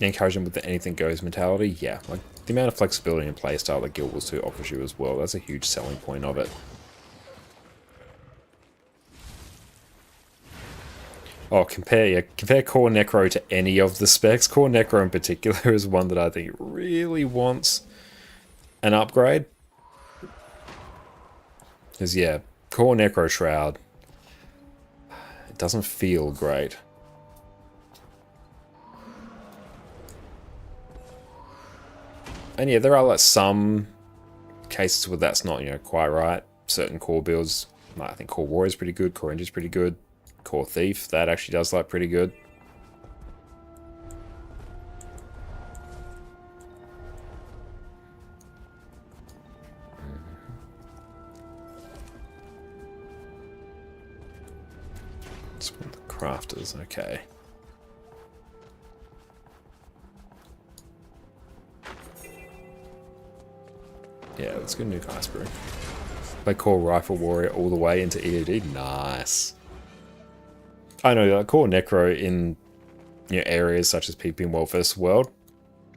Encourage them with the anything goes mentality, yeah. Like, the amount of flexibility and playstyle that Guild Wars 2 offers you as well, that's a huge selling point of it. Oh, compare Core Necro to any of the specs. Core Necro in particular is one that I think really wants an upgrade. Because yeah, Core Necro Shroud, it doesn't feel great. And yeah, there are like some cases where that's not, you know, quite right. Certain core builds, like I think Core Warrior is pretty good, Core Ranger is pretty good, Core Thief, that actually does like pretty good. Let's put the crafters, okay. Yeah, let's go nuke Iceberg. Play Core Rifle Warrior all the way into EOD. Nice. I know, like Core Necro in, you know, areas such as PP and World vs. World,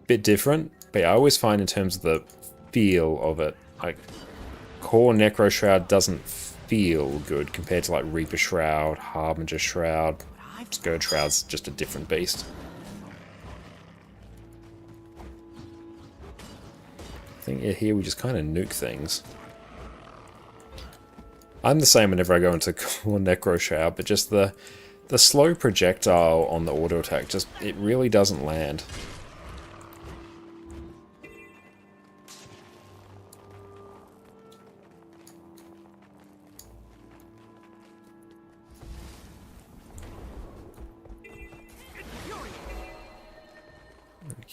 bit different, but yeah, I always find in terms of the feel of it, like Core Necro Shroud doesn't feel good compared to like Reaper Shroud, Harbinger Shroud. Scourge Shroud's just a different beast. I think, yeah, here we just kind of nuke things. I'm the same whenever I go into Core Necro Shroud, but just the slow projectile on the auto attack, just, it really doesn't land.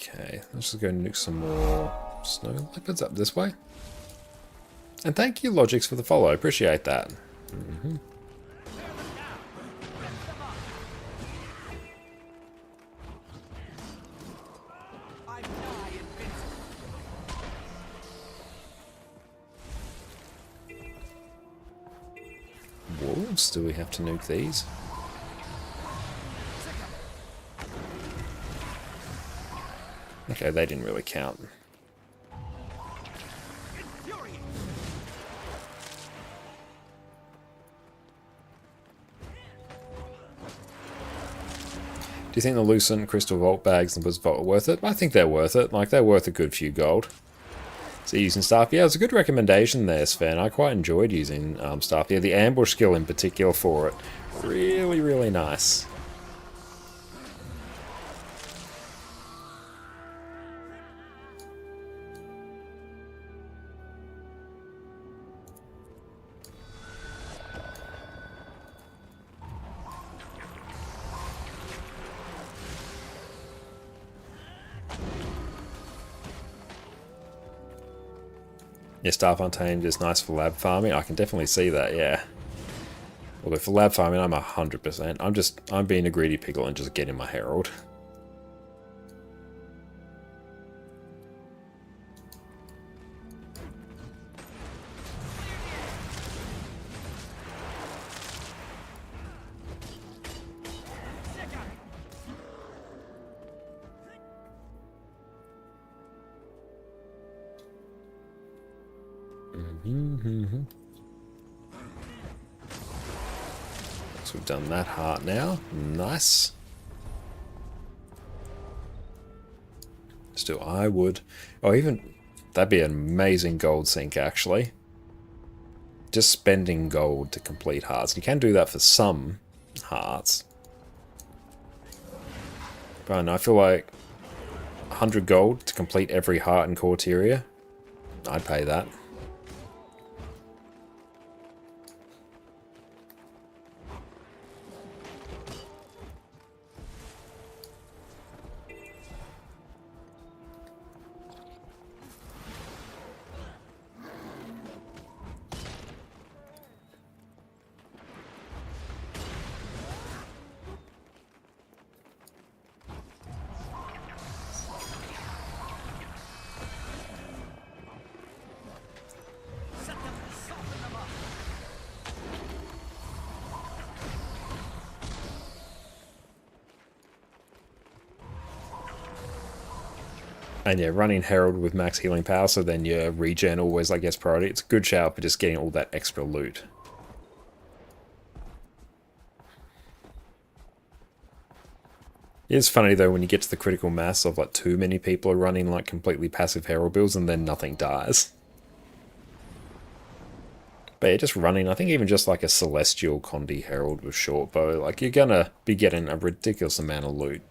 Okay, let's just go nuke some more snow leopards up this way. And thank you, Logix, for the follow. I appreciate that. I'm nigh invincible. Wolves, do we have to nuke these? Okay, they didn't really count. Infuriate. Do you think the Lucent Crystal Vault bags and Blizzard Vault are worth it? I think they're worth it. Like, they're worth a good few gold. So using Staff, yeah, it was a good recommendation there, Sven. I quite enjoyed using Staff. Yeah, the ambush skill in particular for it. Really, really nice. Yeah, Staff Untamed is nice for lab farming. I can definitely see that, yeah. Although for lab farming, I'm 100%. I'm being a greedy pickle and just getting my Herald. So we've done that heart now. Nice. Still, I would... Oh, even... That'd be an amazing gold sink, actually. Just spending gold to complete hearts. You can do that for some hearts. But I don't know, I feel like 100 gold to complete every heart in Corteria. I'd pay that. Set them, soften them up. And yeah, running Herald with max healing power, so then your regen always, I guess, priority. It's a good shout for just getting all that extra loot. It's funny though when you get to the critical mass of like too many people are running like completely passive Herald builds and then nothing dies. But yeah, just running, I think even just like a Celestial Condi Herald with short bow, like you're gonna be getting a ridiculous amount of loot.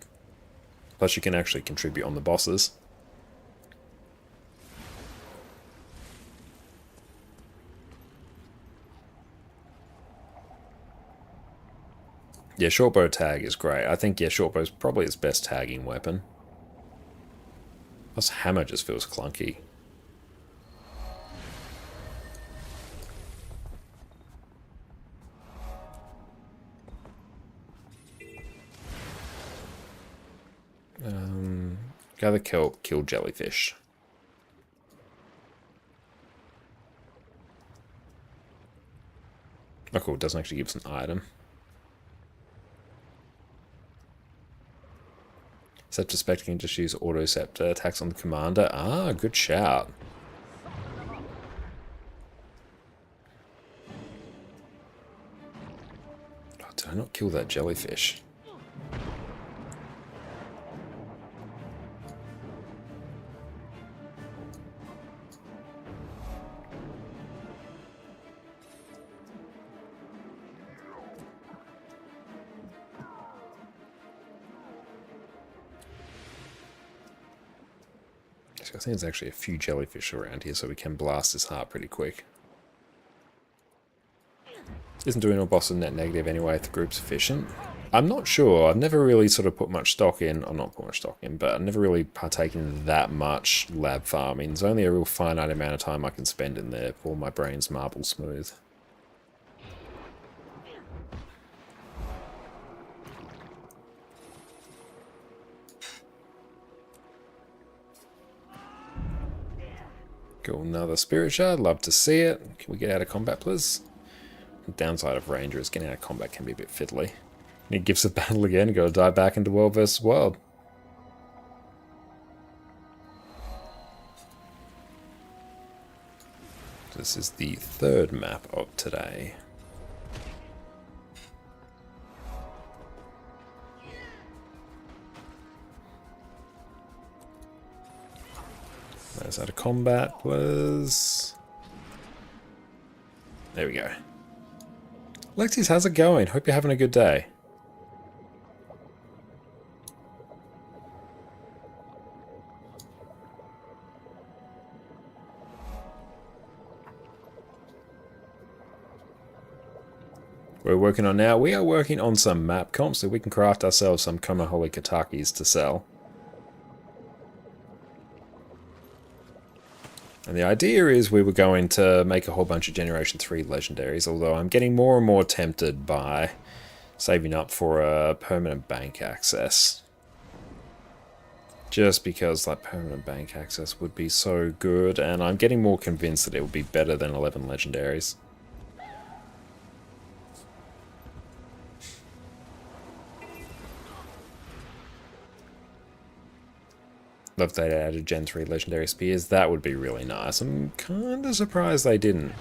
Plus you can actually contribute on the bosses. Yeah, shortbow tag is great. I think, yeah, shortbow is probably its best tagging weapon. Plus hammer just feels clunky. Gather kelp, kill jellyfish. Oh cool, it doesn't actually give us an item. Scepter Spectre can just use auto scepter attacks on the commander. Ah, good shout. Oh, did I not kill that jellyfish? I think there's actually a few jellyfish around here, so we can blast his heart pretty quick. Isn't doing a boss of net negative anyway if the group's efficient. I'm not sure. I've never really sort of put much stock in, or not put much stock in, but I've never really partaken in that much lab farming. There's only a real finite amount of time I can spend in there before my brain's marble smooth. Cool, another spirit shard. Love to see it. Can we get out of combat, please? The downside of Ranger is getting out of combat can be a bit fiddly. Need gifts of battle again. Got to dive back into world versus world. This is the third map of today. There's out of combat, please. There we go. Lexi's, how's it going? Hope you're having a good day. We're working on now. We are working on some map comps so we can craft ourselves some Konoholi Katakis to sell. And the idea is we were going to make a whole bunch of Generation 3 legendaries, although I'm getting more and more tempted by saving up for a permanent bank access. Just because that permanent bank access would be so good, and I'm getting more convinced that it would be better than 11 legendaries. Love they added Gen 3 Legendary Spears. That would be really nice. I'm kind of surprised they didn't.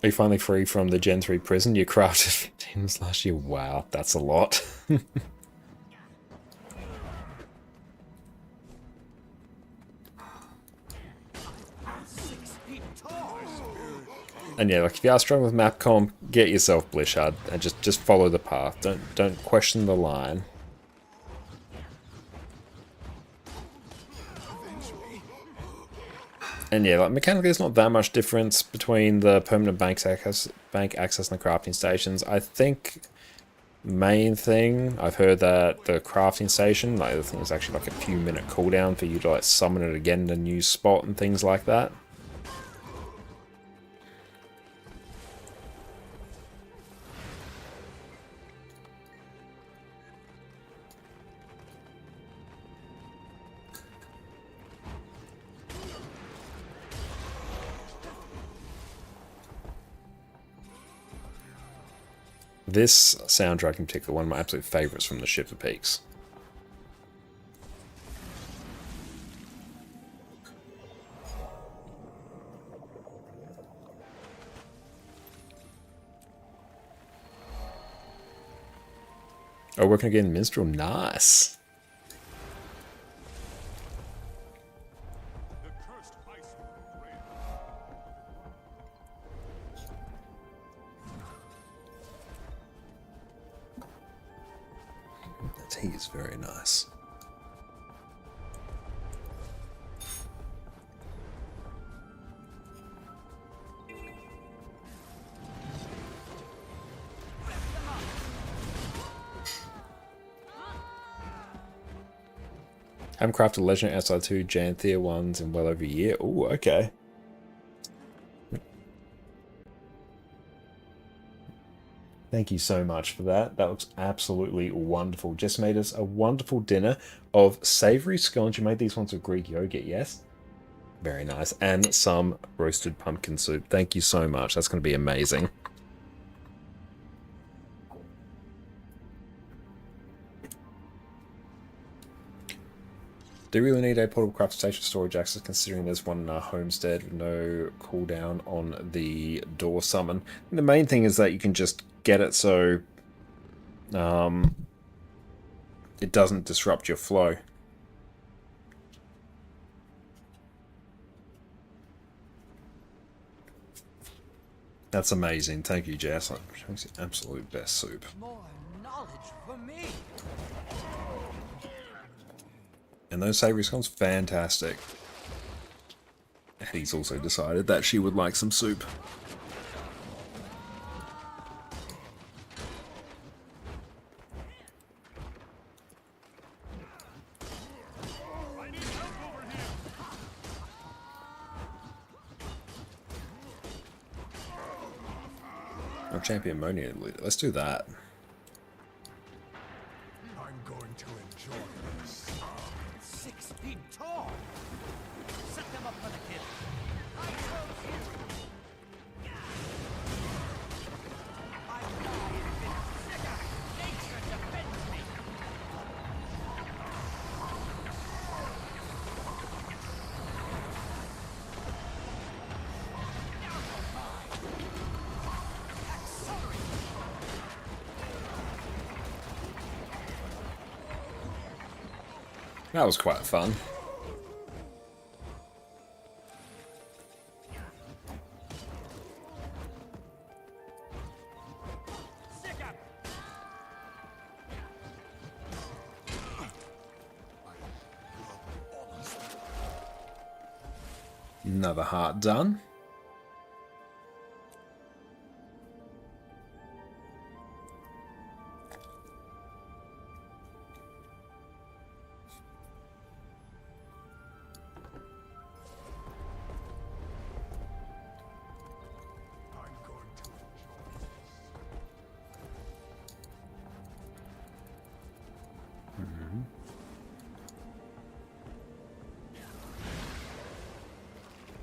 Are you finally free from the Gen 3 prison? You crafted 15 last year. Wow, that's a lot. And yeah, like if you are struggling with map comp, get yourself Blishard and just follow the path. Don't question the line. And yeah, like mechanically, there's not that much difference between the permanent bank access and the crafting stations. I think main thing I've heard that the crafting station, like the thing is actually like a few minute cooldown for you to like summon it again in a new spot and things like that. This soundtrack in particular, one of my absolute favourites from the Shiver Peaks. Oh, working again, Minstrel, nice. He is very nice. Haven't crafted Legend outside 2 Janthea ones in well over a year. Ooh, okay. Thank you so much for that. That looks absolutely wonderful. Just made us a wonderful dinner of savoury scones. You made these ones with Greek yogurt, yes? Very nice. And some roasted pumpkin soup. Thank you so much. That's going to be amazing. Do you really need a portable craft station storage access considering there's one in our homestead with no cooldown on the door summon? And the main thing is that you can just get it so it doesn't disrupt your flow. That's amazing. Thank you, Jess. That makes the absolute best soup. More knowledge for me. And those savory scones, fantastic. He's also decided that she would like some soup. Oh, Champion Monia, let's do that. I'm going to enjoy this. 6 feet tall. Set them up for the kill. I chose you. I die in this. Nature defends me. That was quite fun. Sick up. Another heart done. I'm going to enjoy this.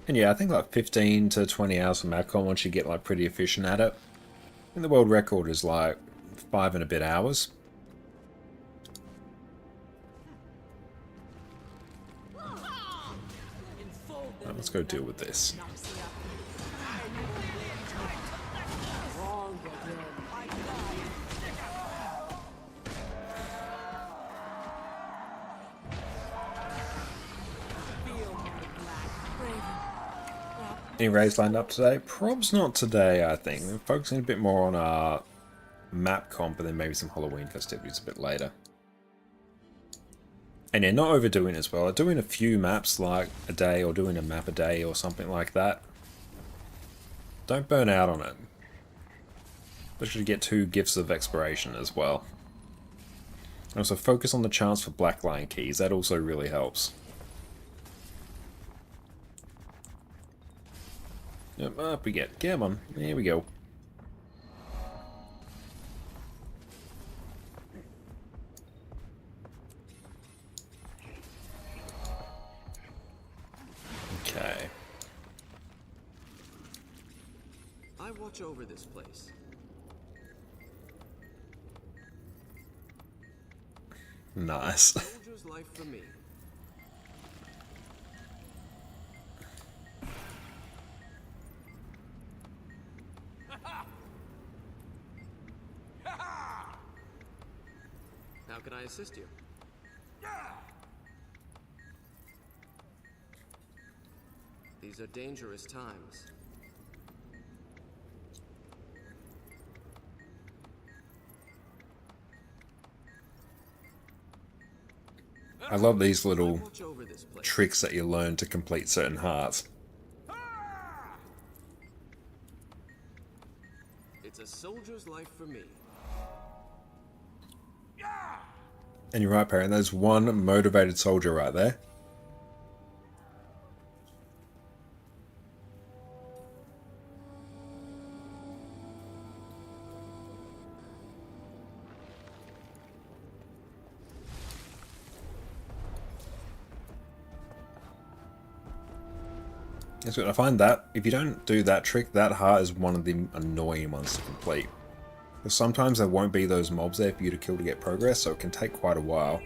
And yeah, I think like 15 to 20 hours for Madcon once you get like pretty efficient at it. And the world record is like 5 and a bit hours. Right, let's go deal with this. Any raids lined up today? Probs not today, I think. We're focusing a bit more on our map comp and then maybe some Halloween festivities a bit later. And yeah, not overdoing as well. Doing a few maps like a day or doing a map a day or something like that. Don't burn out on it. Especially get 2 gifts of exploration as well. And also focus on the chance for black line keys. That also really helps. Yep, up we get. Come on. There we go. Okay. I watch over this place. Nice. Soldier's life for me. How can I assist you? These are dangerous times. I love these I little watch over this place. tricks that you learn to complete certain hearts. It's a soldier's life for me. And you're right, Perrin, there's one motivated soldier right there. That's good. I find that if you don't do that trick, that heart is one of the annoying ones to complete. Because sometimes there won't be those mobs there for you to kill to get progress, so it can take quite a while.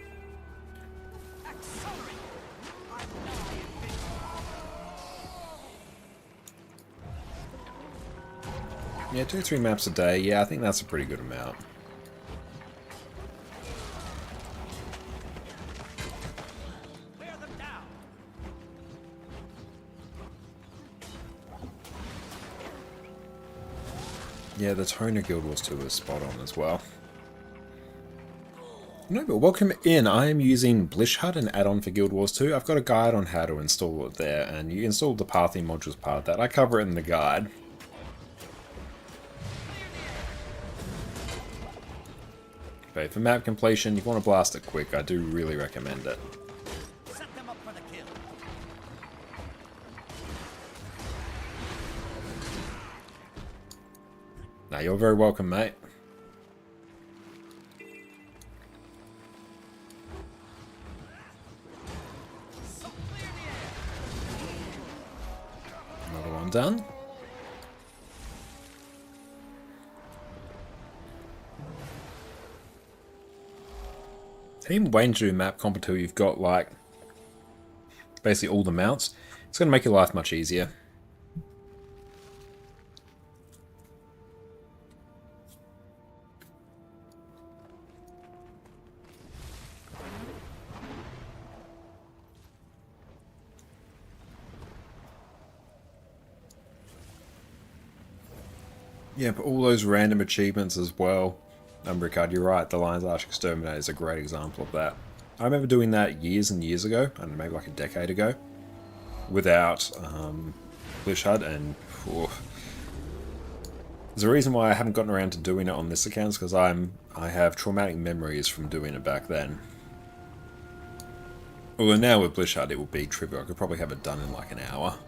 Yeah, 2-3 maps a day. Yeah, I think that's a pretty good amount. Wear them down. Yeah, the Toner Guild Wars 2 was spot on as well. No, but welcome in. I am using Blishhud, an add-on for Guild Wars 2. I've got a guide on how to install it there, and you install the pathing modules part of that. I cover it in the guide. Okay, for map completion, if you want to blast it quick, I do really recommend it. Set them up for the kill. Now, you're very welcome, mate. Another one done. Even waiting to do map comp until you've got, like, basically all the mounts, it's going to make your life much easier. Yeah, but all those random achievements as well. Ricard, you're right, the Lion's Arch Exterminator is a great example of that. I remember doing that years and years ago, I don't know, maybe like a decade ago, without Blishhud, and there's a reason why I haven't gotten around to doing it on this account, because I have traumatic memories from doing it back then. Although now with Blishhud it will be trivial, I could probably have it done in like an hour.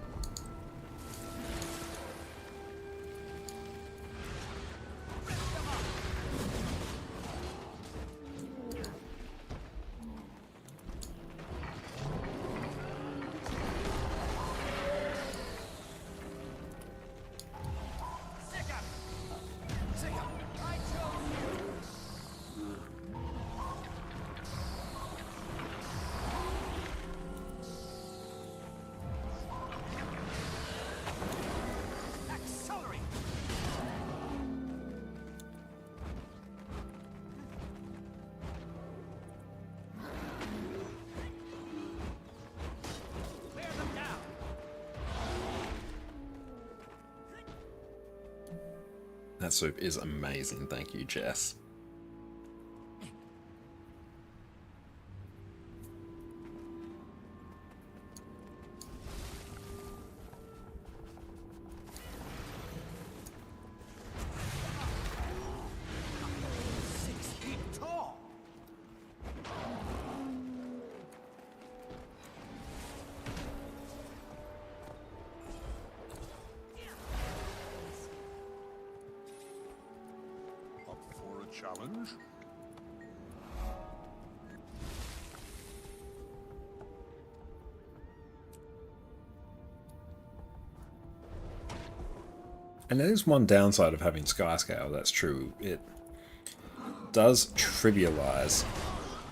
Accelerate. Clear them down. That soup is amazing, thank you, Jess. Tall. Up for a challenge? And there is one downside of having Skyscale, that's true. It does trivialize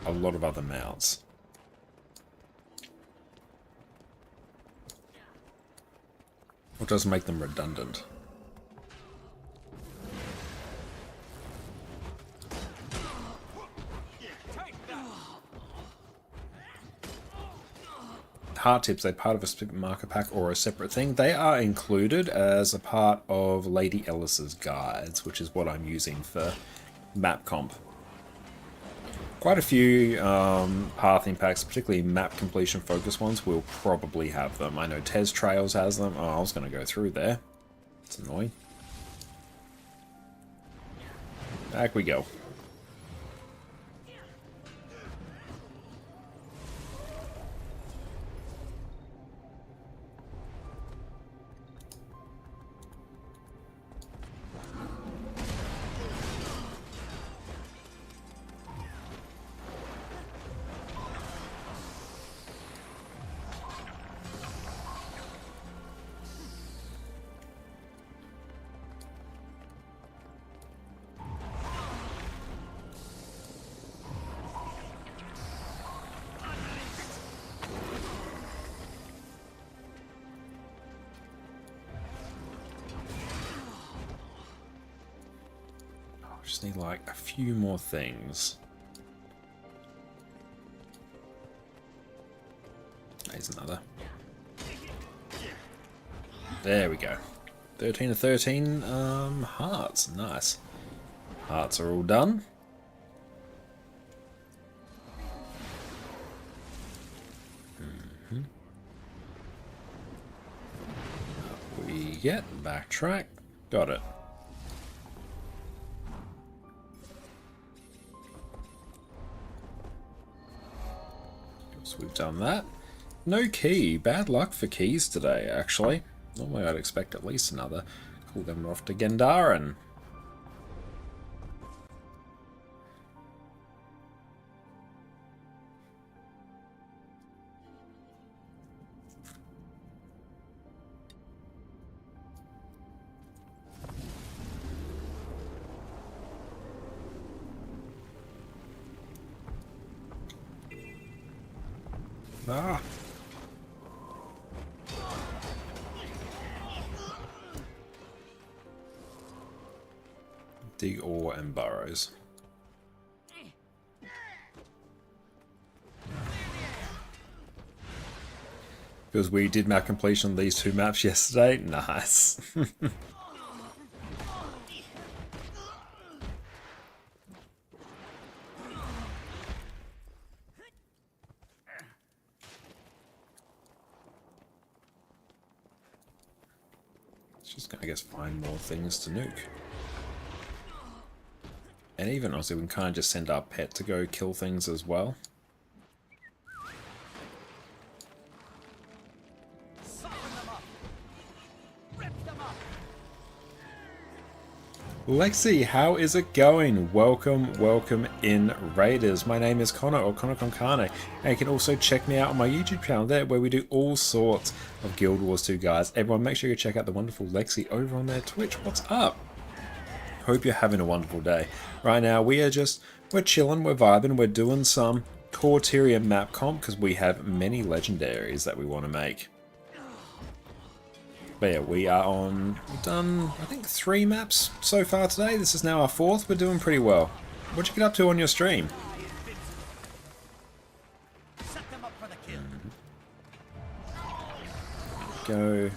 a lot of other mounts. Or does make them redundant. Heart tips, they're part of a specific marker pack or a separate thing. They are included as a part of Lady Ellis's guides, which is what I'm using for map comp. Quite a few pathing packs, particularly map completion focus ones, will probably have them. I know Tez Trails has them. Oh, I was going to go through there. It's annoying. Back we go. Just need like a few more things. There's another. There we go. 13 of 13 hearts. Nice. Hearts are all done. get? Backtrack. Got it. So we've done that. No key. Bad luck for keys today, actually. Normally I'd expect at least another. Cool, then we're off to Gendaran. Ah. Dig ore and burrows. Because we did map completion on these two maps yesterday. Nice. Just gonna, I guess, find more things to nuke. And even, honestly, we can kind of just send our pet to go kill things as well. Soften them up. Rip them up. Lexi, how is it going? Welcome, welcome in, Raiders. My name is Connor, or ConnorConCarne, and you can also check me out on my YouTube channel there, where we do all sorts of Guild Wars 2 guys. Everyone, make sure you check out the wonderful Lexi over on their Twitch. What's up? Hope you're having a wonderful day. Right now, we're chilling, we're vibing, we're doing some core tier map comp, because we have many legendaries that we want to make. But yeah, we've done, I think, 3 maps so far today. This is now our 4th. We're doing pretty well. What'd you get up to on your stream? Set them up for the kill. Go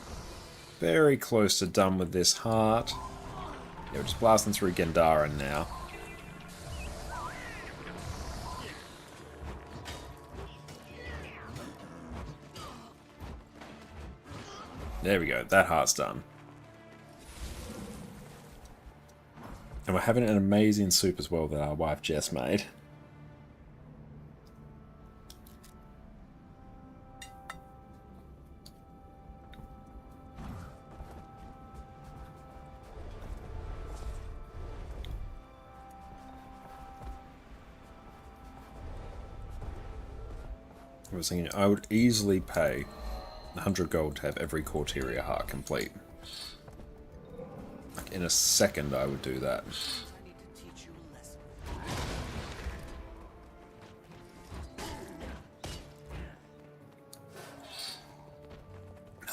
very close to done with this heart. Yeah, we're just blasting through Gendaran now. There we go, that heart's done. And we're having an amazing soup as well that our wife Jess made. I was thinking I would easily pay 100 gold to have every Corteria heart complete. Like in a second I would do that. I need to teach you a lesson.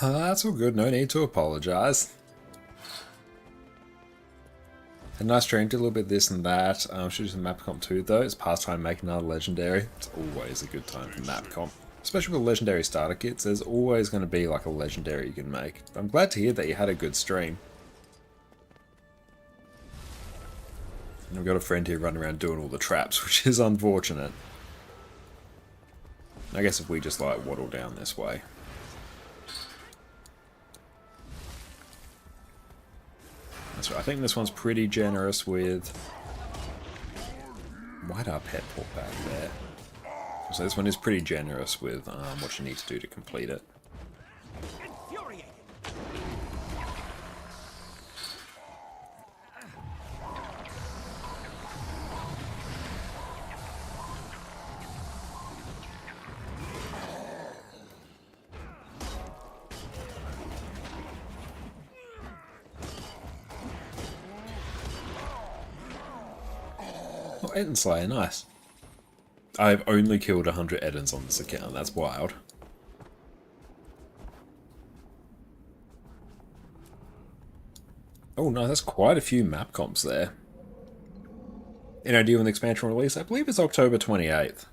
That's all good, no need to apologise. A nice stream, did a little bit of this and that. Should do some map comp too though. It's past time making another legendary. It's always a good time for map comp. Especially with legendary starter kits, there's always going to be like a legendary you can make. I'm glad to hear that you had a good stream. And I've got a friend here running around doing all the traps, which is unfortunate. I guess if we just like waddle down this way. That's right, I think this one's pretty generous with... Why'd our pet port back there? So this one is pretty generous with what you need to do to complete it. Infuriating. Oh, Eden Slayer, nice. I've only killed 100 Edens on this account, that's wild. Oh no, that's quite a few map comps there. Any idea when the expansion release? I believe it's October 28th.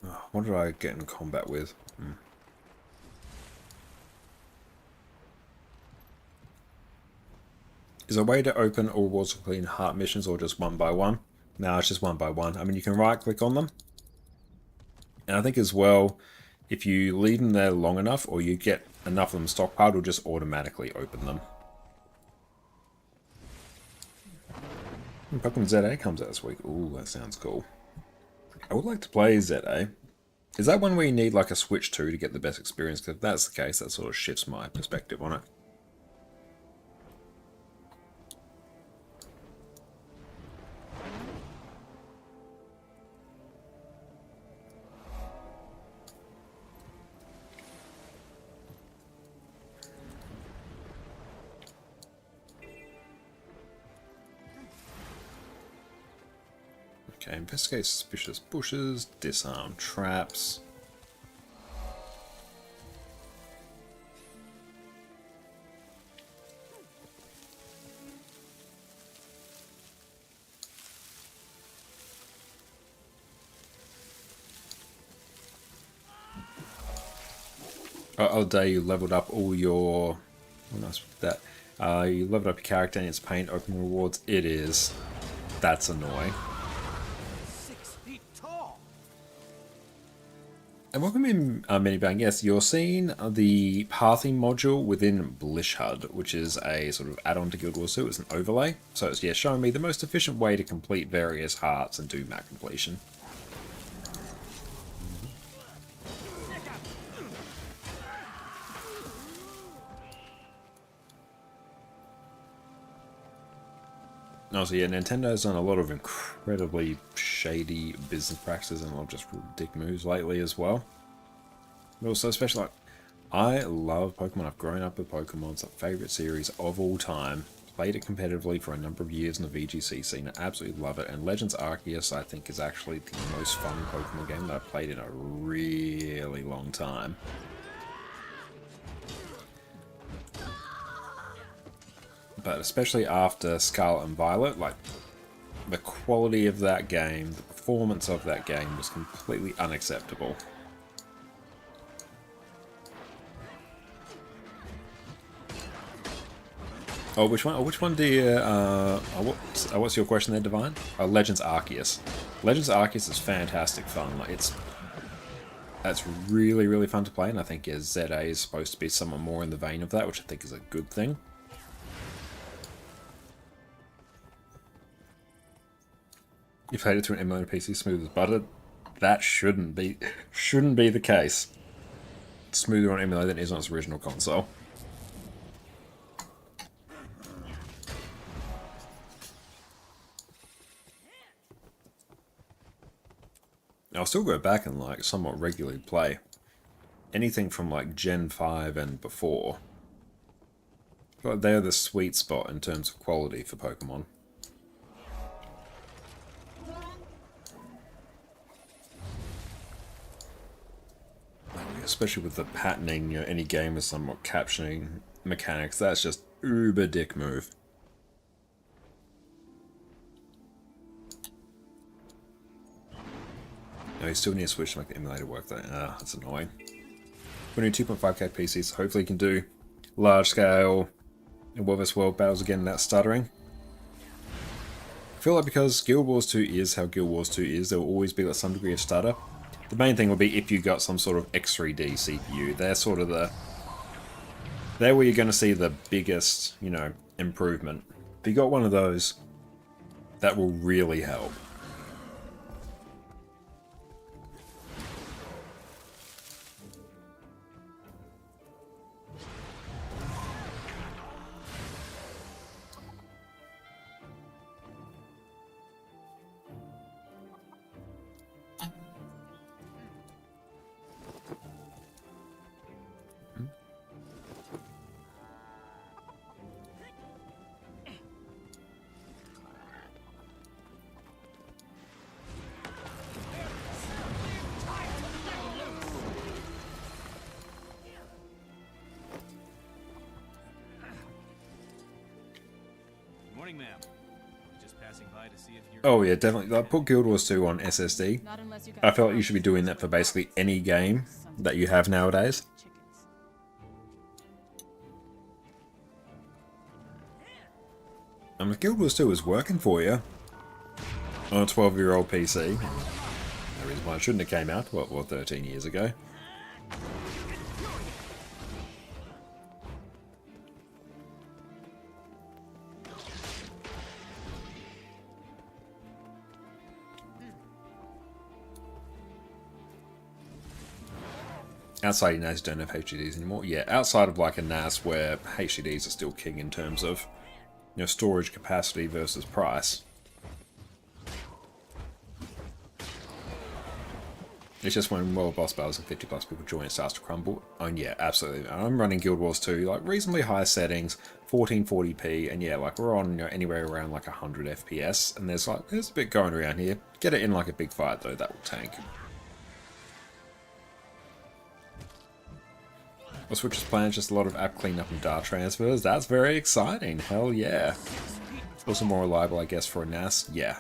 Oh, what did I get in combat with? Is there a way to open all rewards for clean heart missions or just one by one? No, it's just one by one. I mean, you can right click on them. And I think as well, if you leave them there long enough or you get enough of them stockpiled, it'll just automatically open them. Pokemon ZA comes out this week. Ooh, that sounds cool. I would like to play ZA. Is that one where you need like a Switch 2 to get the best experience? Because if that's the case, that sort of shifts my perspective on it. Okay, investigate suspicious bushes, disarm traps. Oh, day you leveled up all your... Oh, nice with that. You leveled up your character and it's paint open rewards. It is. That's annoying. 6 feet tall. And welcome in, Minibang. Yes, you're seeing the pathing module within Blishhud, which is a sort of add-on to Guild Wars 2. It's an overlay. So it's, yeah, showing me the most efficient way to complete various hearts and do map completion. Also, yeah, Nintendo's done a lot of incredibly shady business practices and a lot of just dick moves lately as well. But also, especially like, I love Pokemon. I've grown up with Pokemon. It's a favourite series of all time. Played it competitively for a number of years in the VGC scene. I absolutely love it. And Legends Arceus, I think, is actually the most fun Pokemon game that I've played in a really long time. But especially after Scarlet and Violet, like, the quality of that game, the performance of that game was completely unacceptable. Oh, which one? Oh, which one do you? What's your question there, Divine? Legends Arceus. Legends Arceus is fantastic fun. Like that's really fun to play, and I think ZA is supposed to be somewhat more in the vein of that, which I think is a good thing. You played it through an emulator PC smooth as butter. That shouldn't be the case. It's smoother on emulator than it is on its original console. I'll still go back and like somewhat regularly play anything from like Gen 5 and before. But they're the sweet spot in terms of quality for Pokemon. Especially with the patterning, you know, any game with somewhat captioning mechanics, that's just uber dick move. No, you still need to switch to make the emulator work though. Ah, that's annoying. We're doing 2.5K PCs, so hopefully you can do large scale World vs. World battles again without stuttering. I feel like because Guild Wars 2 is how Guild Wars 2 is, there will always be like some degree of stutter. The main thing will be if you got some sort of X3D CPU. They're sort of they're where you're going to see the biggest, you know, improvement. If you got one of those, that will really help. Morning, ma'am. Just passing by to see if you're... Oh yeah, definitely. Like, put Guild Wars 2 on SSD. Not unless you got I feel like you should be doing that for basically any game that you have nowadays. chickens. And if Guild Wars 2 is working for you on a 12-year-old PC, no reason why it shouldn't have came out, what, 13 years ago. Outside of NAS, you don't have HDDs anymore. Yeah, outside of like a NAS where HDDs are still king in terms of, you know, storage capacity versus price. It's just when World Boss Battles and 50 plus people join, it starts to crumble. Oh and yeah, absolutely. I'm running Guild Wars 2, like reasonably high settings, 1440p, and yeah, like we're on, you know, anywhere around like 100 FPS, and there's a bit going around here. Get it in like a big fight though, that will tank. Well, Switch's plan is just a lot of app cleanup and data transfers. That's very exciting. Hell yeah. Also more reliable, I guess, for a NAS. Yeah.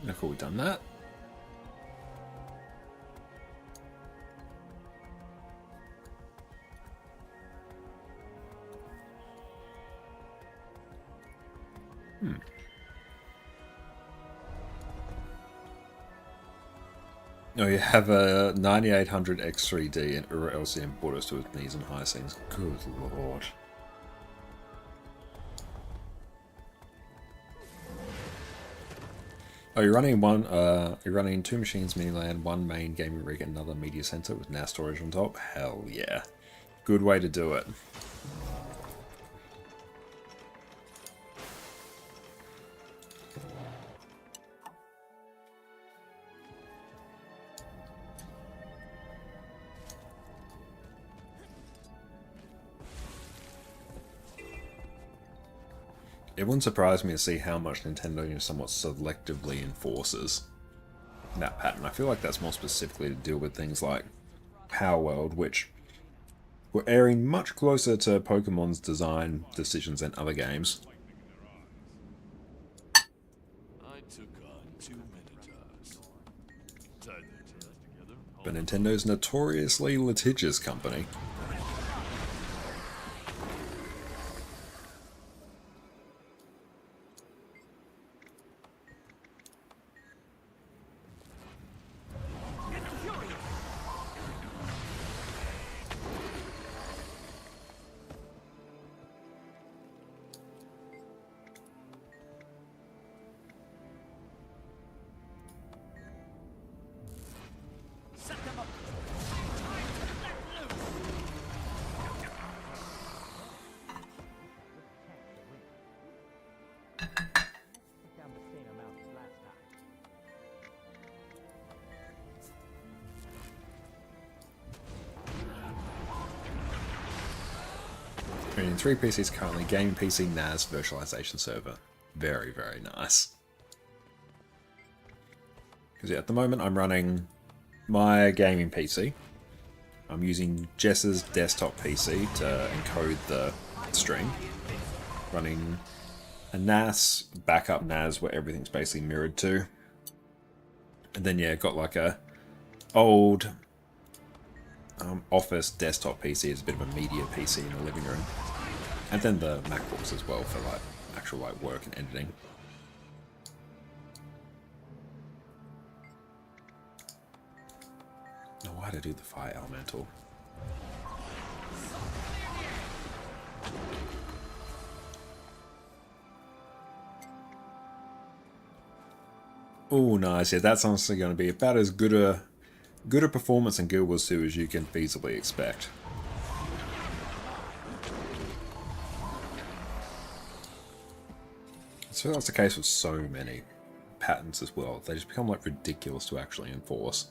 Now, cool, we've done that. Oh, you have a 9800 X3D and Ura LCM brought us to its knees and high seas. Good lord. Oh, you're running two machines, mini LAN, one main gaming rig, and another media center with NAS storage on top. Hell yeah. Good way to do it. It wouldn't surprise me to see how much Nintendo somewhat selectively enforces that pattern. I feel like that's more specifically to deal with things like Power World, which were airing much closer to Pokemon's design decisions than other games. I took on 2 Minotaurs. Tied their tails together. But Nintendo's notoriously litigious company. Set them up. Down the same amount as last time. Running 3 PCs currently, gaming PC, NAS, virtualization server. Very, very nice. Because yeah, at the moment I'm running my gaming PC. I'm using Jess's desktop PC to encode the stream. Running a NAS, backup NAS where everything's basically mirrored to. And then yeah, got like a old office desktop PC as a bit of a media PC in the living room. And then the MacBooks as well for like actual like work and editing. Now why did I do the fire elemental? Oh, nice. Yeah, that's honestly going to be about as good a performance in Guild Wars 2 as you can feasibly expect. So that's the case with so many patterns as well. They just become like ridiculous to actually enforce.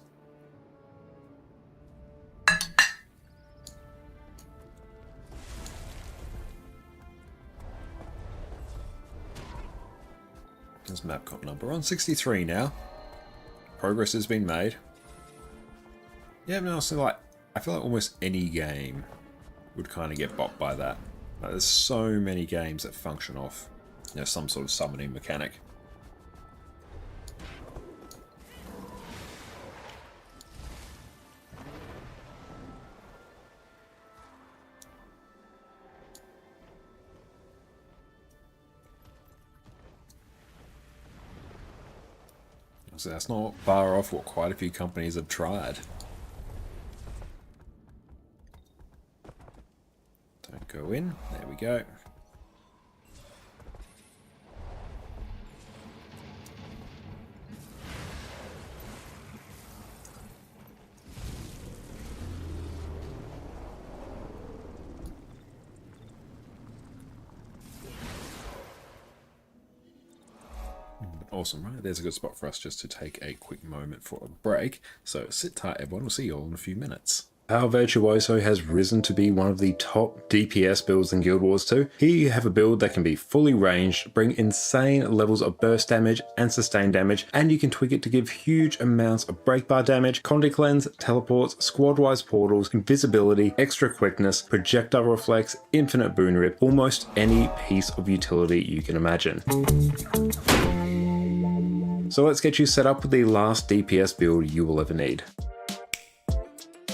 There's map comp number on 63 now. Progress has been made. Yeah, but also like, I feel like almost any game would kind of get bopped by that. Like, there's so many games that function off, you know, some sort of summoning mechanic. So that's not far off what quite a few companies have tried. Don't go in. There we go. Awesome, right? There's a good spot for us just to take a quick moment for a break. So sit tight, everyone. We'll see you all in a few minutes. Our Virtuoso has risen to be one of the top DPS builds in Guild Wars 2. Here you have a build that can be fully ranged, bring insane levels of burst damage and sustained damage, and you can tweak it to give huge amounts of breakbar damage, Conde Cleanse, teleports, squad-wise portals, invisibility, extra quickness, projectile reflex, infinite boon rip, almost any piece of utility you can imagine. So let's get you set up with the last DPS build you will ever need.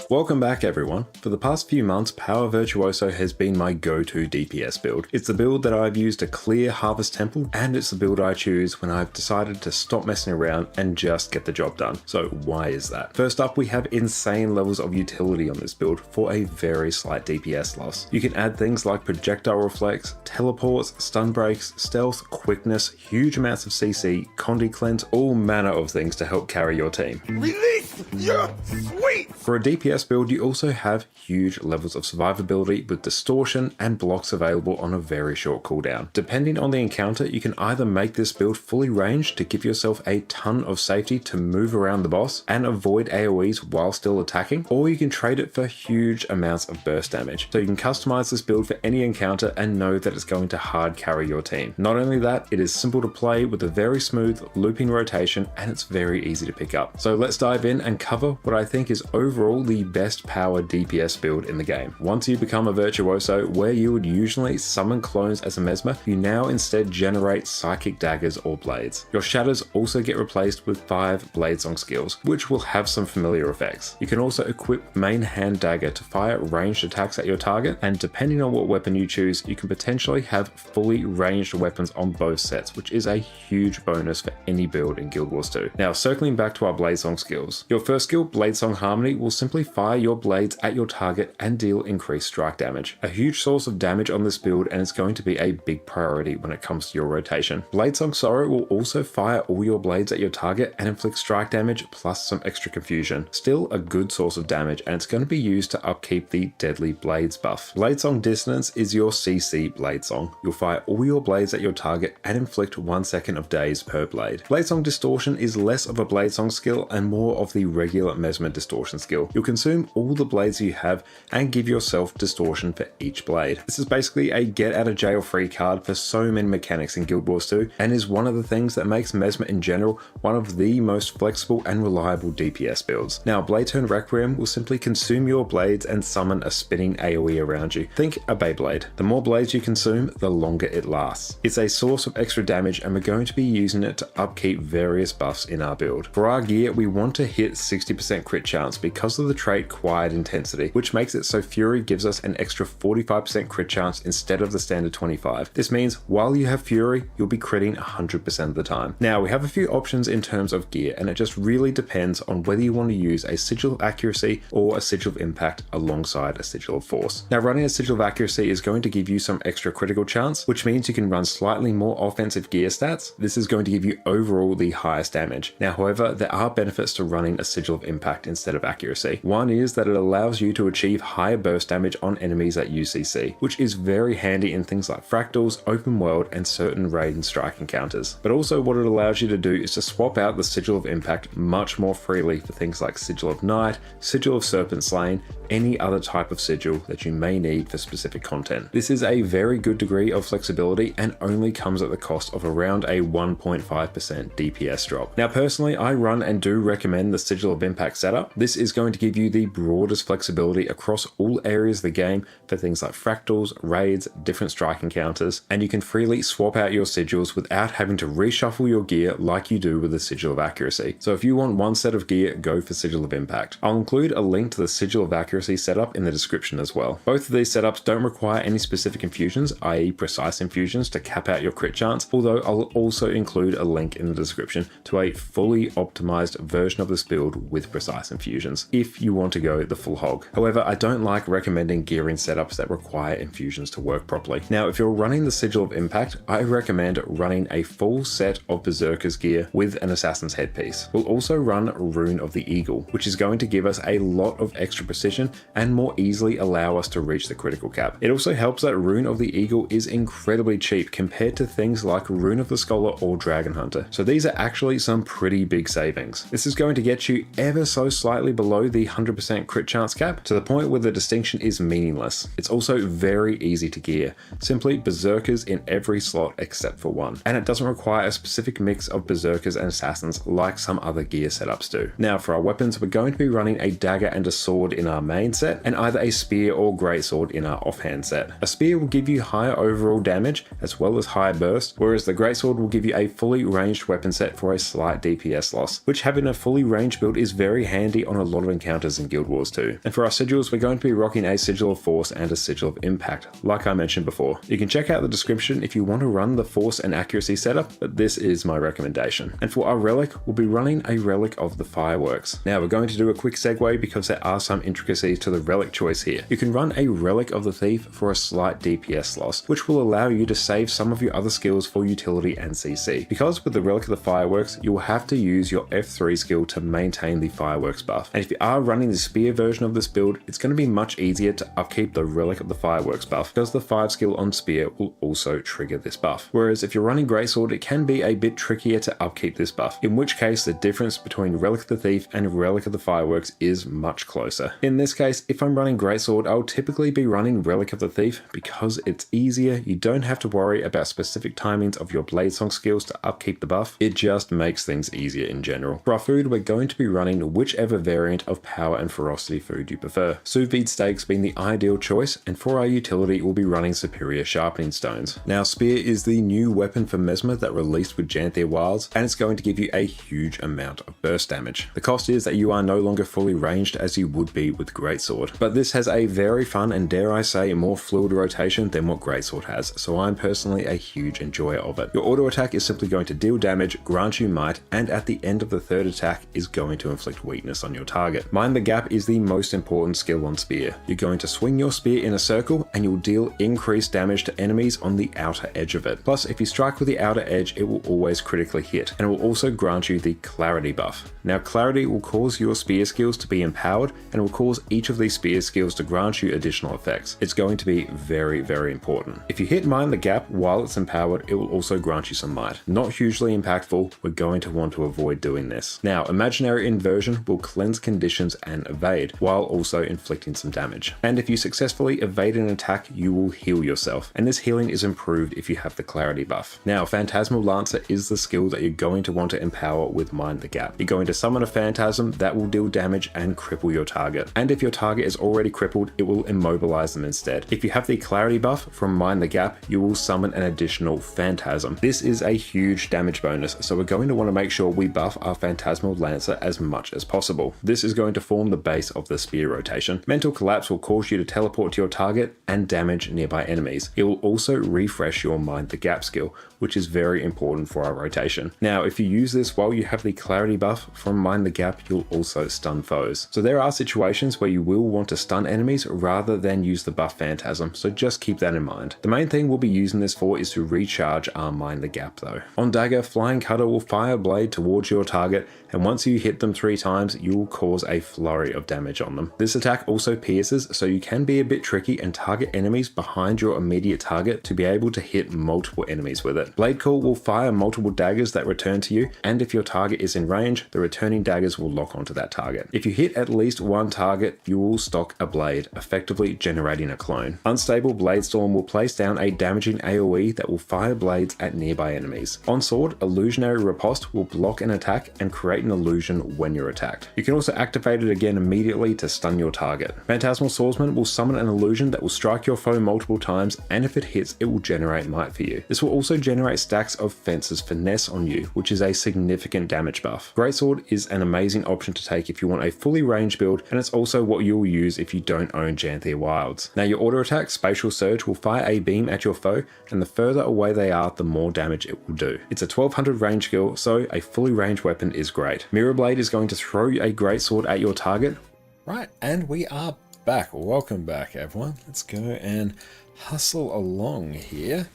Welcome back everyone. For the past few months, Power Virtuoso has been my go-to DPS build. It's the build that I've used to clear Harvest Temple, and it's the build I choose when I've decided to stop messing around and just get the job done. So why is that? First up, we have insane levels of utility on this build for a very slight DPS loss. You can add things like projectile reflex, teleports, stun breaks, stealth, quickness, huge amounts of CC, Conde Cleanse, all manner of things to help carry your team. Release your sweet! For a DPS build, you also have huge levels of survivability with distortion and blocks available on a very short cooldown. Depending on the encounter, you can either make this build fully ranged to give yourself a ton of safety to move around the boss and avoid AoEs while still attacking, or you can trade it for huge amounts of burst damage. So you can customize this build for any encounter and know that it's going to hard carry your team. Not only that, it is simple to play with a very smooth looping rotation, and it's very easy to pick up. So let's dive in and cover what I think is overall the best power DPS build in the game. Once you become a Virtuoso, where you would usually summon clones as a Mesmer, you now instead generate Psychic Daggers or Blades. Your Shatters also get replaced with 5 Bladesong skills, which will have some familiar effects. You can also equip Main Hand Dagger to fire ranged attacks at your target, and depending on what weapon you choose, you can potentially have fully ranged weapons on both sets, which is a huge bonus for any build in Guild Wars 2. Now, circling back to our Bladesong skills. Your first skill, Bladesong Harmony, will simply fire your blades at your target and deal increased strike damage. A huge source of damage on this build, and it's going to be a big priority when it comes to your rotation. Bladesong Sorrow will also fire all your blades at your target and inflict strike damage plus some extra confusion. Still a good source of damage, and it's going to be used to upkeep the Deadly Blades buff. Bladesong Dissonance is your CC Bladesong. You'll fire all your blades at your target and inflict 1 second of daze per blade. Bladesong Distortion is less of a Bladesong skill and more of the regular Mesmer Distortion skill. You'll consume all the blades you have and give yourself distortion for each blade. This is basically a get out of jail free card for so many mechanics in Guild Wars 2, and is one of the things that makes Mesmer in general one of the most flexible and reliable DPS builds. Now, Blade Turn Requiem will simply consume your blades and summon a spinning AoE around you. Think a Beyblade. The more blades you consume, the longer it lasts. It's a source of extra damage, and we're going to be using it to upkeep various buffs in our build. For our gear, we want to hit 60% crit chance because of the trait Quiet Intensity, which makes it so Fury gives us an extra 45% crit chance instead of the standard 25. This means while you have Fury, you'll be critting 100% of the time. Now, we have a few options in terms of gear, and it just really depends on whether you want to use a Sigil of Accuracy or a Sigil of Impact alongside a Sigil of Force. Now, running a Sigil of Accuracy is going to give you some extra critical chance, which means you can run slightly more offensive gear stats. This is going to give you overall the highest damage. Now, however, there are benefits to running a Sigil of Impact instead of Accuracy. One one is that it allows you to achieve higher burst damage on enemies at UCC, which is very handy in things like fractals, open world, and certain raid and strike encounters. But also what it allows you to do is to swap out the Sigil of Impact much more freely for things like Sigil of Night, Sigil of Serpent Slain, any other type of sigil that you may need for specific content. This is a very good degree of flexibility and only comes at the cost of around a 1.5% DPS drop. Now personally, I run and do recommend the Sigil of Impact setup. This is going to give you the broadest flexibility across all areas of the game for things like fractals, raids, different strike encounters, and you can freely swap out your sigils without having to reshuffle your gear like you do with the Sigil of Accuracy. So if you want one set of gear, go for Sigil of Impact. I'll include a link to the Sigil of Accuracy setup in the description as well. Both of these setups don't require any specific infusions, i.e. precise infusions to cap out your crit chance, although I'll also include a link in the description to a fully optimized version of this build with precise infusions, if you want to go the full hog. However, I don't like recommending gearing setups that require infusions to work properly. Now, if you're running the Sigil of Impact, I recommend running a full set of Berserker's gear with an Assassin's headpiece. We'll also run Rune of the Eagle, which is going to give us a lot of extra precision and more easily allow us to reach the critical cap. It also helps that Rune of the Eagle is incredibly cheap compared to things like Rune of the Scholar or Dragon Hunter, so these are actually some pretty big savings. This is going to get you ever so slightly below the 100% crit chance cap, to the point where the distinction is meaningless. It's also very easy to gear, simply Berserkers in every slot except for one, and it doesn't require a specific mix of Berserkers and Assassins like some other gear setups do. Now for our weapons, we're going to be running a dagger and a sword in our main set, and either a spear or greatsword in our offhand set. A spear will give you higher overall damage as well as higher burst, whereas the greatsword will give you a fully ranged weapon set for a slight DPS loss, which having a fully ranged build is very handy on a lot of encounters in Guild Wars 2. And for our sigils, we're going to be rocking a Sigil of Force and a Sigil of Impact, like I mentioned before. You can check out the description if you want to run the Force and Accuracy setup, but this is my recommendation. And for our relic, we'll be running a Relic of the Fireworks. Now we're going to do a quick segue because there are some intricacies to the relic choice here. You can run a Relic of the Thief for a slight DPS loss, which will allow you to save some of your other skills for utility and CC. Because with the Relic of the Fireworks, you will have to use your F3 skill to maintain the Fireworks buff. And if you are running the Spear version of this build, it's going to be much easier to upkeep the Relic of the Fireworks buff, because the 5 skill on Spear will also trigger this buff. Whereas if you're running Greatsword, it can be a bit trickier to upkeep this buff, in which case the difference between Relic of the Thief and Relic of the Fireworks is much closer. In this case, if I'm running Greatsword, I'll typically be running Relic of the Thief because it's easier, you don't have to worry about specific timings of your Bladesong skills to upkeep the buff, it just makes things easier in general. For our food, we're going to be running whichever variant of power and ferocity food you prefer. Sous vide steaks being the ideal choice, and for our utility, we'll be running superior sharpening stones. Now, Spear is the new weapon for Mesmer that released with Janthir Wilds, and it's going to give you a huge amount of burst damage. The cost is that you are no longer fully ranged as you would be with Greatsword, but this has a very fun and, dare I say, more fluid rotation than what Greatsword has, so I'm personally a huge enjoyer of it. Your auto attack is simply going to deal damage, grant you might, and at the end of the third attack is going to inflict weakness on your target. Mind the Gap is the most important skill on Spear. You're going to swing your spear in a circle and you'll deal increased damage to enemies on the outer edge of it. Plus, if you strike with the outer edge, it will always critically hit, and it will also grant you the Clarity buff. Now, Clarity will cause your spear skills to be empowered, and will cause each of these spear skills to grant you additional effects. It's going to be very, very important. If you hit Mind the Gap while it's empowered, it will also grant you some might. Not hugely impactful, we're going to want to avoid doing this. Now, Imaginary Inversion will cleanse conditions and evade, while also inflicting some damage. And if you successfully evade an attack, you will heal yourself, and this healing is improved if you have the Clarity buff. Now, Phantasmal Lancer is the skill that you're going to want to empower with Mind the Gap. You're going to summon a Phantasm that will deal damage and cripple your target. And if your target is already crippled, it will immobilize them instead. If you have the Clarity buff from Mind the Gap, you will summon an additional Phantasm. This is a huge damage bonus, so we're going to want to make sure we buff our Phantasmal Lancer as much as possible. This is going to form the base of the spear rotation. Mental Collapse will cause you to teleport to your target and damage nearby enemies. It will also refresh your Mind the Gap skill, which is very important for our rotation. Now, if you use this while you have the Clarity buff from Mind the Gap, you'll also stun foes. So there are situations where you will want to stun enemies rather than use the buff Phantasm, so just keep that in mind. The main thing we'll be using this for is to recharge our Mind the Gap though. On Dagger, Flying Cutter will fire a blade towards your target, and once you hit them 3 times, you will cause a flurry flurry of damage on them. This attack also pierces, so you can be a bit tricky and target enemies behind your immediate target to be able to hit multiple enemies with it. Blade Call will fire multiple daggers that return to you, and if your target is in range, the returning daggers will lock onto that target. If you hit at least one target, you will stock a blade, effectively generating a clone. Unstable Blade Storm will place down a damaging AoE that will fire blades at nearby enemies. On sword, Illusionary Riposte will block an attack and create an illusion when you're attacked. You can also activate it again immediately to stun your target. Phantasmal Swordsman will summon an illusion that will strike your foe multiple times, and if it hits, it will generate might for you. This will also generate stacks of Fence's Finesse on you, which is a significant damage buff. Greatsword is an amazing option to take if you want a fully ranged build, and it's also what you'll use if you don't own Janthia Wilds. Now your auto attack, Spatial Surge, will fire a beam at your foe, and the further away they are, the more damage it will do. It's a 1200 range skill, so a fully ranged weapon is great. Mirror Blade is going to throw a greatsword at your target. Right, and we are back. Welcome back, everyone. Let's go and hustle along here.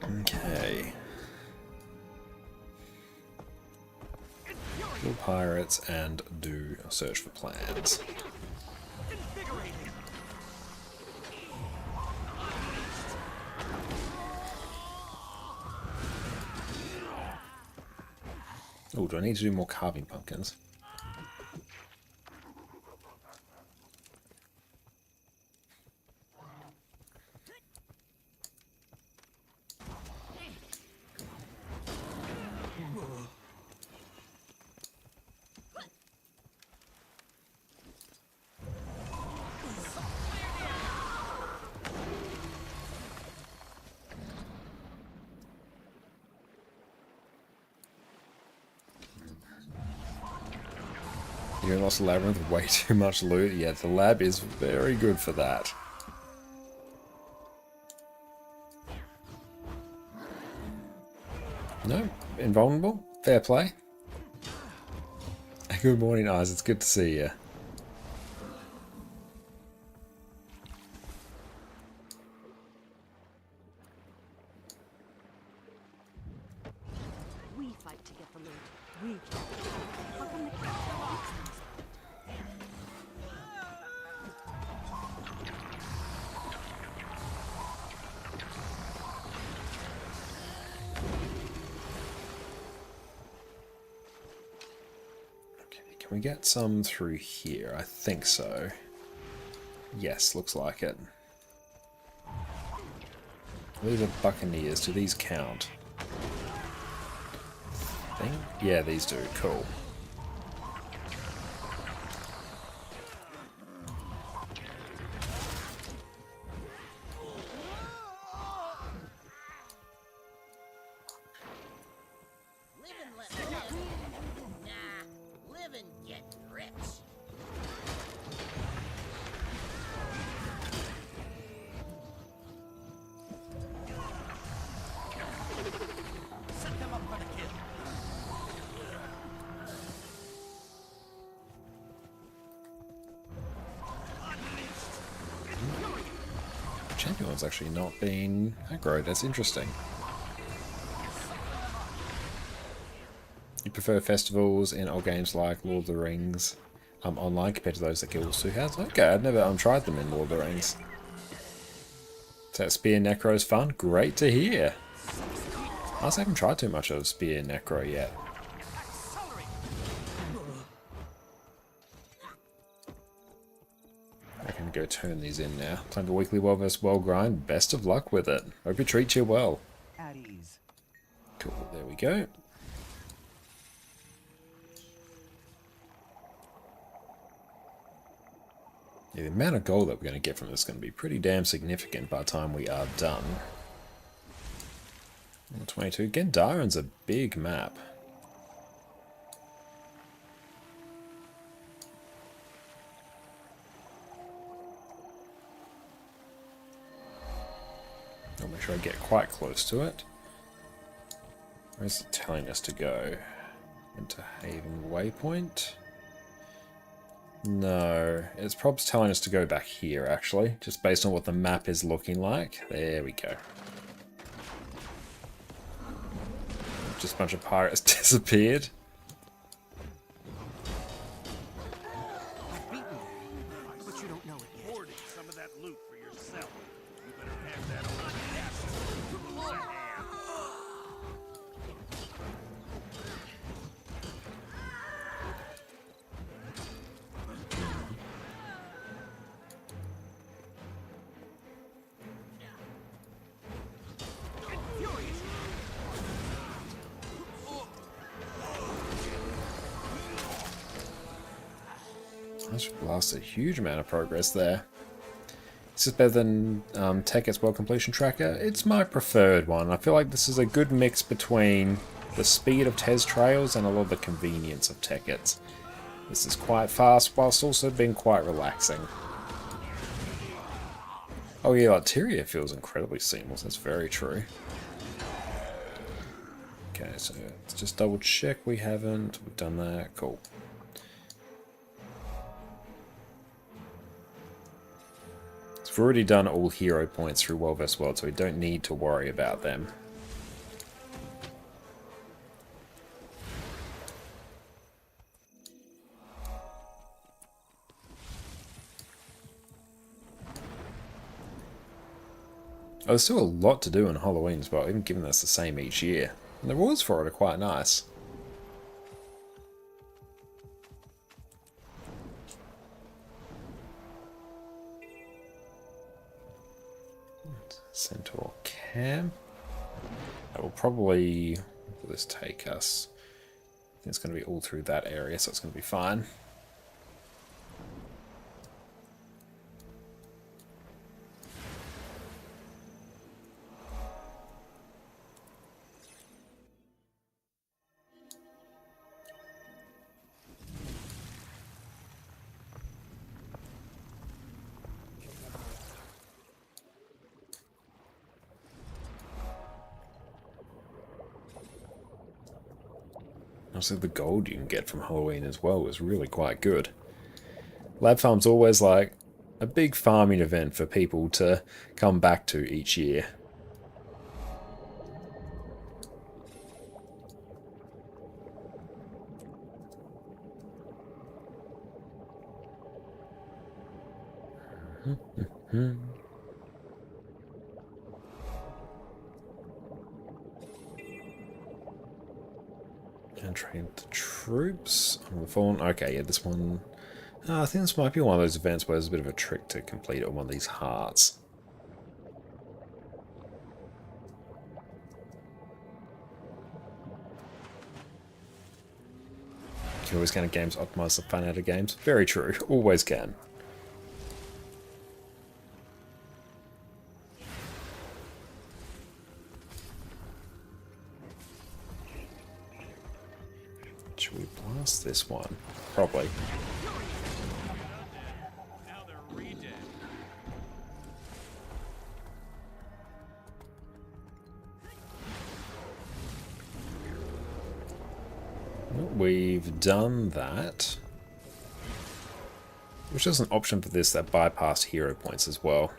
Okay. Kill pirates and do a search for plans. Oh, do I need to do more carving pumpkins? You lost the labyrinth, way too much loot. Yeah, the lab is very good for that. No, invulnerable. Fair play. Good morning, Eyes. It's good to see you. We fight to get the loot. We get the loot. How come the captain likes things? Okay, can we get some through here? I think so. Yes, looks like it. These are Buccaneers. Do these count? Yeah, these do. Cool. Live and let live. Nah, live and get rich. Set them up for the kill. Champion's actually not being aggro. That's interesting. You prefer festivals in old games like Lord of the Rings online compared to those that Guild 2 has? Okay, I've never tried them in Lord of the Rings. So Spear Necro is fun? Great to hear. I also haven't tried too much of Spear Necro yet. I can go turn these in now. Plan the weekly World vs. World grind. Best of luck with it. Hope it treats you well. At ease. Cool, there we go. Yeah, the amount of gold that we're going to get from this is going to be pretty damn significant by the time we are done. 22. Gendaren's a big map. I'll make sure I get quite close to it. Where's it telling us to go? Into Haven Waypoint? No, it's probably telling us to go back here actually, just based on what the map is looking like. There we go. just a bunch of pirates disappeared. I've beaten you, but you don't know it yet. Hoarding some of that loot for yourself. You better have that old bastard to hand. That should blast a huge amount of progress there. This is better than Teket's World Completion Tracker. It's my preferred one. I feel like this is a good mix between the speed of Tez Trails and a lot of the convenience of Teket's. This is quite fast whilst also being quite relaxing. Oh yeah, like Tyria feels incredibly seamless. That's very true. Okay, so let's just double check we haven't. We've done that. Cool. So we've already done all hero points through World vs. World, so we don't need to worry about them. Oh, there's still a lot to do in Halloween as well, even given that's the same each year. And the rewards for it are quite nice. Centaur Camp. That will probably... Where will this take us? I think it's going to be all through that area, so it's going to be fine. Also, the gold you can get from Halloween as well is really quite good. Lab Farm's always like a big farming event for people to come back to each year. And train the troops on the phone. Okay, yeah, this one. I think this might be one of those events where there's a bit of a trick to complete it on one of these hearts. You can always count games optimize the fun out of games. Very true. Always can. Should we blast this one? Probably. Now they're re-dead. We've done that. Which is an option for this that bypassed hero points as well.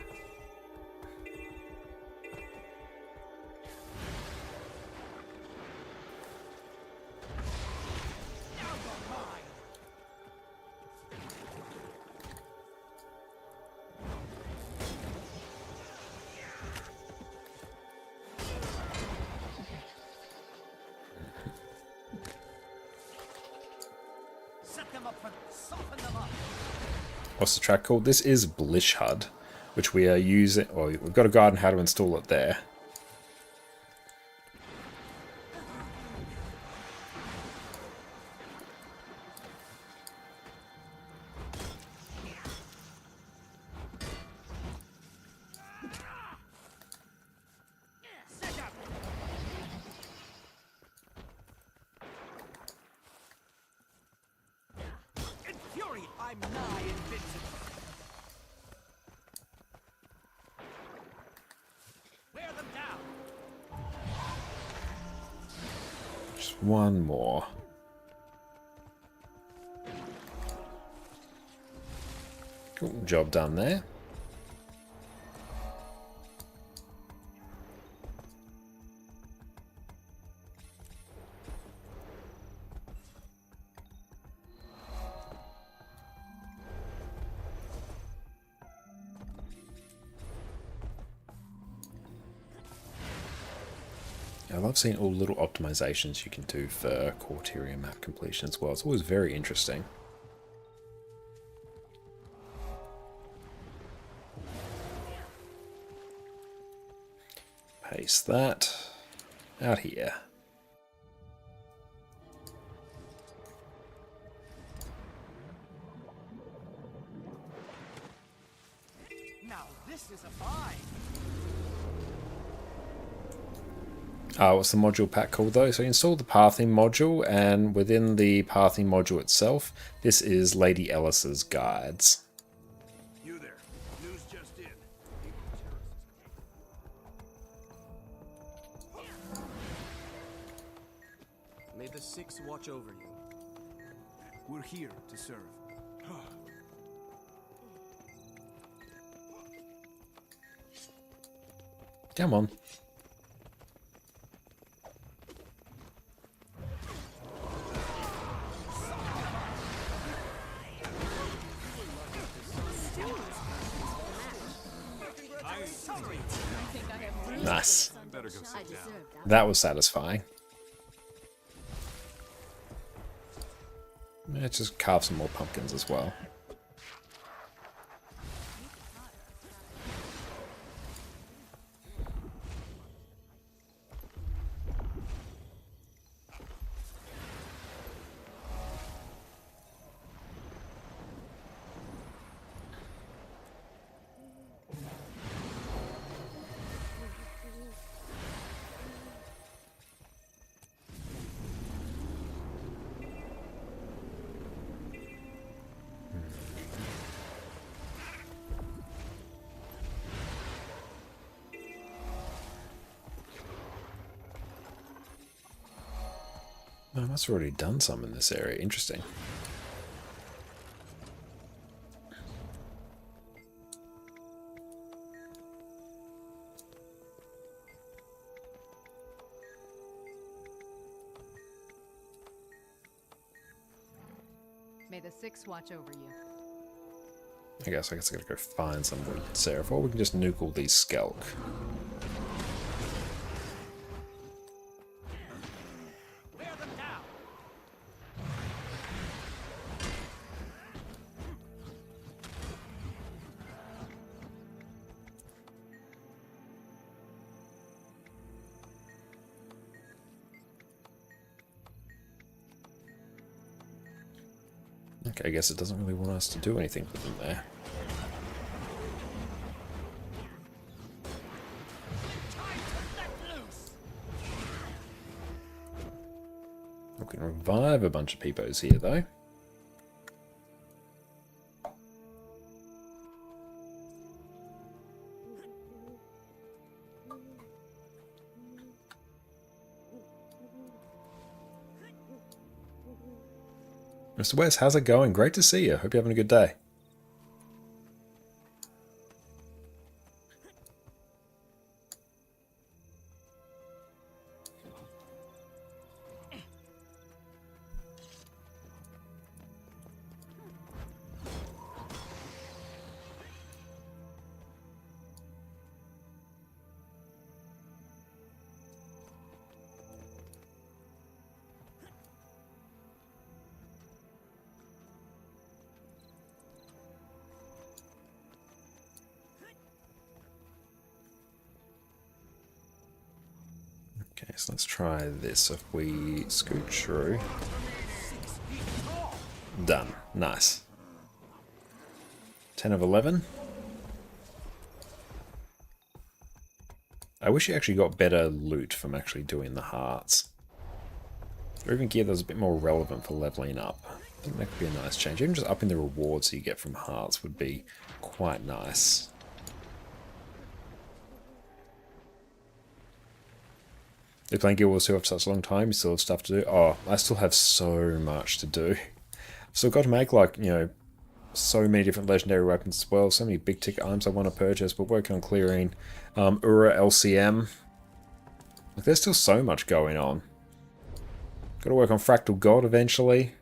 What's the track called? This is Blishhud, which we are using. Well, we've got a guide on how to install it there. I'm nigh invincible. Wear them down. Just one more. Cool, job done there. love seeing all the little optimizations you can do for Quarteria map completion as well. It's always very interesting. Paste that out here. Now this is a find. What's the module pack called though? So you install the pathing module, and within the pathing module itself, this is Lady Ellis's guides. You there. News just in. May the Six watch over you. We're here to serve. Come on. Nice. That was satisfying. Let's just carve some more pumpkins as well. I must have already done some in this area. Interesting. May the Six watch over you. I guess I gotta go find some wood seraph, or we can just nuke all these skelk. Bear them down. Okay, I guess it doesn't really want us to do anything with them there. We can revive a bunch of peepos here, though. Mr. West, how's it going? Great to see you. Hope you're having a good day. Okay, so let's try this. If we scoot through. Done. Nice. 10 of 11. I wish you actually got better loot from actually doing the hearts. Or even gear that was a bit more relevant for leveling up. I think that could be a nice change. Even just upping the rewards you get from hearts would be quite nice. You're playing Guild Wars 2 for such a long time, you still have stuff to do. Oh, I still have so much to do. I've still got to make, like, you know, so many different legendary weapons as well. So many big ticket items I want to purchase. We're working on clearing Ura LCM. Like, there's still so much going on. Got to work on Fractal God eventually.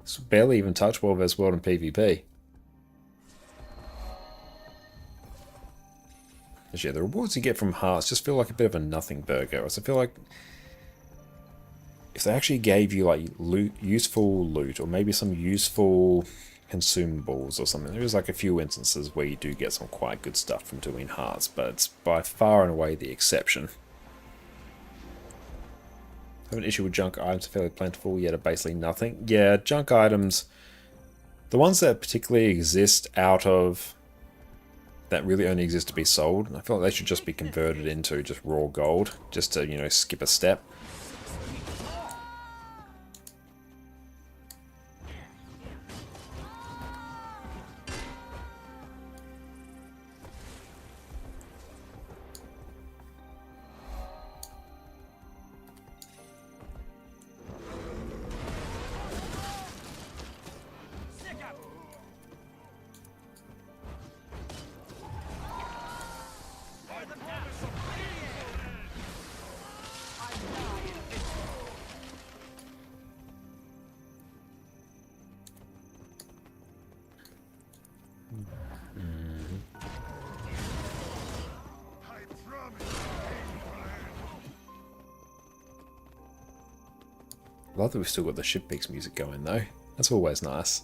It's barely even touched World vs. World in PvP. But yeah, the rewards you get from hearts just feel like a bit of a nothing burger. I feel like if they actually gave you like useful loot, or maybe some useful consumables or something. There is like a few instances where you do get some quite good stuff from doing hearts, but it's by far and away the exception. I have an issue with junk items, fairly plentiful, yet are basically nothing. Yeah, junk items, the ones that particularly exist out of, that really only exist to be sold, I feel like they should just be converted into just raw gold, just to, you know, skip a step. Love that we've still got the ship peaks music going though. That's always nice.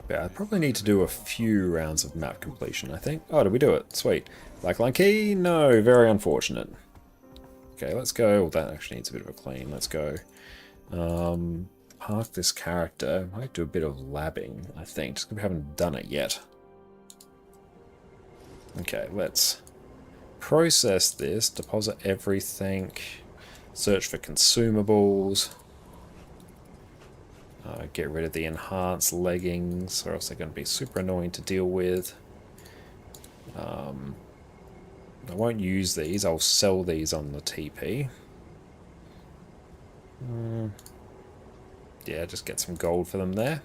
Yeah, I probably need to do a few rounds of map completion, I think. Oh, did we do it? Sweet. Black line key? No, very unfortunate. Okay, let's go. Well, that actually needs a bit of a clean. Let's go. Park this character. I might do a bit of labbing, I think, just because we haven't done it yet. Okay, let's process this, deposit everything, search for consumables, get rid of the enhanced leggings, or else they're going to be super annoying to deal with. I won't use these, I'll sell these on the TP. Yeah, just get some gold for them there.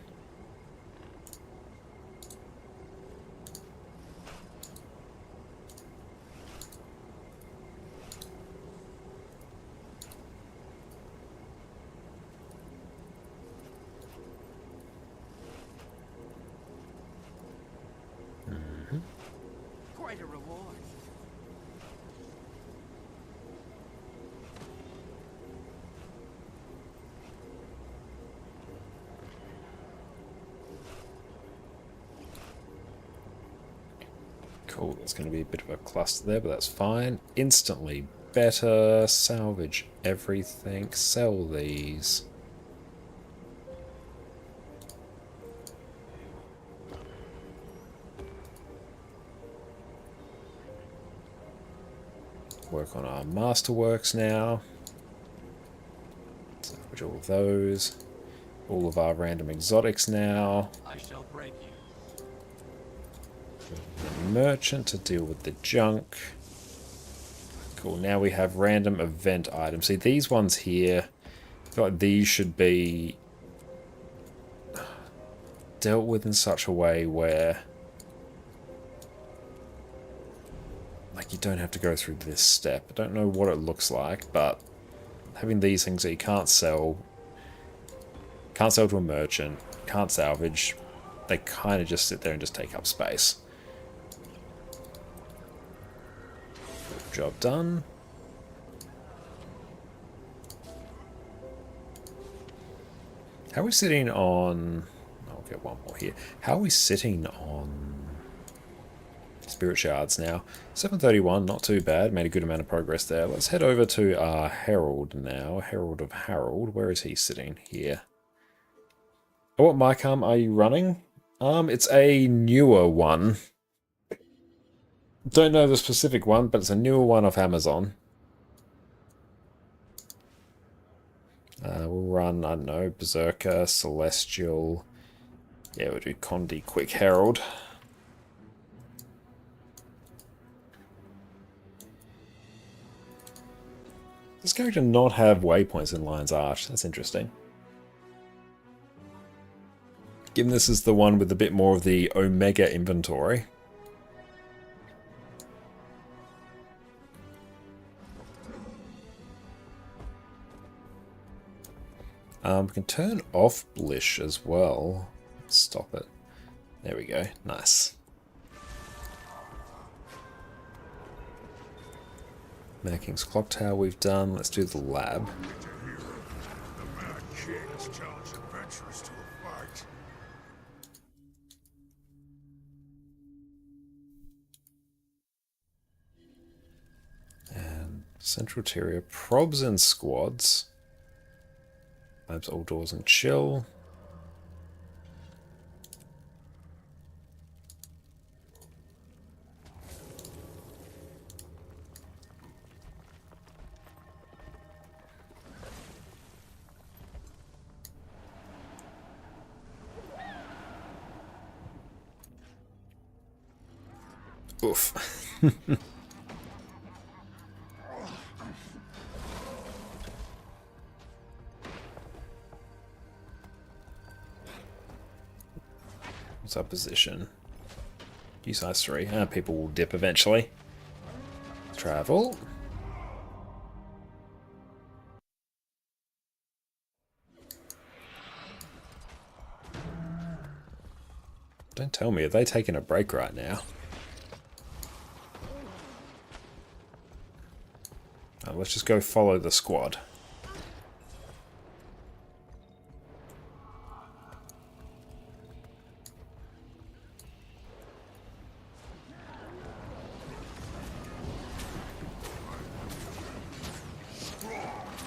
Quite a reward. Cool, there's going to be a bit of a cluster there, but that's fine. Instantly better. Salvage everything. Sell these. Work on our masterworks now. Salvage all of those. All of our random exotics now. I shall break you. Merchant to deal with the junk. Cool, now we have random event items. See, these ones here, I feel like these should be dealt with in such a way where like you don't have to go through this step. I don't know what it looks like, but having these things that you can't sell to a merchant, can't salvage, they kind of just sit there and just take up space. Job done. How are we sitting on... I'll get one more here. How are we sitting on spirit shards now? 731, not too bad. Made a good amount of progress there. Let's head over to our Herald now. Herald of Harold. Where is he sitting? Here. Oh, what mic are you running? It's a newer one. Don't know the specific one, but it's a newer one off Amazon. We'll run, I don't know, Berserker, Celestial. Yeah, we'll do Condi Quick Herald. Does this character not have waypoints in Lion's Arch? That's interesting. Given this is the one with a bit more of the Omega inventory. We can turn off Blish as well. Stop it. There we go. Nice. Mad King's Clock Tower we've done. Let's do the lab. The Mad King has challenged adventurers to a fight. And Central Terrier. Probs and squads. Labs all doors and chill. Oof. What's our position? Use size 3. People will dip eventually. Travel. Don't tell me, are they taking a break right now? Let's just go follow the squad.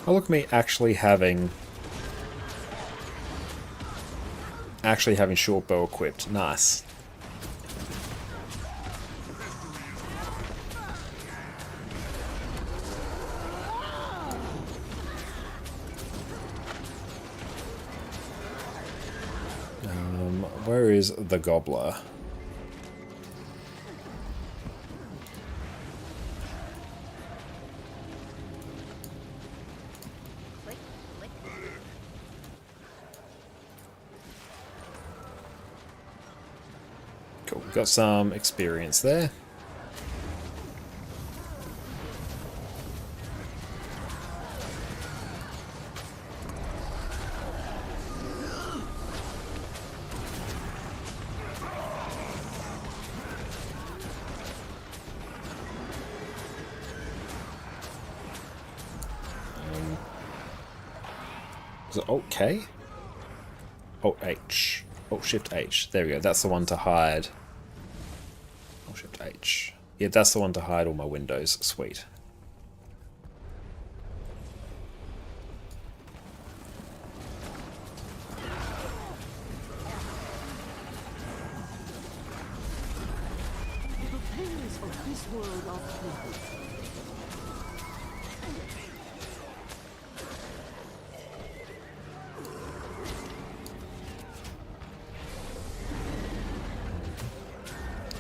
Oh, look at me actually having short bow equipped. Nice. Where is the gobbler? Cool, got some experience there. Is it Alt K? Alt H. Alt Shift H. There we go. That's the one to hide. Alt Shift H. Yeah, that's the one to hide all my windows. Sweet. The pains of this world are plenty.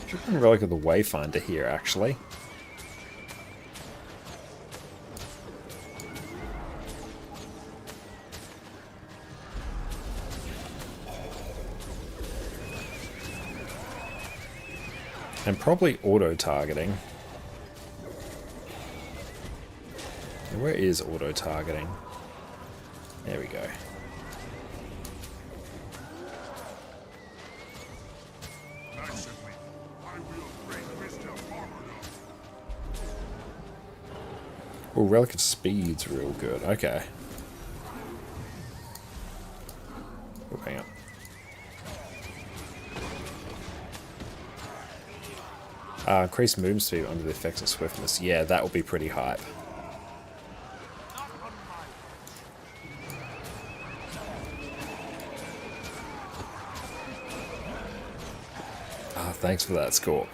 Should Relic of the Wayfinder here, actually. And probably auto-targeting. Where is auto-targeting? There we go. Oh, Relic of Speed's real good. Okay. Oh, hang on. Increased movement speed under the effects of swiftness. Yeah, that will be pretty hype. Thanks for that score.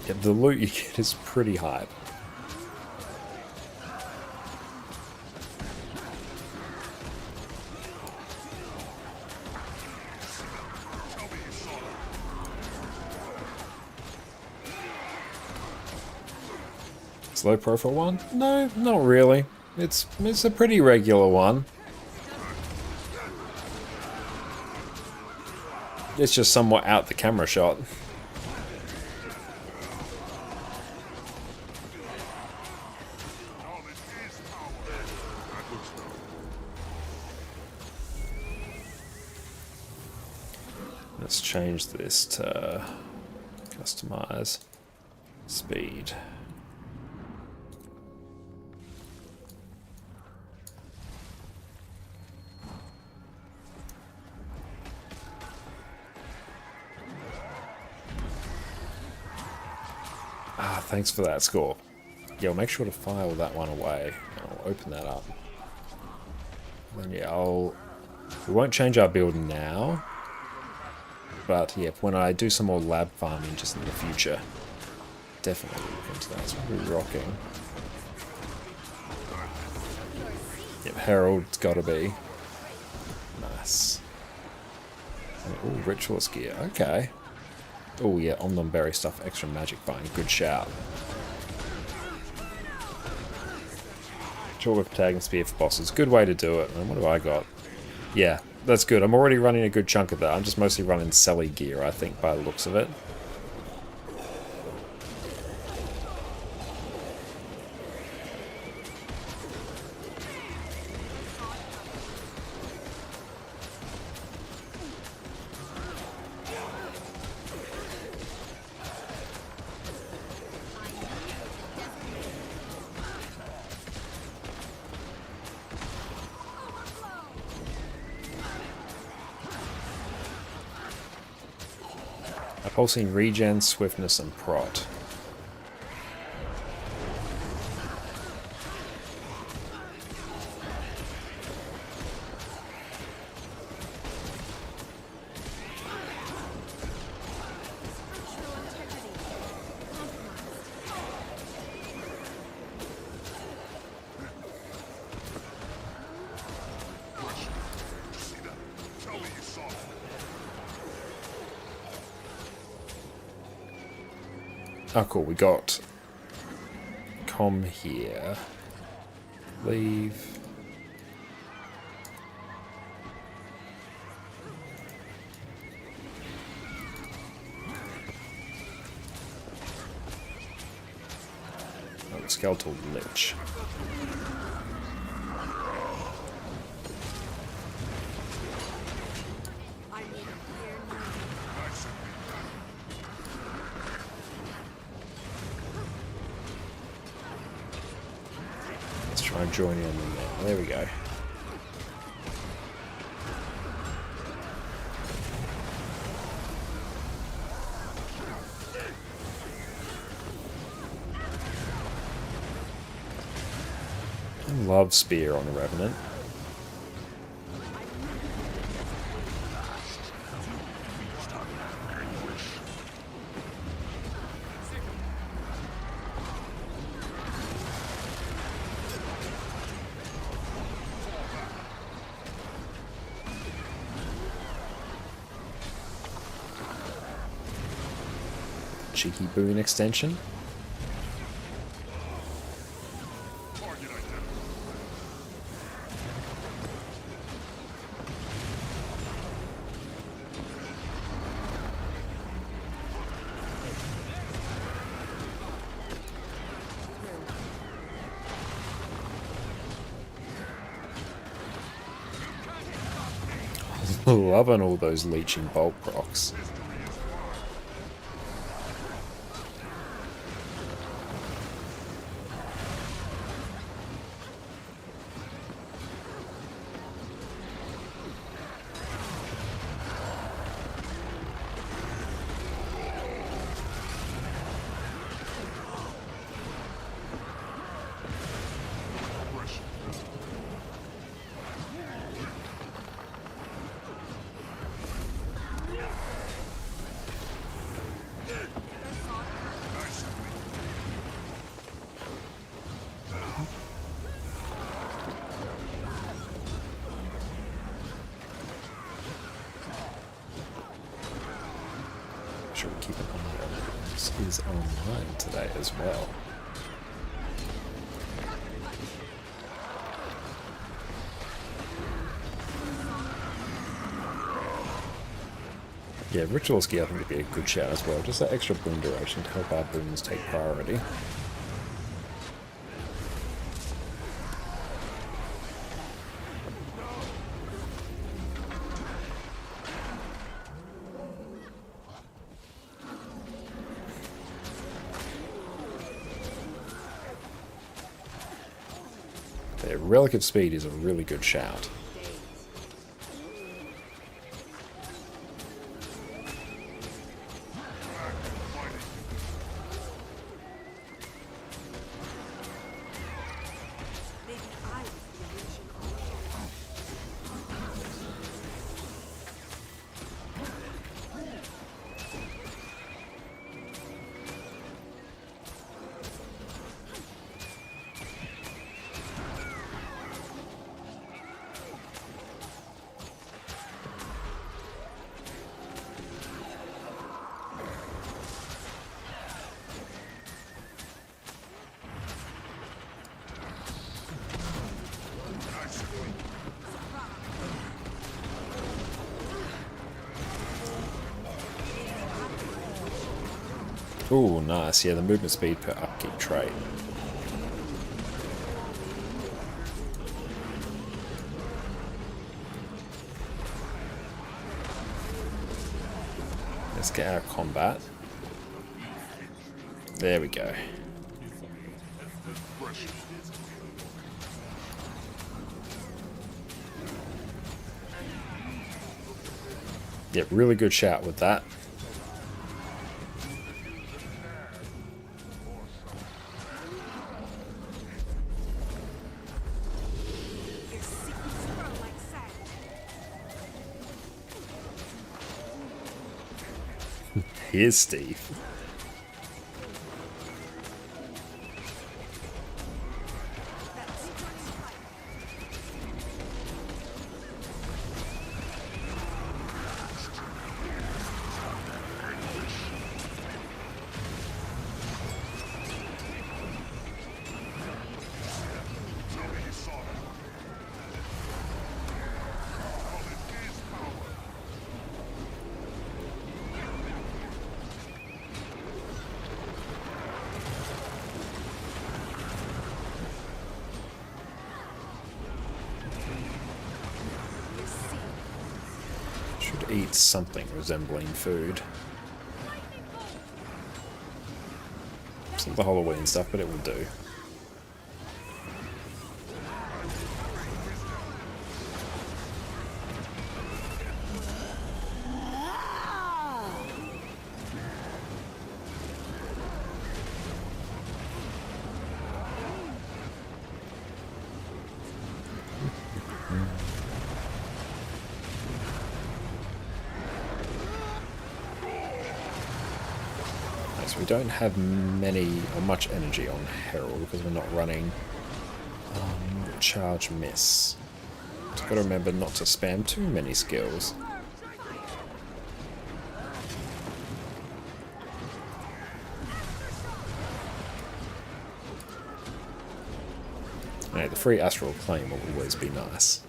Yeah, the loot you get is pretty hype. Slow profile one? No, not really. It's a pretty regular one. It's just somewhat out the camera shot. Let's change this to customize speed. Ah, thanks for that score. Yeah, I'll make sure to file that one away. I'll open that up. And yeah, we won't change our build now. But yeah, when I do some more lab farming just in the future, definitely look into that. It's really rocking. Yep, Herald's gotta be. Nice. Oh, ritualist gear, okay. Oh yeah, Omnom Berry stuff, extra magic bind, good shout. Chalk with tag and spear for bosses, good way to do it. And what have I got? Yeah, that's good. I'm already running a good chunk of that. I'm just mostly running Selly gear, I think, by the looks of it. Pulsing regen, swiftness, and prot. Oh cool, we got com here. Leave. Oh, skeletal lich. Try and join in there. There we go. I love spear on a revenant. Cheeky boon extension. Loving all those leeching bolt procs. Sure, we keep an eye on it. This is online today as well. Yeah, Ritual Ski I think would be a good shout as well. Just that extra boom duration to help our booms take priority. Yeah, Relic of Speed is a really good shout. Maybe I was the original. Ooh, nice. Yeah, the movement speed per upkeep trait. Let's get out of combat. There we go. Yeah, really good shout with that. Their secrets swirl like sand. Here's Steve. That secret's fire. Should eat something resembling food. It's not the Halloween stuff, but it will do. So we don't have many or much energy on Herald because we're not running Charge Miss. Just got to remember not to spam too many skills. The free Astral Claim will always be nice.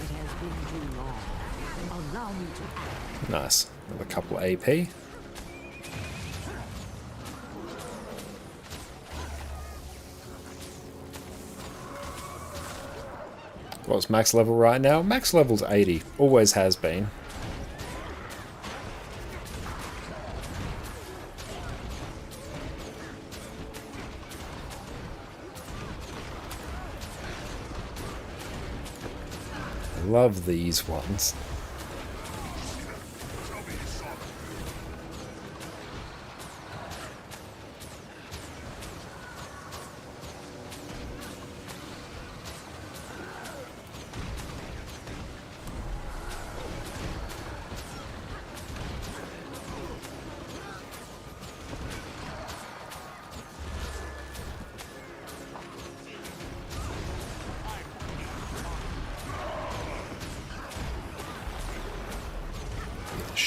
It has been too long. Allow me to act. Nice. Another couple AP. What's max level right now? Max level's 80. Always has been. I love these ones.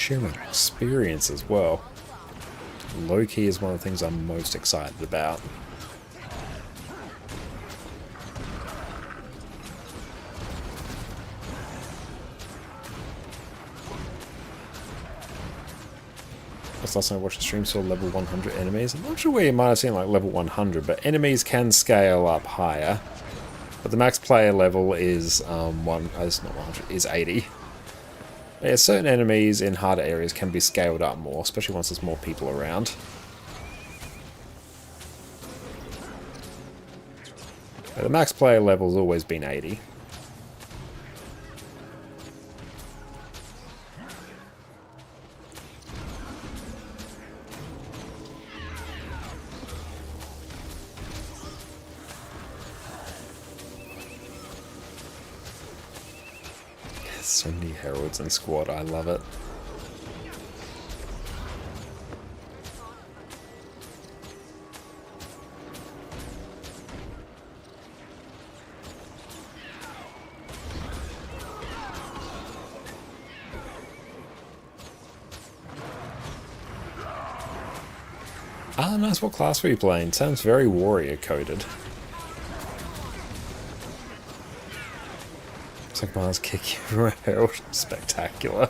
sharing experience as well. Low-key is one of the things I'm most excited about. Last time I watched the stream saw level 100 enemies. I'm not sure where you might have seen like level 100, but enemies can scale up higher. But the max player level is it's not 100, is 80. Yeah, certain enemies in harder areas can be scaled up more, especially once there's more people around. But the max player level's always been 80. So many heralds in squad, I love it. Ah, nice. What class were you playing? Sounds very warrior coded. It's like Mars kick you from a herald. Spectacular.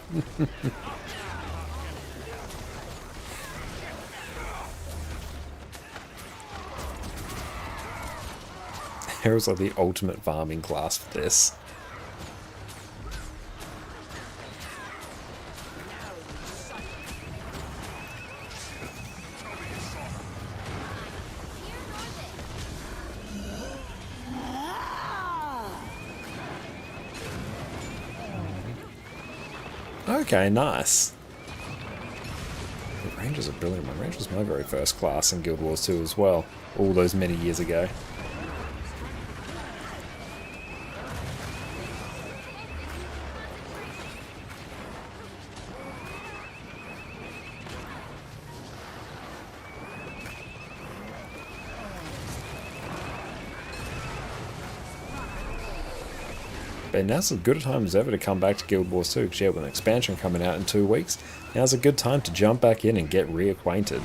Herald's like the ultimate farming class for this. Okay, nice. The Rangers are brilliant. My Rangers was my very first class in Guild Wars 2 as well, all those many years ago. But now's as good a time as ever to come back to Guild Wars 2, because yeah, with an expansion coming out in 2 weeks, now's a good time to jump back in and get reacquainted.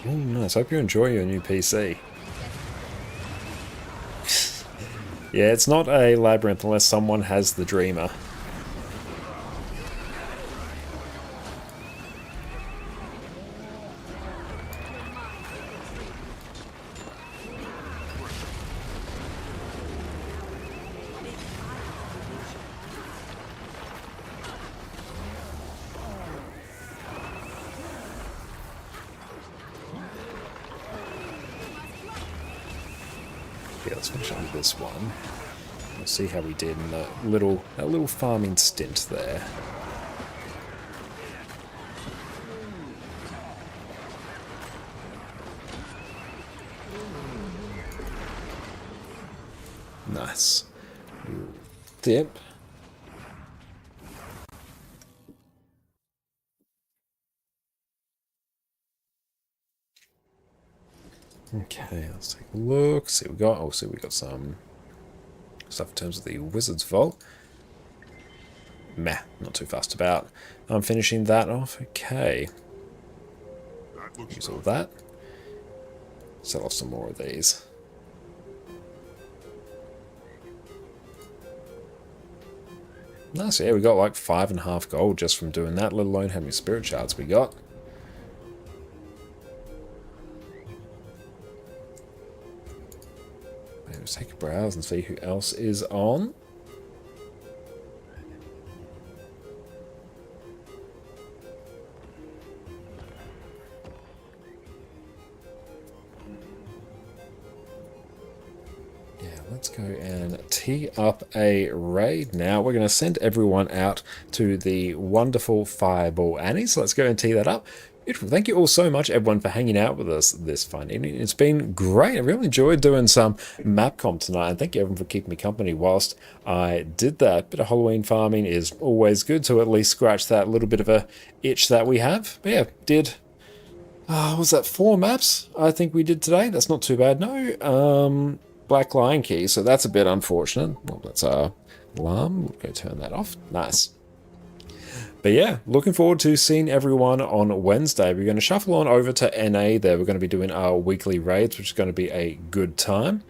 Oh, nice. Hope you enjoy your new PC. Yeah, it's not a labyrinth unless someone has the Dreamer. Yeah, let's finish on this one. We'll see how we did in that little farming stint there. Nice. Dip. Okay, let's take a look, see what we got. Oh, see we got some stuff in terms of the Wizard's Vault. Meh, not too fussed about. I'm finishing that off. Okay. Use all that. Sell off some more of these. Nice, yeah, we got like 5.5 gold just from doing that, let alone how many spirit shards we got. Let's take a browse and see who else is on. Yeah, Let's go and tee up a raid now. We're going to send everyone out to the wonderful Fireball Annie. So let's go and tee that up. Beautiful. Thank you all so much, everyone, for hanging out with us this fun evening. It's been great. I really enjoyed doing some map comp tonight, and thank you everyone for keeping me company whilst I did that. Bit of Halloween farming is always good to at least scratch that little bit of a itch that we have. But yeah, did was that 4 maps I think we did today? That's not too bad. No, Black Lion Key, so that's a bit unfortunate. Well, that's our alarm. We'll go turn that off. Nice. But yeah, looking forward to seeing everyone on Wednesday. We're going to shuffle on over to NA there. We're going to be doing our weekly raids, which is going to be a good time.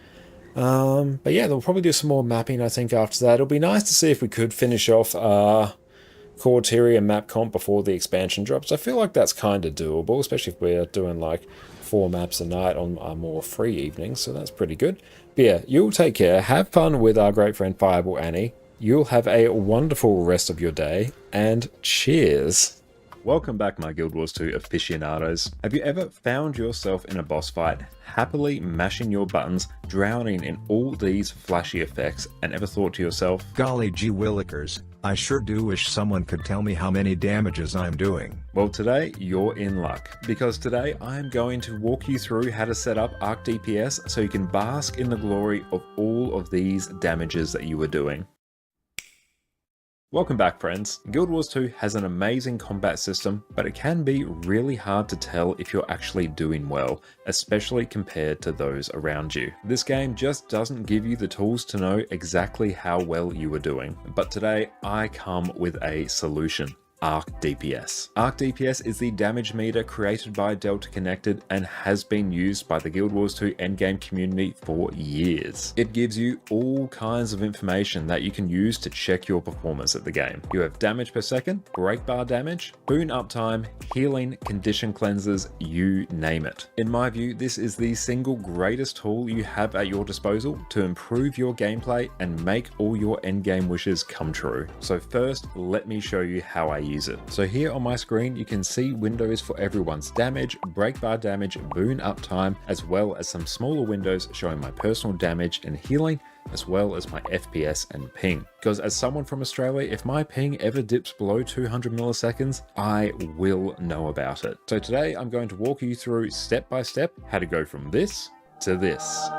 But yeah, they'll probably do some more mapping, I think, after that. It'll be nice to see if we could finish off Core Tyria map comp before the expansion drops. I feel like that's kind of doable, especially if we're doing like 4 maps a night on our more free evenings, so that's pretty good. But yeah, you'll take care. Have fun with our great friend Fireball Annie. You'll have a wonderful rest of your day, and cheers! Welcome back, my Guild Wars 2 aficionados. Have you ever found yourself in a boss fight, happily mashing your buttons, drowning in all these flashy effects, and ever thought to yourself, golly gee willikers, I sure do wish someone could tell me how many damages I'm doing. Well, today you're in luck, because today I am going to walk you through how to set up Arc DPS so you can bask in the glory of all of these damages that you are doing. Welcome back, friends. Guild Wars 2 has an amazing combat system, but it can be really hard to tell if you're actually doing well, especially compared to those around you. This game just doesn't give you the tools to know exactly how well you are doing, but today I come with a solution. Arc DPS. Arc DPS is the damage meter created by Delta Connected and has been used by the Guild Wars 2 endgame community for years. It gives you all kinds of information that you can use to check your performance at the game. You have damage per second, break bar damage, boon uptime, healing, condition cleanses, you name it. In my view, this is the single greatest tool you have at your disposal to improve your gameplay and make all your endgame wishes come true. So first, let me show you how I use it. So here on my screen, you can see windows for everyone's damage, break bar damage, boon uptime, as well as some smaller windows showing my personal damage and healing, as well as my FPS and ping. Because as someone from Australia, if my ping ever dips below 200 milliseconds, I will know about it. So today I'm going to walk you through step by step how to go from this to this.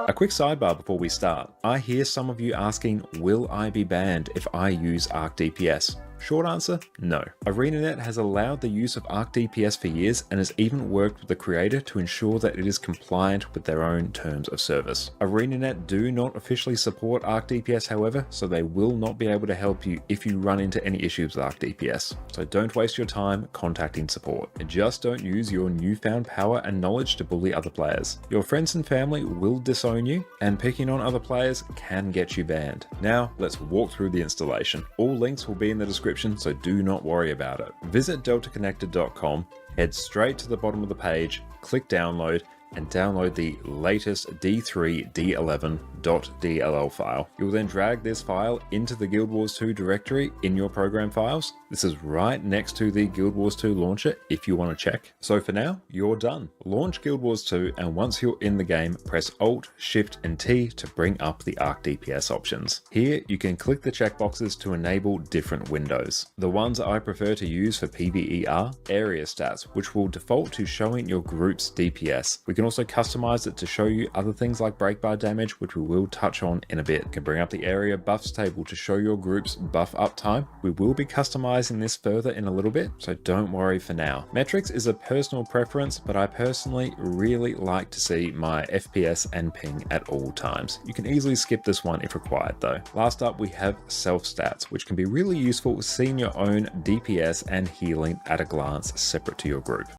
A quick sidebar before we start. I hear some of you asking, will I be banned if I use Arc DPS? Short answer, no. ArenaNet has allowed the use of Arc DPS for years and has even worked with the creator to ensure that it is compliant with their own terms of service. ArenaNet do not officially support Arc DPS, however, so they will not be able to help you if you run into any issues with Arc DPS. So don't waste your time contacting support. Just don't use your newfound power and knowledge to bully other players. Your friends and family will disown you, and picking on other players can get you banned. Now, let's walk through the installation. All links will be in the description, so do not worry about it. Visit deltaconnected.com, head straight to the bottom of the page, click download, and download the latest d3d11.dll file. You'll then drag this file into the Guild Wars 2 directory in your program files. This is right next to the Guild Wars 2 launcher if you want to check. So for now, you're done. Launch Guild Wars 2, and once you're in the game, press Alt, Shift, and T to bring up the Arc DPS options. Here, you can click the checkboxes to enable different windows. The ones I prefer to use for PvE are area stats, which will default to showing your group's DPS. We can also customize it to show you other things like break bar damage, which we will touch on in a bit. You can bring up the area buffs table to show your group's buff uptime. We will be customizing this further in a little bit, so don't worry for now. Metrics is a personal preference, but I personally really like to see my FPS and ping at all times. You can easily skip this one if required though. Last up, we have self stats, which can be really useful seeing your own DPS and healing at a glance separate to your group.